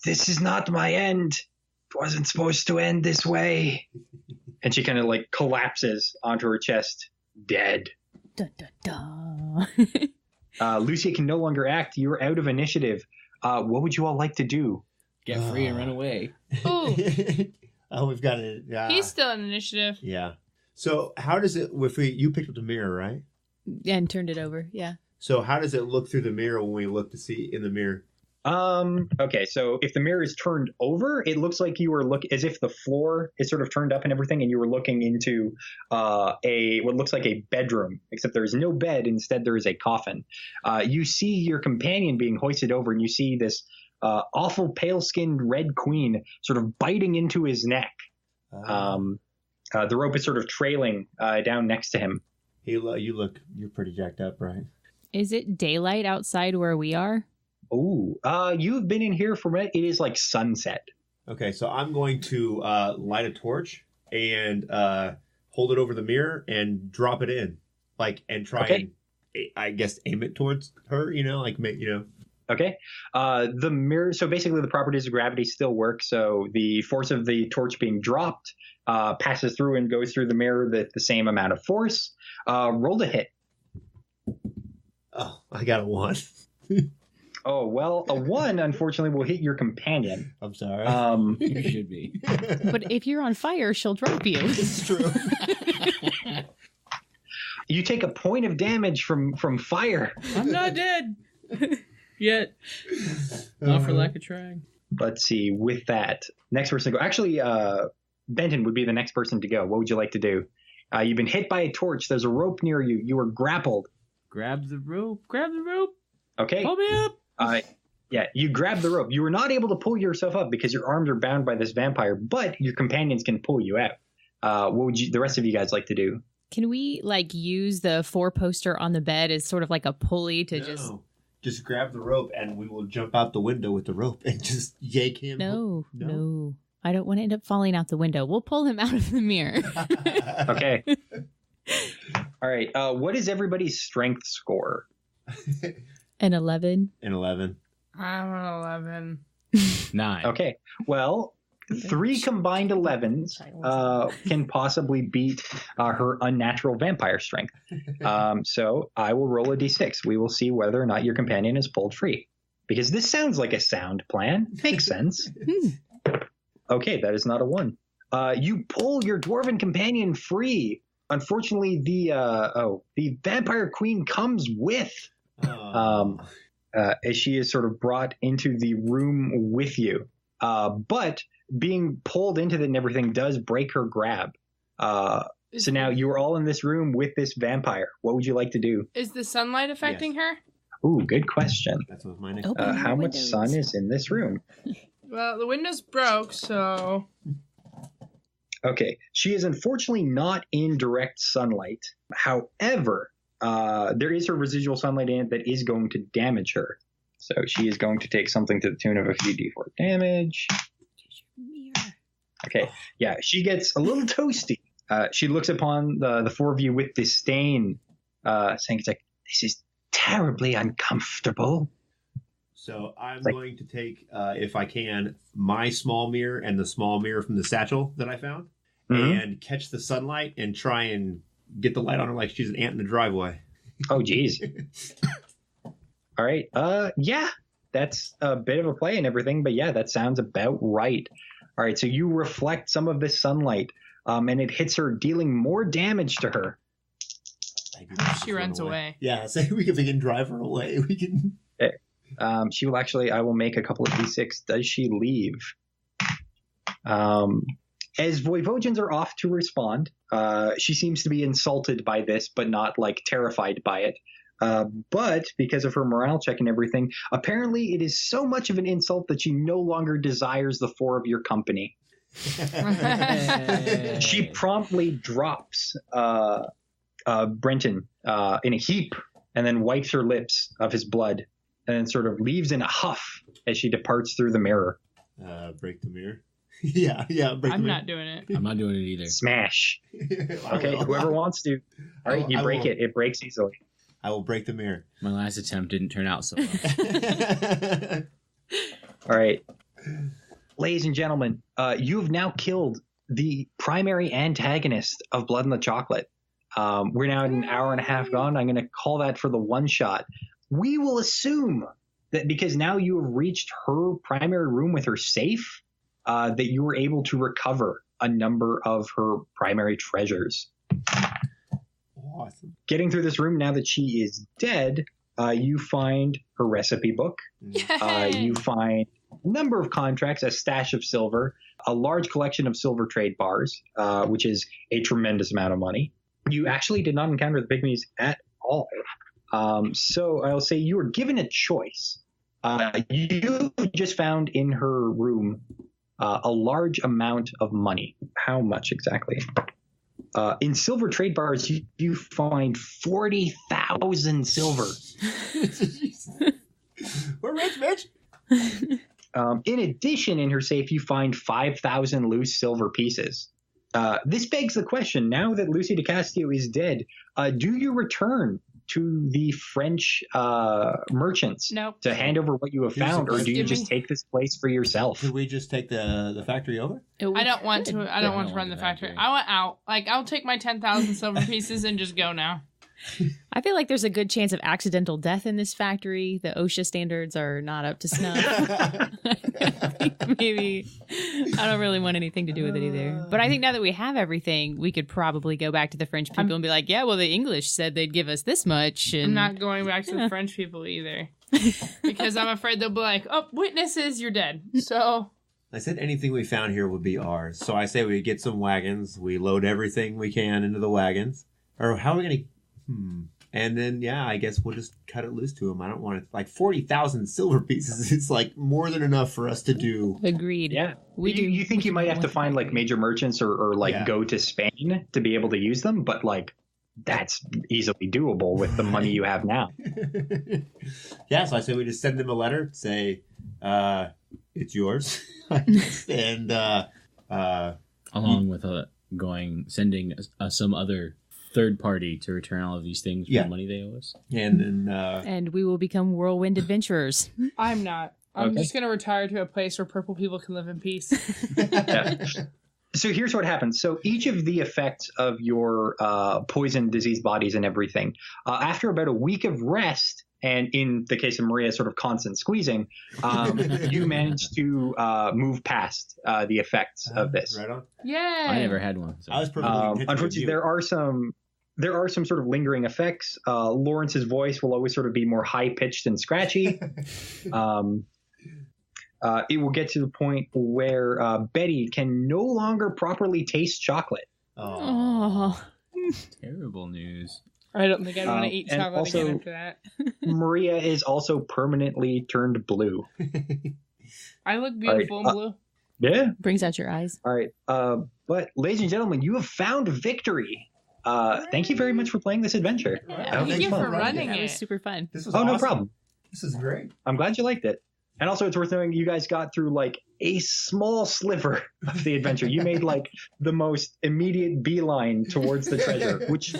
This is not my end. It wasn't supposed to end this way." And she kind of like collapses onto her chest, dead. Da, da, da. Lucia can no longer act. You're out of initiative. What would you all like to do? Get free and run away. Ooh. Oh, we've got it. He's still in initiative. Yeah. So how does it, you picked up the mirror, right? Yeah, and turned it over. Yeah. So how does it look through the mirror when we look to see in the mirror? Okay, so if the mirror is turned over, it looks like you were as if the floor is sort of turned up and everything, and you were looking into what looks like a bedroom, except there is no bed. Instead, there is a coffin. You see your companion being hoisted over, and you see this awful pale-skinned red queen sort of biting into his neck. The rope is sort of trailing down next to him. You're pretty jacked up, right? Is it daylight outside where we are? Oh, you've been in here for it. It is like sunset. Okay, so I'm going to light a torch and hold it over the mirror and drop it in, and try and, I guess, aim it towards her. Okay. The mirror. So basically, the properties of gravity still work. So the force of the torch being dropped passes through and goes through the mirror the same amount of force. Roll to hit. Oh, I got a 1. Oh, well, a 1, unfortunately, will hit your companion. I'm sorry. You should be. But if you're on fire, she'll drop you. It's true. You take a point of damage from fire. I'm not dead. Yet. Not for lack of trying. Let's see. With that, next person to go. Actually, Benton would be the next person to go. What would you like to do? You've been hit by a torch. There's a rope near you. You were grappled. Grab the rope. Okay. Pull me up. Yeah, you grab the rope. You were not able to pull yourself up because your arms are bound by this vampire, but your companions can pull you out. What would the rest of you guys like to do? Can we use the 4-poster on the bed as sort of like a pulley to just grab the rope and we will jump out the window with the rope and just yank him? No. I don't want to end up falling out the window. We'll pull him out of the mirror. Okay. All right. What is everybody's strength score? An 11. An 11. I'm an 11. 9. Okay. Well, 3 combined 11s can possibly beat her unnatural vampire strength. So I will roll a d6. We will see whether or not your companion is pulled free. Because this sounds like a sound plan. Makes sense. Okay, that is not a 1. You pull your dwarven companion free. Unfortunately, the vampire queen comes with, as she is sort of brought into the room with you. But being pulled into it and everything does break her grab. So now you are all in this room with this vampire. What would you like to do? Is the sunlight affecting her? Ooh, good question. That's what my next. How much sun is in this room? Well, the window's broke, so... Okay, she is unfortunately not in direct sunlight. However, there is her residual sunlight in it that is going to damage her. So she is going to take something to the tune of a few d4 damage. Okay. Yeah, she gets a little toasty. She looks upon the four of you with disdain, saying, it's like, this is terribly uncomfortable. So I'm going to take, if I can, my small mirror and the small mirror from the satchel that I found, and catch the sunlight and try and get the light on her like she's an ant in the driveway. Oh, geez. All right. Yeah, that's a bit of a play and everything, but yeah, that sounds about right. All right, so you reflect some of this sunlight, and it hits her, dealing more damage to her. She runs away. Yeah, so if we can drive her away, we can. Okay. She will actually, I will make a couple of D6. Does she leave? As Voivodians are off to respond, she seems to be insulted by this, but not like terrified by it. But because of her morale check and everything, apparently it is so much of an insult that she no longer desires the four of your company. She promptly drops Brenton in a heap and then wipes her lips of his blood and then sort of leaves in a huff as she departs through the mirror. Break the mirror. Yeah, break I'm the mirror. not doing it. I'm not doing it either. Smash. Okay, whoever wants to. All right, you break it. It breaks easily. I will break the mirror. My last attempt didn't turn out so well. All right. Ladies and gentlemen, you have now killed the primary antagonist of Blood and the Chocolate. We're now at an hour and a half gone. I'm going to call that for the one shot. We will assume that because now you have reached her primary room with her safe, that you were able to recover a number of her primary treasures. Awesome. Getting through this room now that she is dead, you find her recipe book. You find a number of contracts, a stash of silver, a large collection of silver trade bars, which is a tremendous amount of money. You actually did not encounter the pygmies at all. So I'll say you were given a choice. You just found in her room a large amount of money. How much exactly? In silver trade bars, you find 40,000 silver. We're rich, bitch. In addition, in her safe, you find 5,000 loose silver pieces. This begs the question, now that Lucy de Castillo is dead, do you return to the French merchants to hand over what you have found, or do you just take this place for yourself? Could we just take the factory over? I don't want to. I don't want to run the factory. I want out. Like, I'll take my 10,000 silver pieces and just go now. I feel like there's a good chance of accidental death in this factory. The OSHA standards are not up to snuff. Maybe I don't really want anything to do with it either. But I think now that we have everything, we could probably go back to the French people and be like, yeah, well, the English said they'd give us this much. And I'm not going back to the French people either. Because I'm afraid they'll be like, oh, witnesses, you're dead. So I said anything we found here would be ours. So I say we get some wagons. We load everything we can into the wagons. Or how are we going to... And then, yeah, I guess we'll just cut it loose to him. I don't want to, like 40,000 silver pieces. It's like more than enough for us to do. Agreed. Yeah. You think you might have to find like major merchants or go to Spain to be able to use them, but like that's easily doable with the money you have now. Yeah, so I say we just send them a letter, say, it's yours. And along with sending some other third party to return all of these things for the money they owe us. And then and we will become whirlwind adventurers. I'm not. I'm just going to retire to a place where purple people can live in peace. Yeah. So here's what happens. So each of the effects of your poison, diseased bodies and everything, after about a week of rest, and in the case of Maria, sort of constant squeezing, you manage to move past the effects of this. Right on. Yeah. I never had one. So. I was perfectly unfortunately, there are some sort of lingering effects. Lawrence's voice will always sort of be more high pitched and scratchy. It will get to the point where Betty can no longer properly taste chocolate. Oh. Terrible news. I don't think I'd want to eat chocolate also, again after that. Maria is also permanently turned blue. I look beautiful in blue. Yeah. Brings out your eyes. All right. But ladies and gentlemen, you have found victory. Thank you very much for playing this adventure. Yeah. Thank you for running That it. was super fun. This was No awesome. problem. This is great. I'm glad you liked it. And also, it's worth knowing you guys got through like a small sliver of the adventure. You made like the most immediate beeline towards the treasure, which,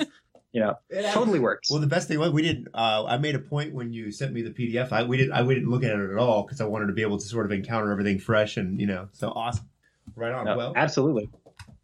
totally works. Well, the best thing was we didn't. I made a point when you sent me the PDF. I didn't look at it at all because I wanted to be able to sort of encounter everything fresh and so awesome. Right on. No, well, absolutely.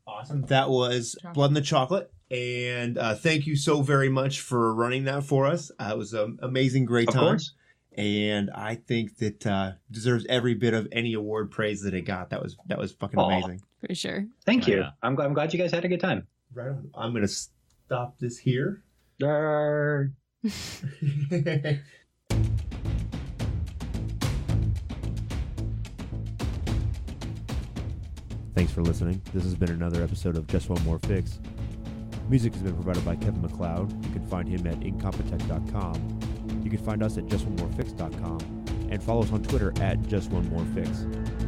Awesome. That was Blood in the Chocolate. And thank you so very much for running that for us. It was an amazing, great time. Of course. And I think that deserves every bit of any award praise that it got. That was fucking amazing. For sure. Thank you. Yeah. I'm glad you guys had a good time. Right on. I'm going to stop this here. Thanks for listening. This has been another episode of Just One More Fix. Music has been provided by Kevin MacLeod. You can find him at incompetech.com. You can find us at justonemorefix.com and follow us on Twitter at JustOneMoreFix.